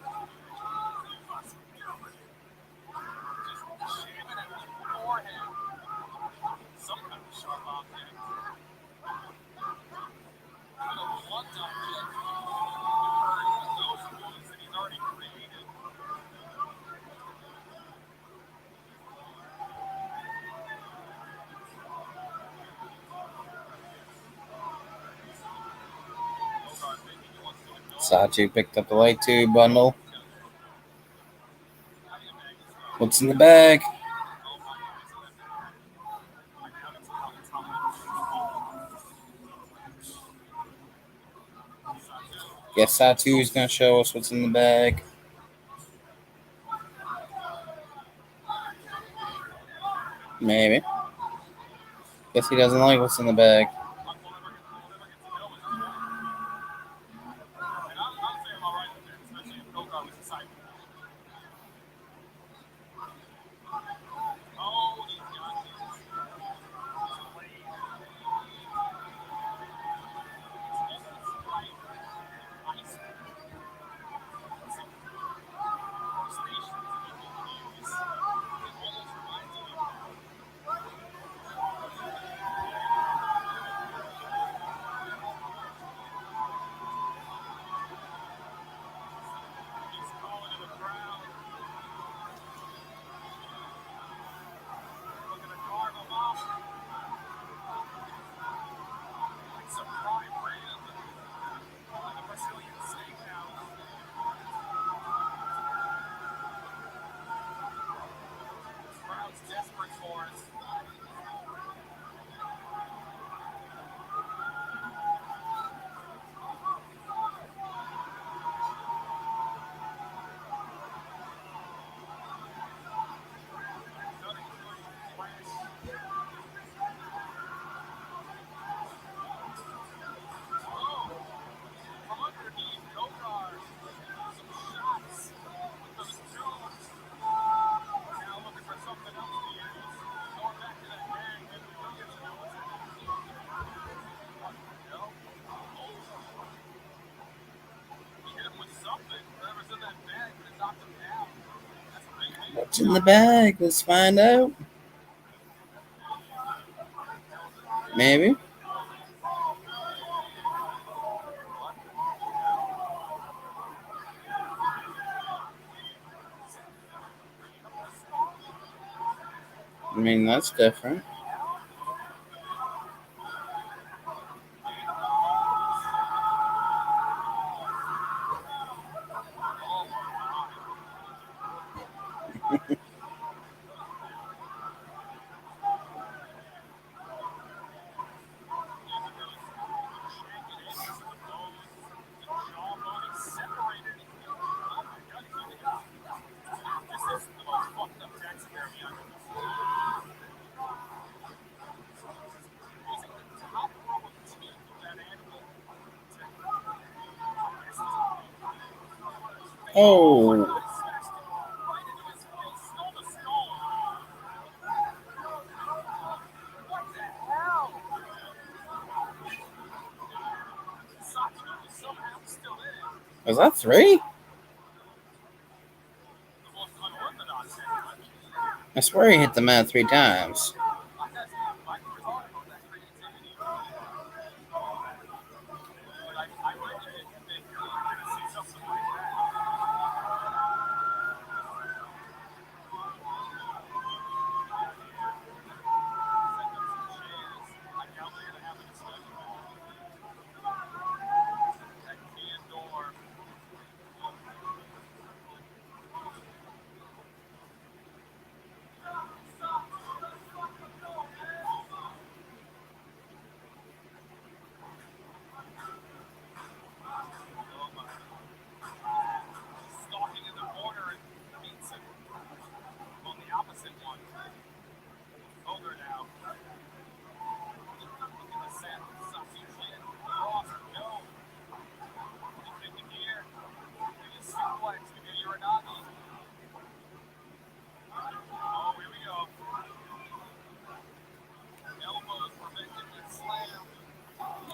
S1: Sachi picked up the light tube bundle. What's in the bag? Guess Satu is going to show us what's in the bag. Maybe. Guess he doesn't like what's in the bag. What's in the bag? Let's find out. Maybe. I mean, that's different. Oh. Was that 3? I swear he hit the mat 3 times.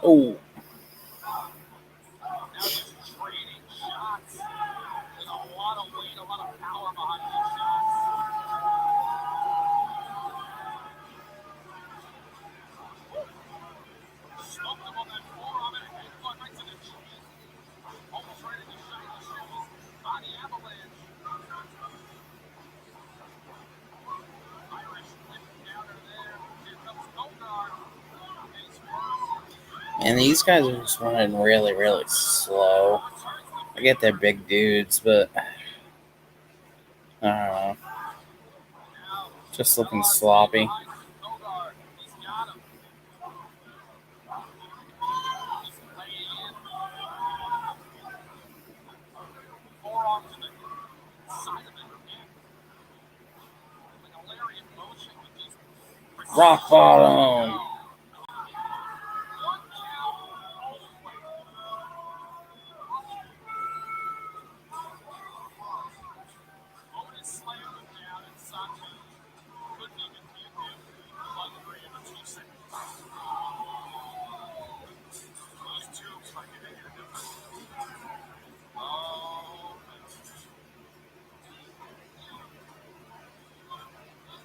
S1: Oh,
S3: Now just trading shots. There's a lot of weight, a lot of power behind these shots. Smoked him on that forearm and a headbutt right to the chin. Almost ready to shine the shoes. Body avalanche. Irish flip counter there. Here comes Goldar. Face first.
S1: and these guys are just running really, really slow. I get they're big dudes, but I don't know. Just looking sloppy.
S3: Goldar. He's got him. He's laying in. Forearm to the side of the neck. Like a lariat motion with these
S1: Rock bottom.
S3: Otis slammed him down and Sato couldn't even hit him. Plug 3 in 2 seconds. Those tubes might be making a difference. Oh,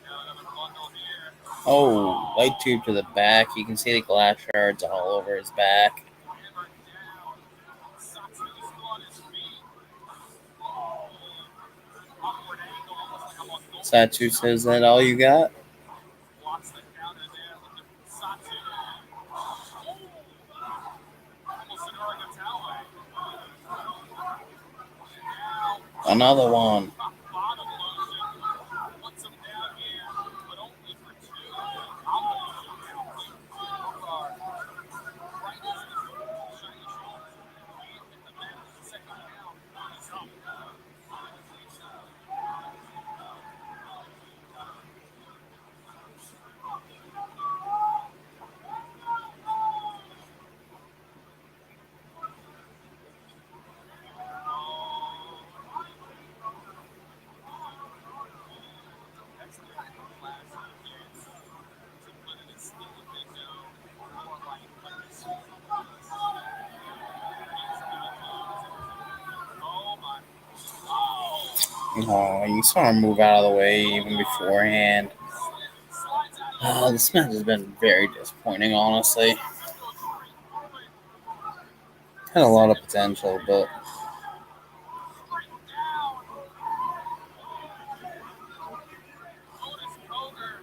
S3: got another bundle here.
S1: Oh, light tube to the back. You can see the glass shards all over his back.
S3: Hammered down. Sato's still on his feet. Awkward angle, almost like I'm on goal.
S1: Satu says that all you got?
S3: Blocks the counter there. Look at Sato. Almost an Oregatale. Now,
S1: Another one.
S3: bottom lotion. Puts him down here, but only for 2. Combination complete. Goldar. Right as his shiny shoulders. Can't hit the man with the second count. He's up. That's the kind of class he gets to put in his skill if they know more like this. Oh my. Oh!
S1: Oh, you saw him move out of the way even beforehand.
S3: Slides out of
S1: This match has been very disappointing, honestly.
S3: goes straight through it.
S1: Had a lot of potential, but
S3: Straight down. Otis Cogar.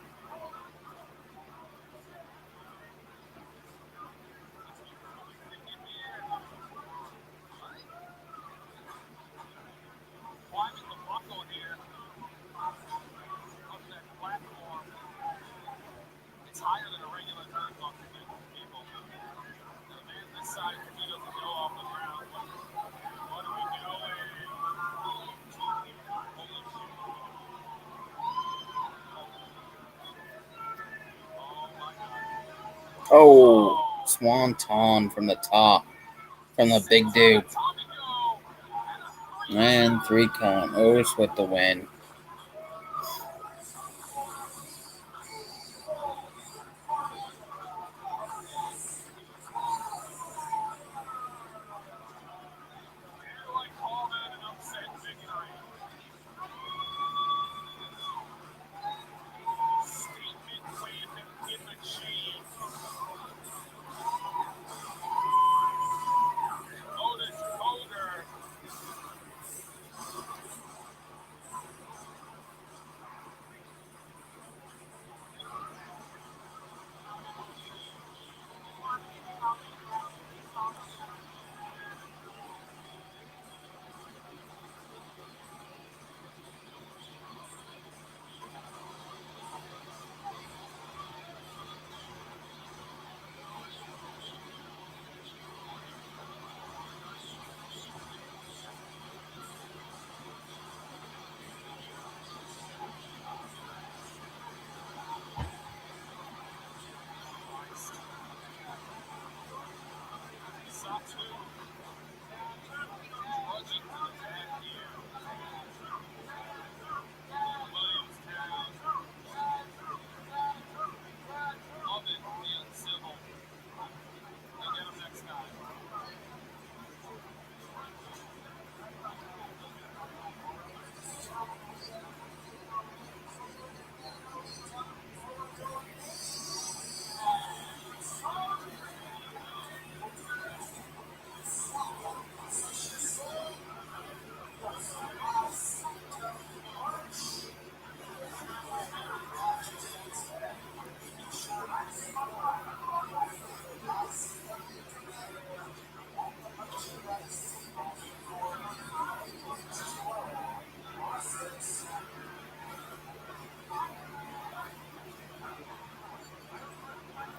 S3: Climbing the buckle here of that platform. It's higher than a regular turnbuckle, people. The man this side he doesn't go off the ground. What are we doing? Holy shit. Oh my god.
S1: oh, swanton from the top, from the big dude.
S3: Tommy go.
S1: And 3 count. Otis with the win.
S3: I call that an upset victory. Statement win in the chain. Otis Cogar. Satu. Trudging to the back here. Williamstown. Love it, the uncivil. They got him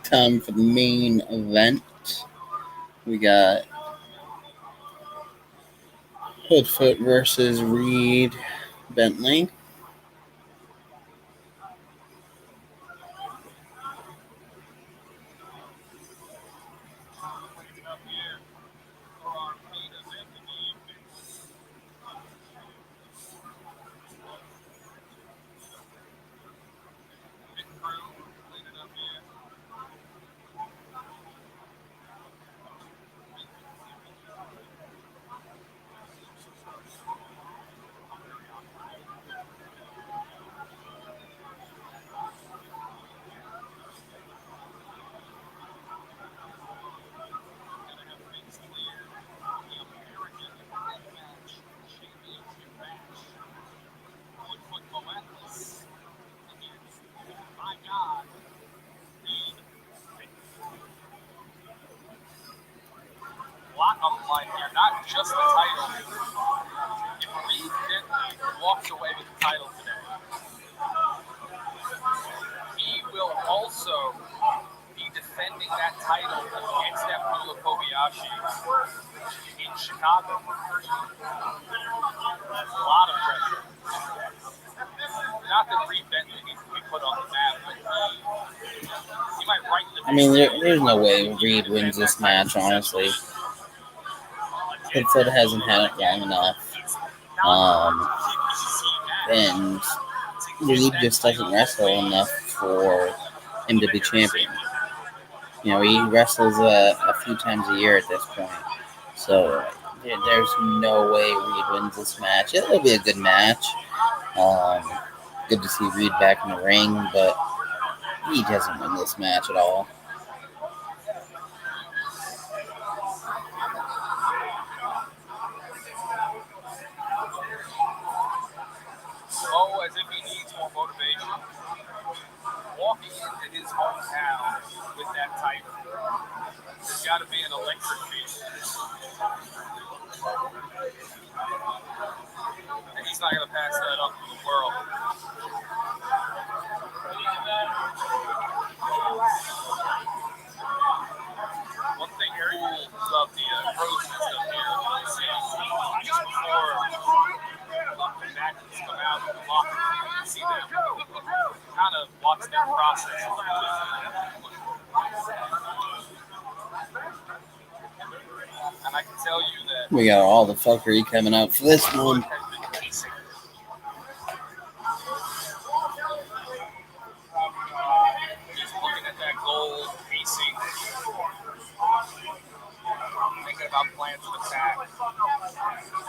S1: Time for the main event. We got Hoodfoot versus Reed Bentley.
S3: Waking up here for our main event of the evening. Pit crew cleaning up here. Gonna have things cleared. The American Deathmatch Championship match. Woodfoot Moetless against, my God, Reed Bentley. A lot on the line here, not just the title. If Reed Bentley walks away with the title today, he will also be defending that title against Abdullah Kobayashi in Chicago. A lot of pressure. Not that Reed Bentley needs to be put on the map, but he might right the.
S1: I mean, there's no way Reed wins this match, honestly. Hoodfoot hasn't had it long enough. And Reed just doesn't wrestle enough for him to be champion. You know, he wrestles a few times a year at this point. So there's no way Reed wins this match. It'll be a good match. Good to see Reed back in the ring, but he doesn't win this match at all.
S3: Oh, as if he needs more motivation. Walking into his hometown with that title, there's got to be an electric feel. And he's not going to pass that up to the world. One thing very cool about the pros system here is just before the matches come out of the locker room, you can see them kind of watch their process. And I can tell you that
S1: We got all the fuckery coming out for this one.
S3: has been pacing. Just looking at that goal, pacing, thinking about plans of attack.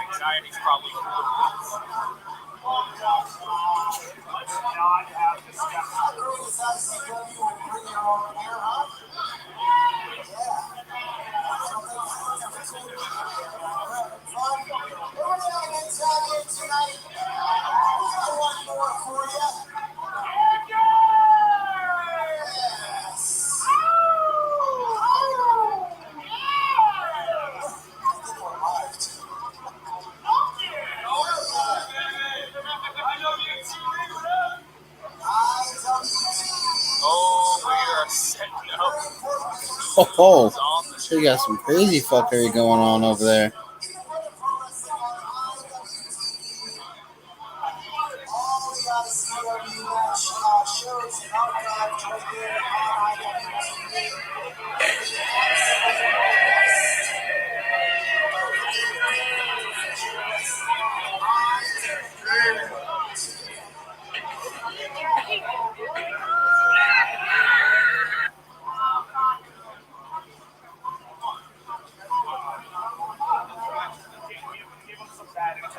S3: Anxiety's probably
S4: Now I have this guy. How great is ICW and bring your own beer, huh? Yeah. We're going to tell you tonight. We got one more for you. Yes.
S3: Oh, we are setting up.
S1: Oh, we got some crazy fuckery going on over there.
S4: All the ICW shows and archives right there on IWTV.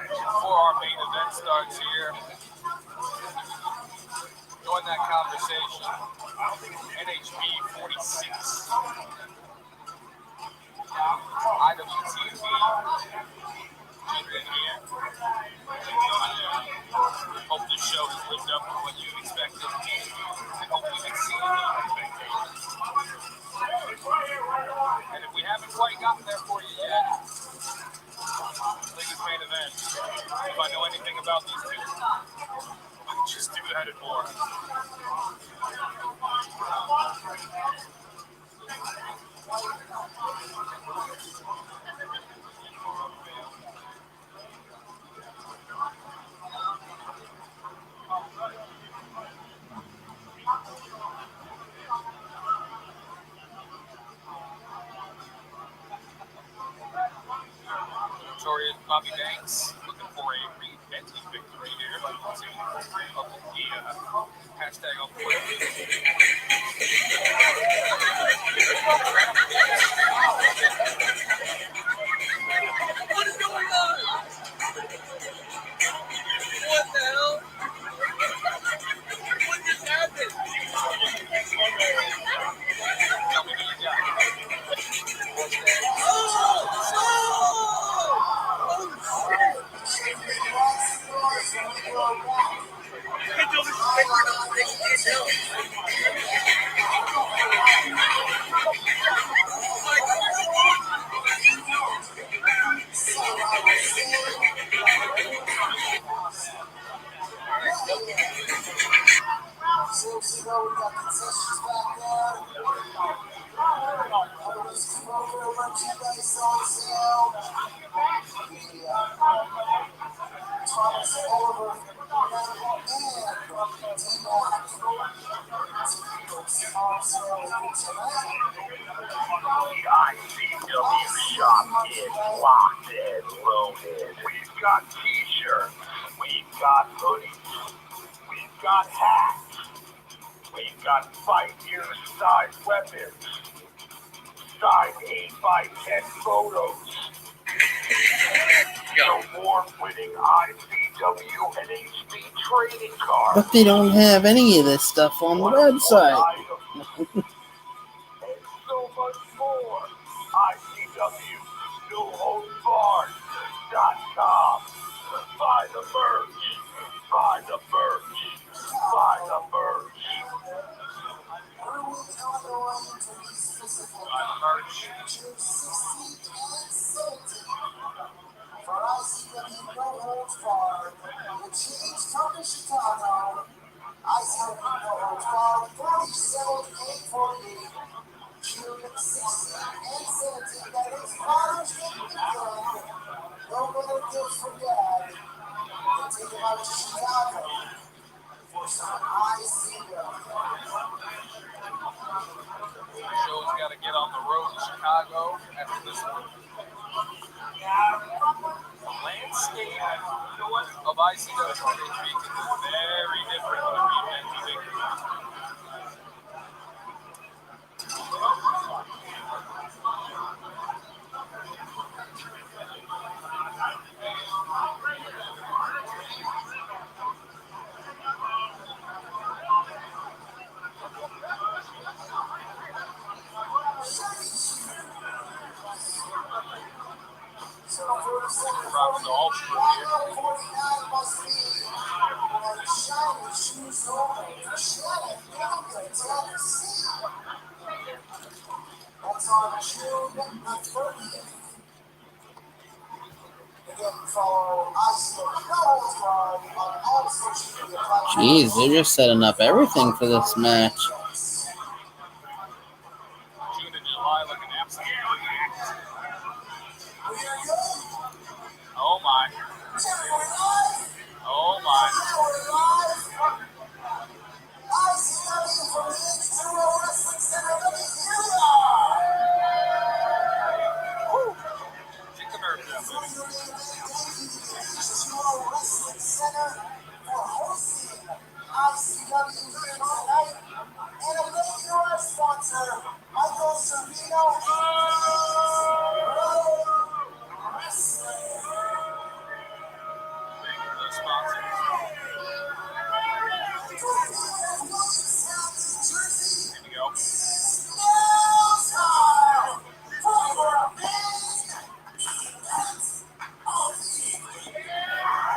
S3: Before our main event starts here, join that conversation. NHB 46. IWTV. Here. Hope this show has lived up to what you expected. And hope we've exceeded those expectations. And if we haven't quite gotten there for you yet, League's main event. If I know anything about these two, I can just do that and more. Bobby Banks looking for a repenting victory here. Let's see. Hashtag on the way.
S4: What is going on? What the hell? What just happened?
S3: Tell me what you got.
S4: So, we got concessions back there. Everybody's promoter merchandise on sale. Thomas Oliver and D-Mac. Tickets on sale tonight.
S2: The ICW shop is locked and loaded. We've got t-shirts, we've got hoodies, we've got hats, we've got fight gear size weapons, size 8x10 photos. Award-winning ICW NHB trading cards.
S1: But they don't have any of this stuff on the website.
S2: And so much more. ICW NewHomeBarn.com. Buy the merch. Buy the merch. Buy the merch.
S4: Where we Illinois to be specific. June 16th and 17th. For ICW No Holds Barred, the change come to Chicago. ICW No Holds Barred, 47,848. June 16th and 17th. That is Father's Day weekend. No better gift for Dad than take him out to Chicago for some ICW.
S3: Show's got to get on the road to Chicago after this one. The landscape of ICW NHB can be very different than repenting victory. Dropping the all through here.
S4: 49 must be shiny shoes over. Shannon down to Tennessee. That's on June the 30th. Again, follow ICW No Holds Barred on all social media platforms.
S1: Jeez, they're just setting up everything for this match.
S3: June and July like an absolute act. Oh my. Oh my.
S4: ICW from the H2O Wrestling Center. Let me hear ya!
S3: Take the nerves out,
S4: Thank
S3: baby.
S4: you to the H2O Wrestling Center for hosting ICW here tonight. And a thank you to our sponsor, Michael Servino. Wrestling.
S3: Thank you for the sponsor. Here we go.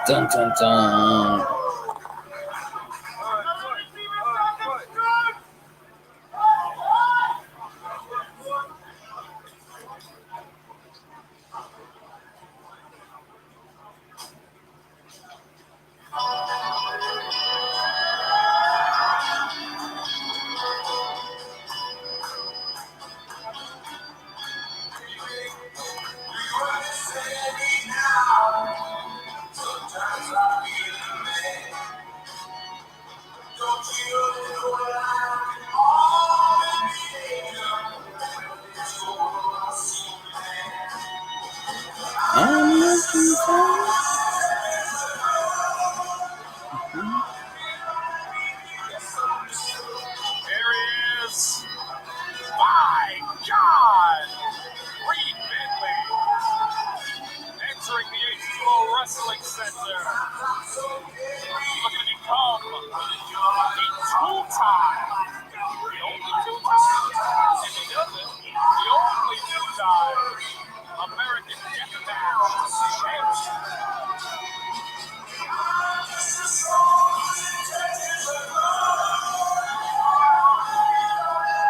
S1: Dun dun dun.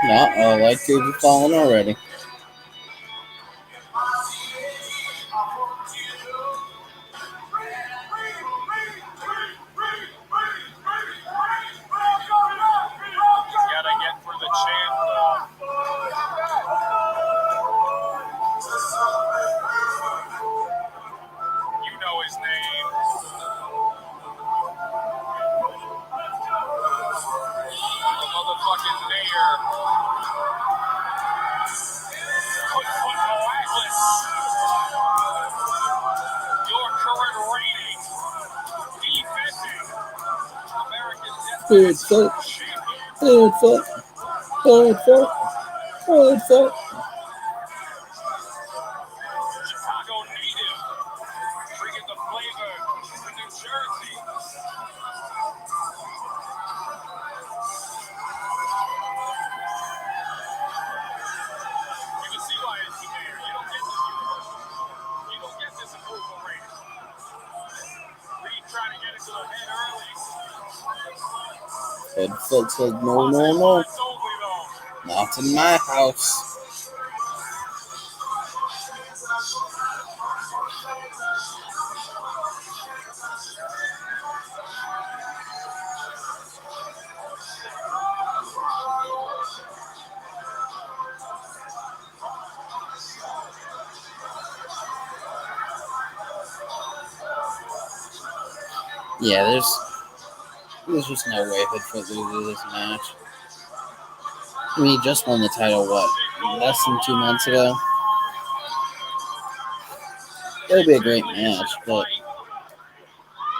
S1: No, light tubes are falling already.
S3: Gotta get for the champ, though. You know his name. The motherfucking mayor. Foot Atlas. Your current reigning, defending American
S1: Third
S3: Deathmatch
S1: foot.
S3: champion.
S1: Third foot. Third foot. Third foot.
S3: Chicago native, bringing the flavor to New Jersey. You can see why it's the mayor. You don't get this universal. You don't get this approval rating. Reed trying to get into the head early.
S1: Third foot says no, no, no.
S3: It's only though.
S1: Not in my house. Yeah, there's just no way Hoodfoot loses this match. I mean, he just won the title, what, less than 2 months ago? It'll be a great match, but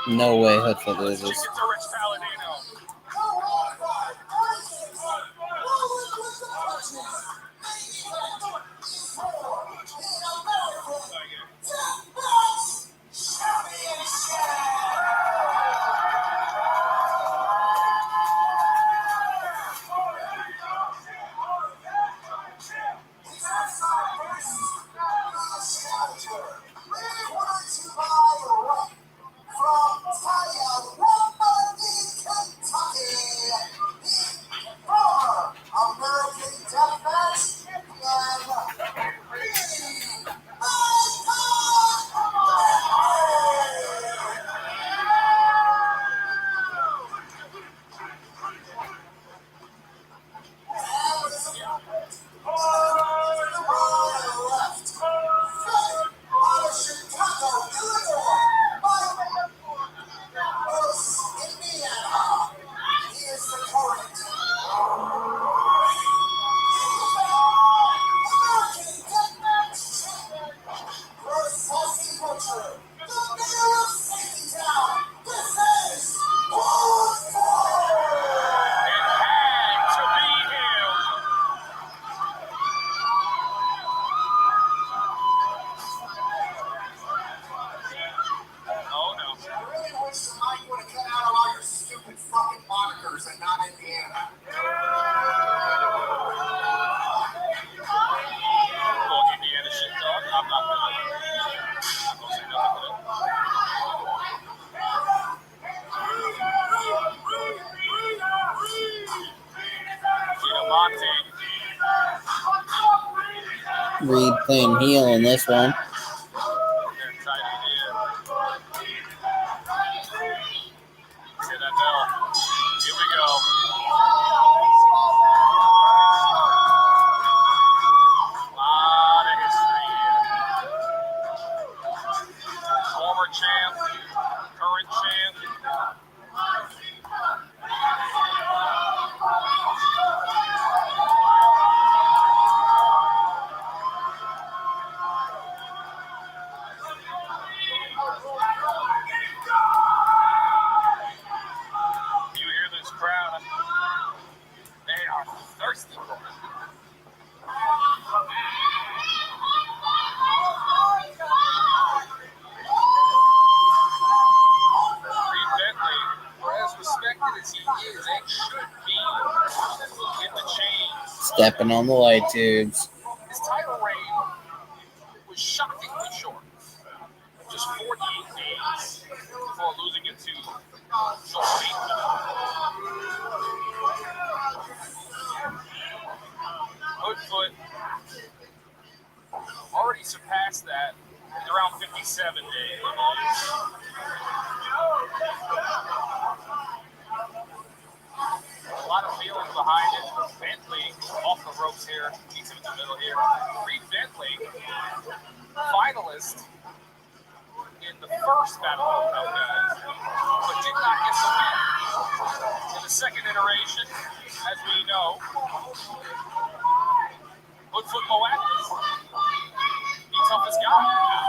S1: no way Hoodfoot loses.
S3: It's a Rich Palladino.
S4: American Deathmatch and not Indiana.
S3: Little Indiana shit talk. I'm not gonna say nothing to that.
S1: Reed playing heel in this one.
S3: They're tight idea. Hear that bell? Here we go. Lot of history here. Former champ, current champ. You hear this crowd? They are thirsty for it. Reed Bentley, for as respected as he is and should be in the chains,
S1: Stepping on the light tubes.
S3: his title reign was shockingly short. Just 48 days before losing it to Joel Bateman. 57-day elimination. A lot of feelings behind it. Bentley off the ropes here. Meets him in the middle here. Reed Bentley, finalist in the first Battle of the Belt, guys, but did not get the win. In the second iteration, as we know, Hoodfoot Moat, the toughest guy.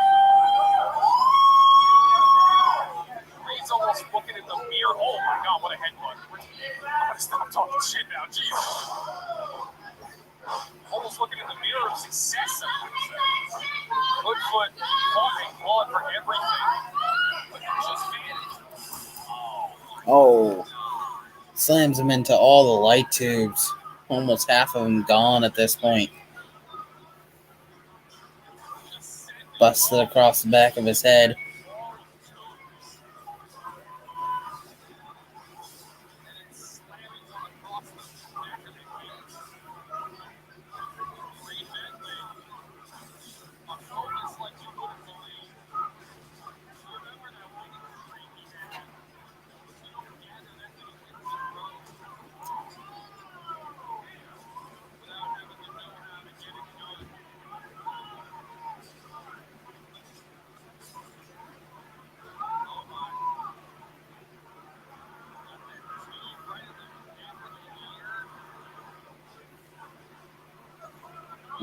S3: Reed's almost looking at the mirror. Oh my God, what a headbutt. I'm gonna stop talking shit now, jeez. Almost looking in the mirror of success, I would say. Hoodfoot fought for everything, but just managed.
S1: Oh, slams him into all the light tubes. Almost half of them gone at this point. Busted across the back of his head.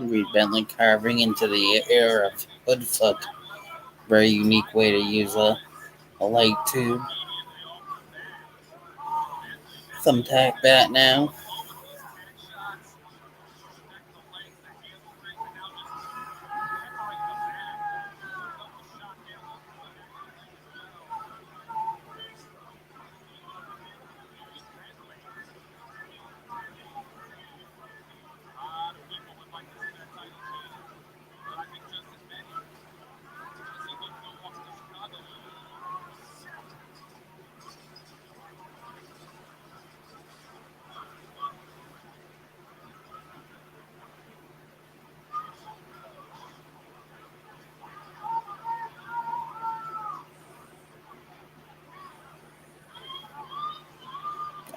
S1: Reed Bentley carving into the air of Hoodfoot. Very unique way to use a light tube. Thumbtack bat now.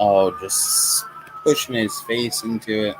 S1: Oh, just pushing his face into it.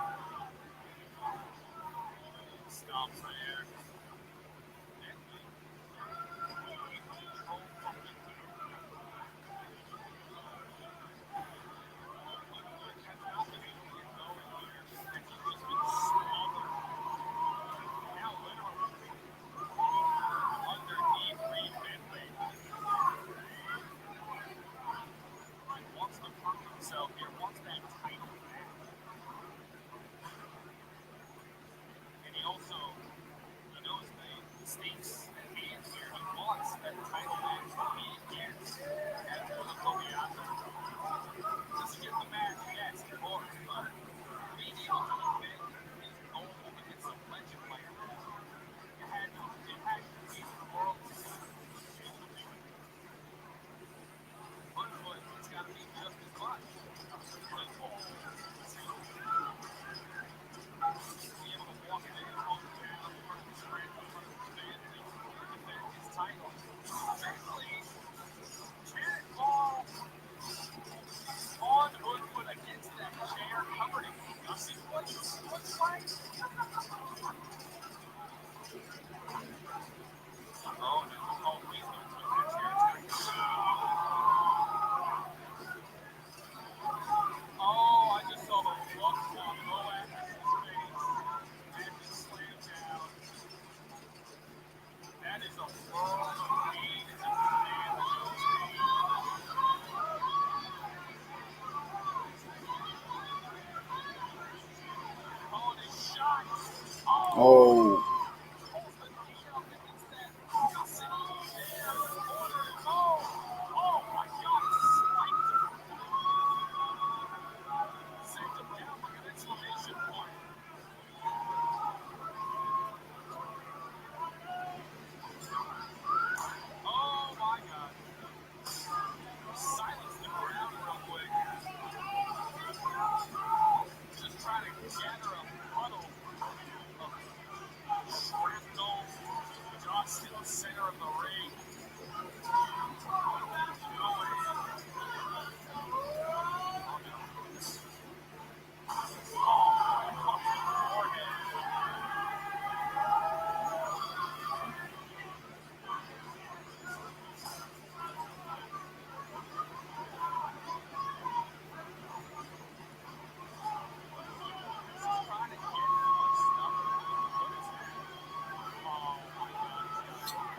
S1: Oh.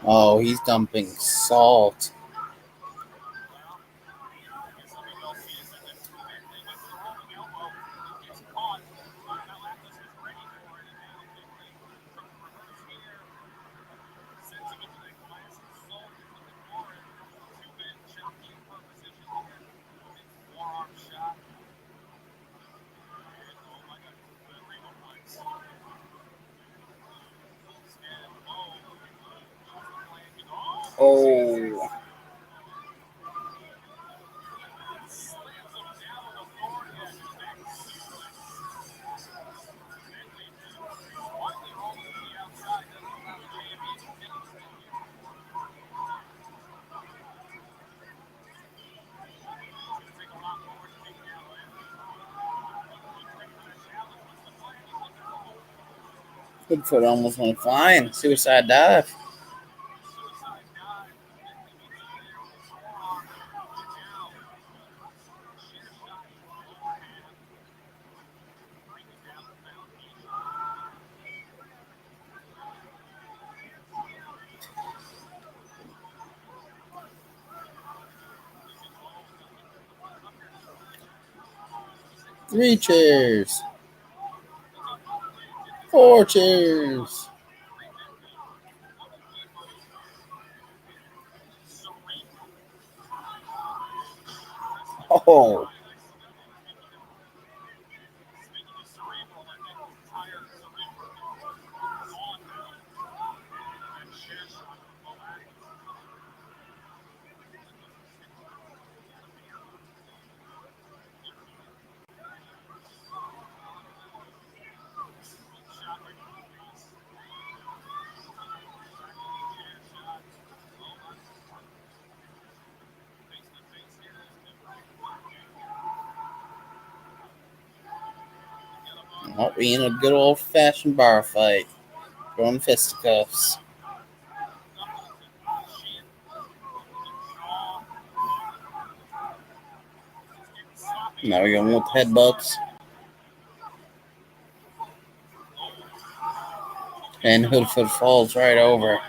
S1: Oh, he's dumping salt. Oh. Hoodfoot almost went flying. Suicide dive. Three chairs. Four chairs. Oh. Oh, we in a good old fashioned bar fight. Throwing fisticuffs. Now we're going with headbutts. And Hoodfoot falls right over.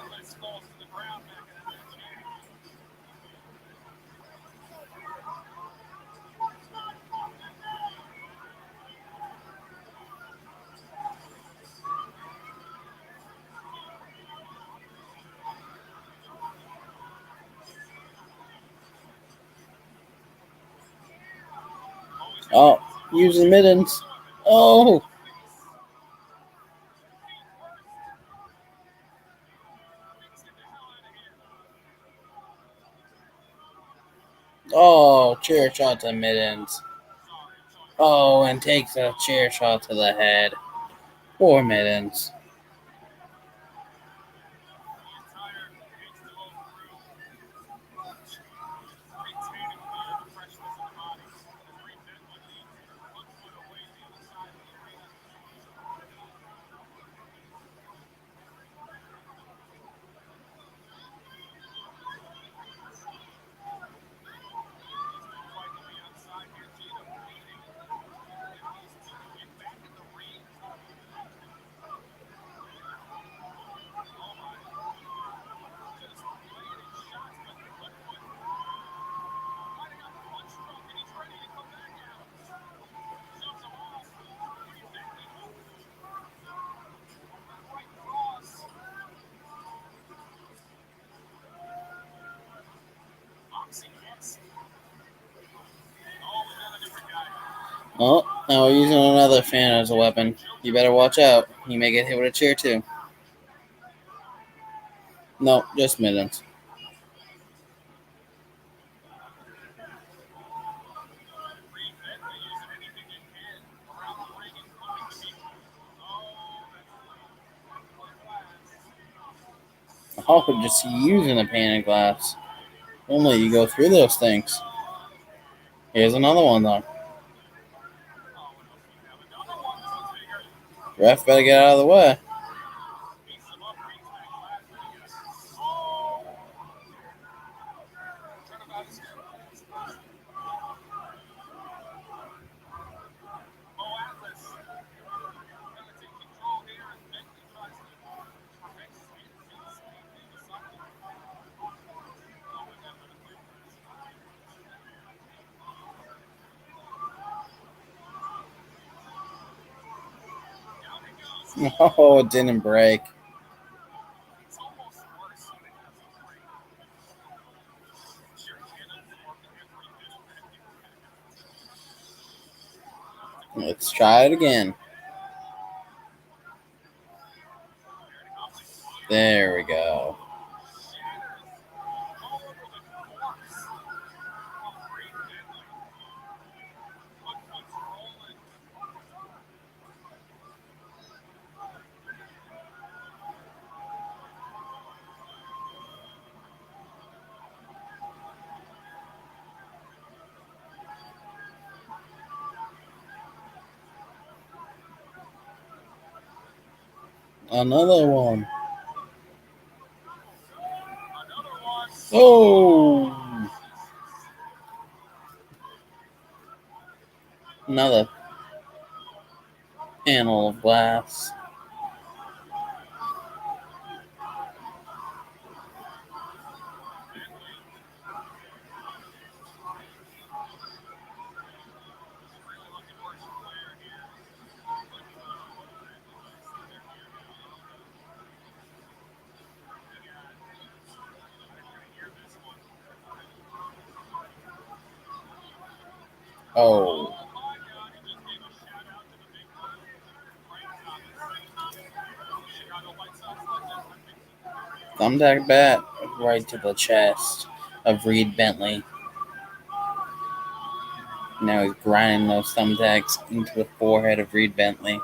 S1: Oh, using mittens. Oh. Oh, chair shot to mittens. Oh, and takes a chair shot to the head. Poor mittens. Oh, now we're using another fan as a weapon. You better watch out. You may get hit with a chair too. No, just mittens. Oh, just using a pane of glass. Only you go through those things. Here's another one though. Ref better get out of the way. Oh, it didn't break.
S3: It's almost worse when it doesn't break. Sure, cannon working every bit of it.
S1: Let's try it again. There we go. Another one. Oh! Another panel of glass. Oh. Thumbtack bat right to the chest of Reed Bentley. Now he's grinding those thumbtacks into the forehead of Reed Bentley.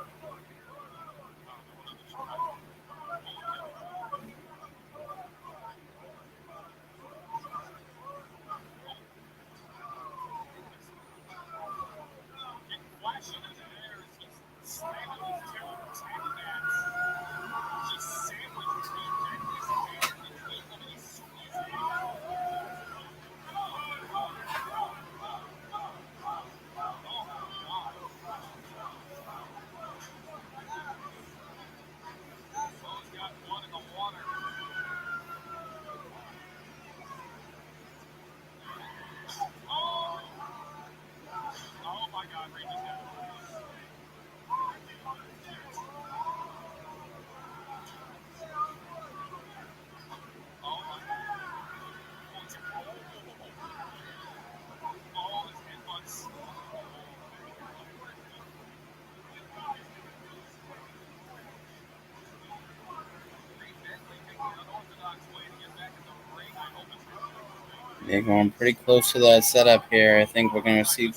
S1: They're going pretty close to that setup here. I think we're going to see,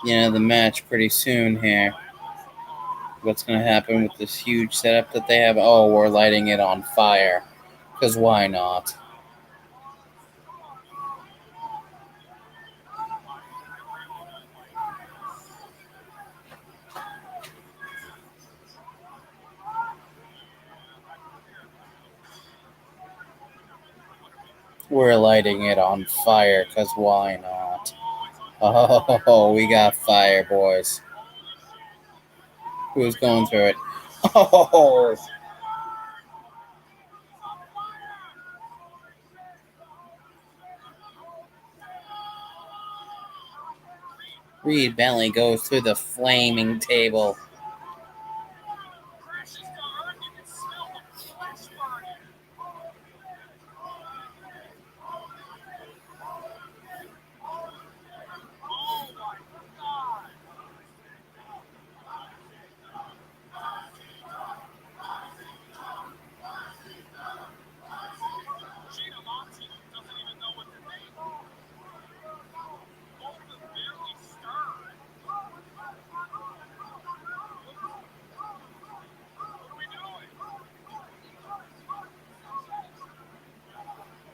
S1: the match pretty soon here. What's going to happen with this huge setup that they have? Oh, we're lighting it on fire. Because why not? We're lighting it on fire, because why not? Oh, we got fire, boys. Who's going through it? Oh! Reed Bentley goes through the flaming table.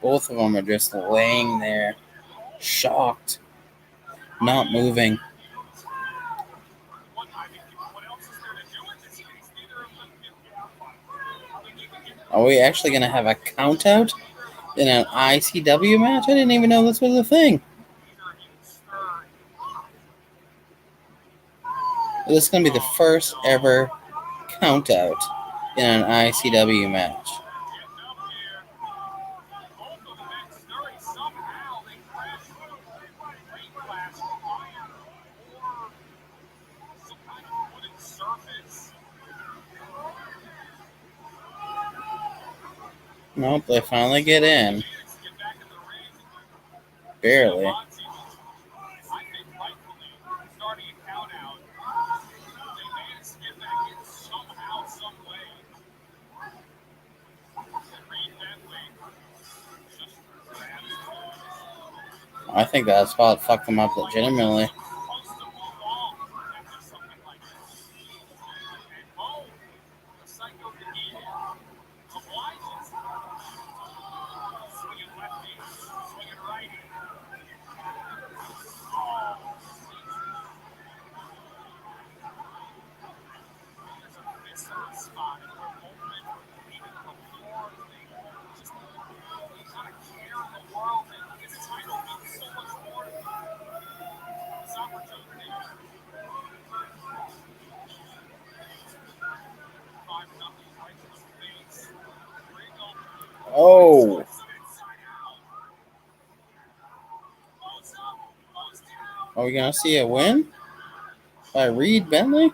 S1: Both of them are just laying there, shocked, not moving. Are we actually going to have a count out in an ICW match? I didn't even know this was a thing. This is going to be the first ever count out in an ICW match. Nope, they finally get in.
S3: Get back in the ring.
S1: Barely.
S3: Monty was, I think, rightfully starting a count out. They managed to get back in somehow, some way. And Reed Bentley just grabs two.
S1: I think that spot fucked them up legitimately.
S3: Supposed to move on after something like this. And boom, the Psycho Canadian obliges. Swinging lefty, swinging righty. Oh, there's a viscera spot where both men were bleeding before they just the kind of care in the world and this title means so much more to me. This opportunity. 5-0 right to the face. Regal.
S1: Oh.
S3: Inside out. Close up. Close down.
S1: Are we going to see a win by Reed Bentley?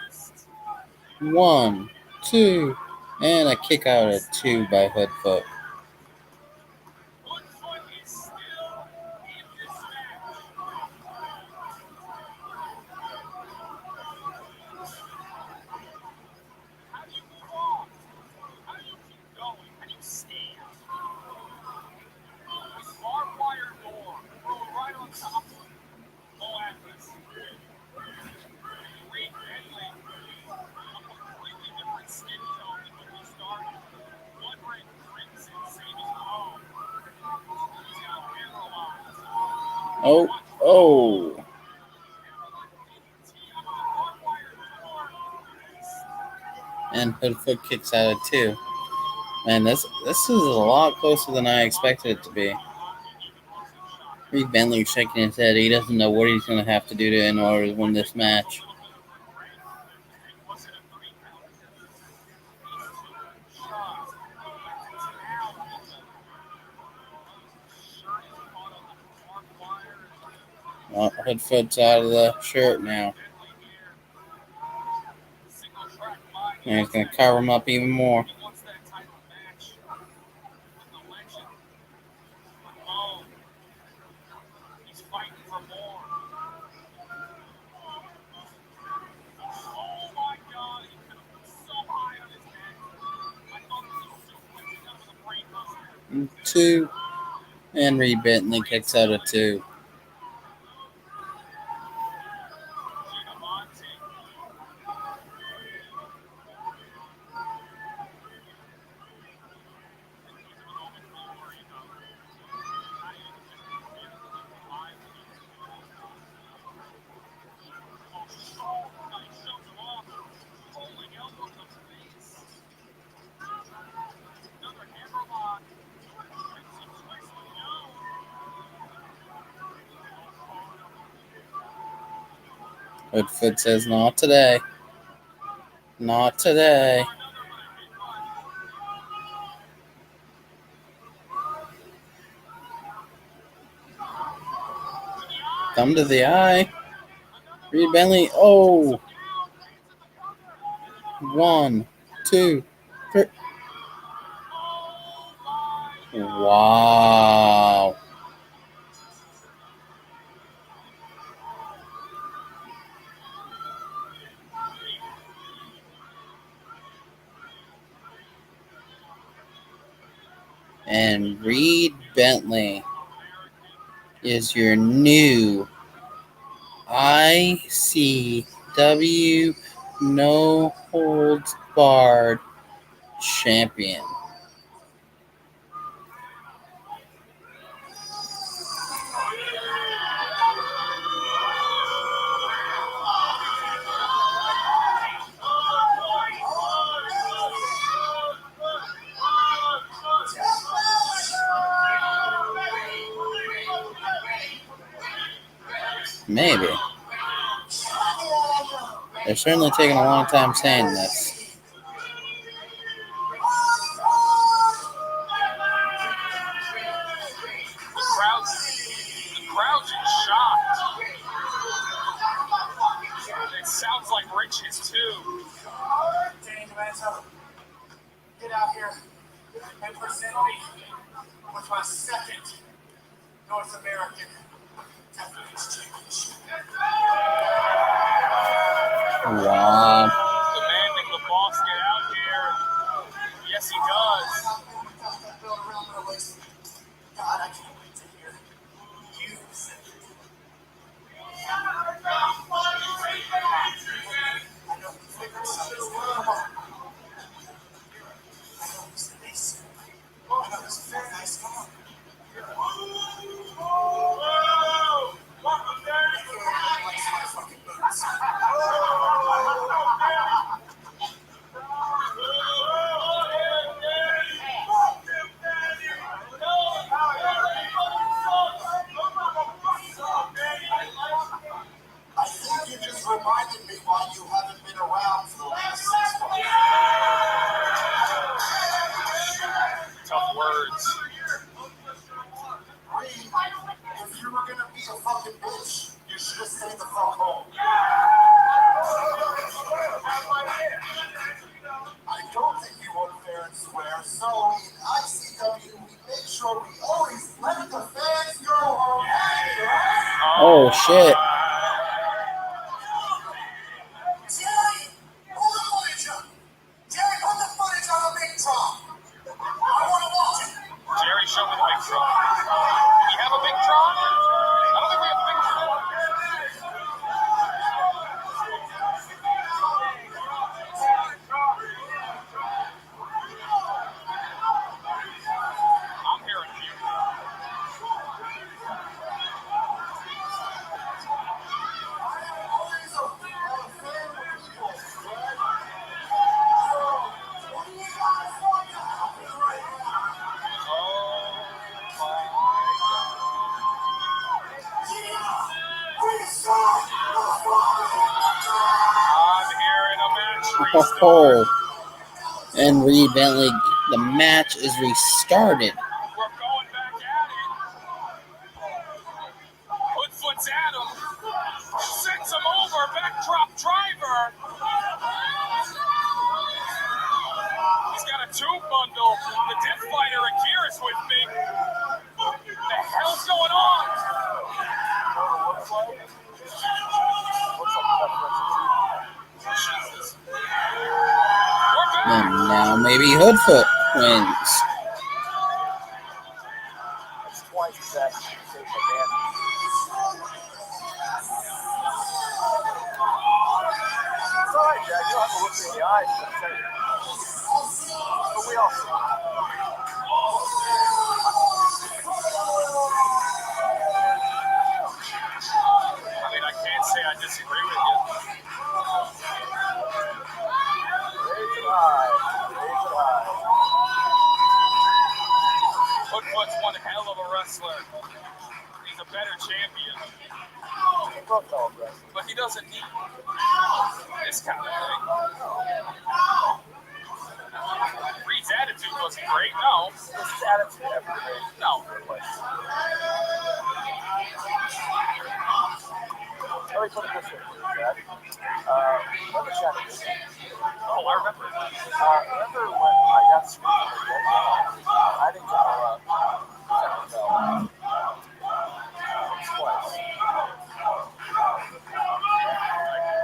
S3: First.
S1: 1, 2, and a kick out at 2 by Hoodfoot.
S3: Hoodfoot is still in this match. How do you move on? How do you keep going? How do you stand? This barbed wire door, throw it right on top of Moathis. Reed Bentley, a completely different skin tone than when he started. Blood red crimson, same as home. He's got paralyzed.
S1: Oh, oh. And Hoodfoot kicks out at 2. Man, this is a lot closer than I expected it to be. Reed Bentley shaking his head. He doesn't know what he's going to have to do in order to win this match. Well, Hoodfoot's out of the shirt now. And he's going to cover him up even more.
S3: He's fighting for more. Oh my God, he could have been so high on his head. I thought it was a suplex. He got him with a brain buster.
S1: 2, and Reed Bentley kicks out at 2. Hoodfoot says, not today. Not today. Thumb to the eye. Reed Bentley. Oh. 1, 2, 3. Wow. And Reed Bentley is your new ICW No Holds Barred champion. Maybe. They're certainly taking a long time saying this.
S3: The crowd's in shock. It sounds like Rich's too.
S4: Danny DeManto, get out here.
S2: and present me with my second North American Heavyweight Championship.
S1: Wow.
S3: Demanding the boss get out here. Yes, he does.
S2: God, I can't wait to hear you say it. I know you figured something. Come on. I know he's nice. I know he's very nice. Come on. Likes my fucking boots. I think you just reminded me why you haven't been around for the last 6 months.
S3: Tough words.
S2: Reed, if you were gonna be a fucking bitch, you should have stayed the fuck home. I don't think you were fair and square, so in ICW, we make sure we always let the fans go home.
S1: Oh, shit.
S2: Jerry, pull the footage up. Jerry, put the footage on the big drop. I want to watch it.
S3: Jerry, show me the big truck. Do we have a big truck? I don't think we have a big truck. I'm hearing you.
S2: Always a fan of people. What do you guys want to happen right now?
S3: Oh my God. I'm hearing a match restart.
S1: Oh. And Reed Bentley, the match is restarted.
S3: We're going back at it. Hoodfoot's at him. Sends him over. Backdrop driver. He's got a tube bundle. The Death Fighter Akira is with me. What the hell's going on? Jesus. We're back.
S1: And now maybe Hoodfoot wins.
S4: It's twice that safe advantage. It's all right, Jack. You don't have to look me in the eyes to say it. But we all see it.
S3: I mean, I can't say I disagree with you.
S4: Raise it high. Raise it high.
S3: Hoodfoot's one hell of a wrestler. He's a better champion,
S4: They both all wrestle.
S3: but he doesn't need this kind of thing. Reed's attitude wasn't great, no.
S4: This is attitude every day.
S3: No.
S4: Let me put it this way, Jack. Remember Shannon?
S3: Oh, I remember.
S4: Remember when I got screwed from the get-go? I didn't get her up. Twice.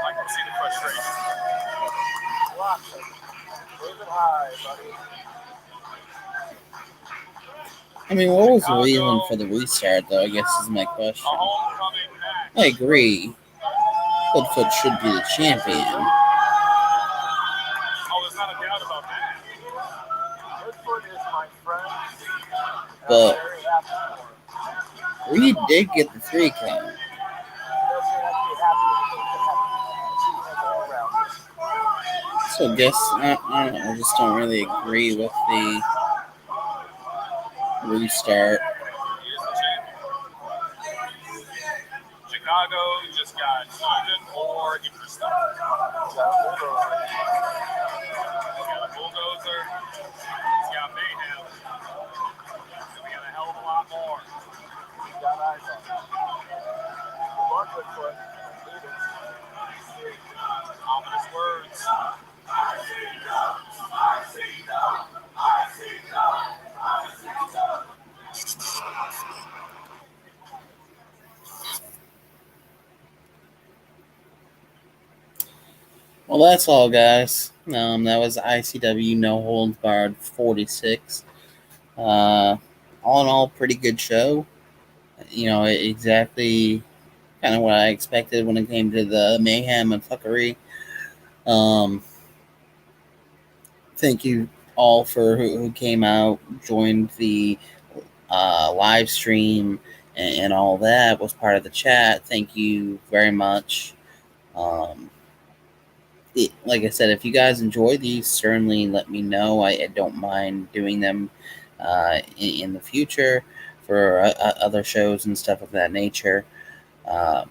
S3: I can see the frustration.
S4: Lots of it. Raise it high, buddy.
S1: I mean, what was the reason for the restart, though? I guess is my
S3: A
S1: question.
S3: homecoming match.
S1: I agree. Hoodfoot should be the champion.
S3: Oh, there's not a doubt about that.
S4: Hoodfoot is my friend.
S1: But
S4: I'm very happy for him.
S1: Reed did get the 3 count.
S4: He doesn't have to be happy with things that happen. All around.
S1: So I guess, I don't know, I just don't really agree with the restart.
S3: He is the champion. Chicago just got even more interesting. He's got a bulldozer. He's got mayhem. And we got a hell of a lot more.
S4: He's got eyes on him. Good luck, Hoodfoot. Lead it.
S3: Ominous words.
S1: Well, that's all, guys. That was ICW No Holds Barred 46. All in all, pretty good show. Exactly kind of what I expected when it came to the mayhem and fuckery. Um, thank you all for who came out, joined the live stream, and all that, was part of the chat. Thank you very much. Like I said, if you guys enjoy these, certainly let me know. I don't mind doing them in the future for other shows and stuff of that nature. Um,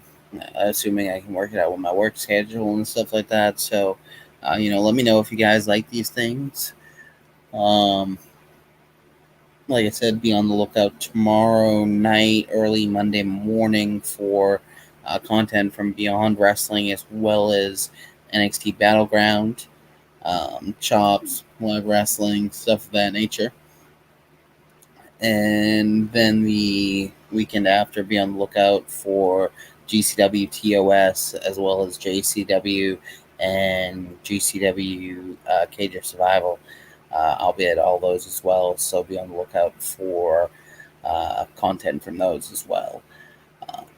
S1: Assuming I can work it out with my work schedule and stuff like that. So, let me know if you guys like these things. Um, like I said, be on the lookout tomorrow night, early Monday morning for content from Beyond Wrestling as well as NXT Battleground, chops, live wrestling, stuff of that nature. And then the weekend after, be on the lookout for GCW TOS as well as JCW and GCW Cage of Survival. I'll be at all those as well, so be on the lookout for content from those as well.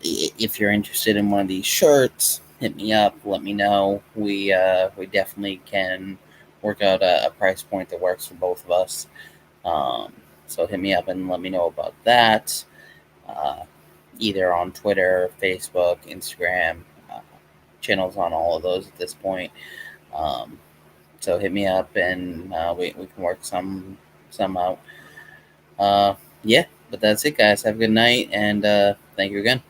S1: If you're interested in one of these shirts, hit me up. Let me know. We definitely can work out a price point that works for both of us. So hit me up and let me know about that. Either on Twitter, Facebook, Instagram, channels on all of those at this point. So hit me up and we can work some out. Yeah, but that's it, guys. Have a good night, and thank you again.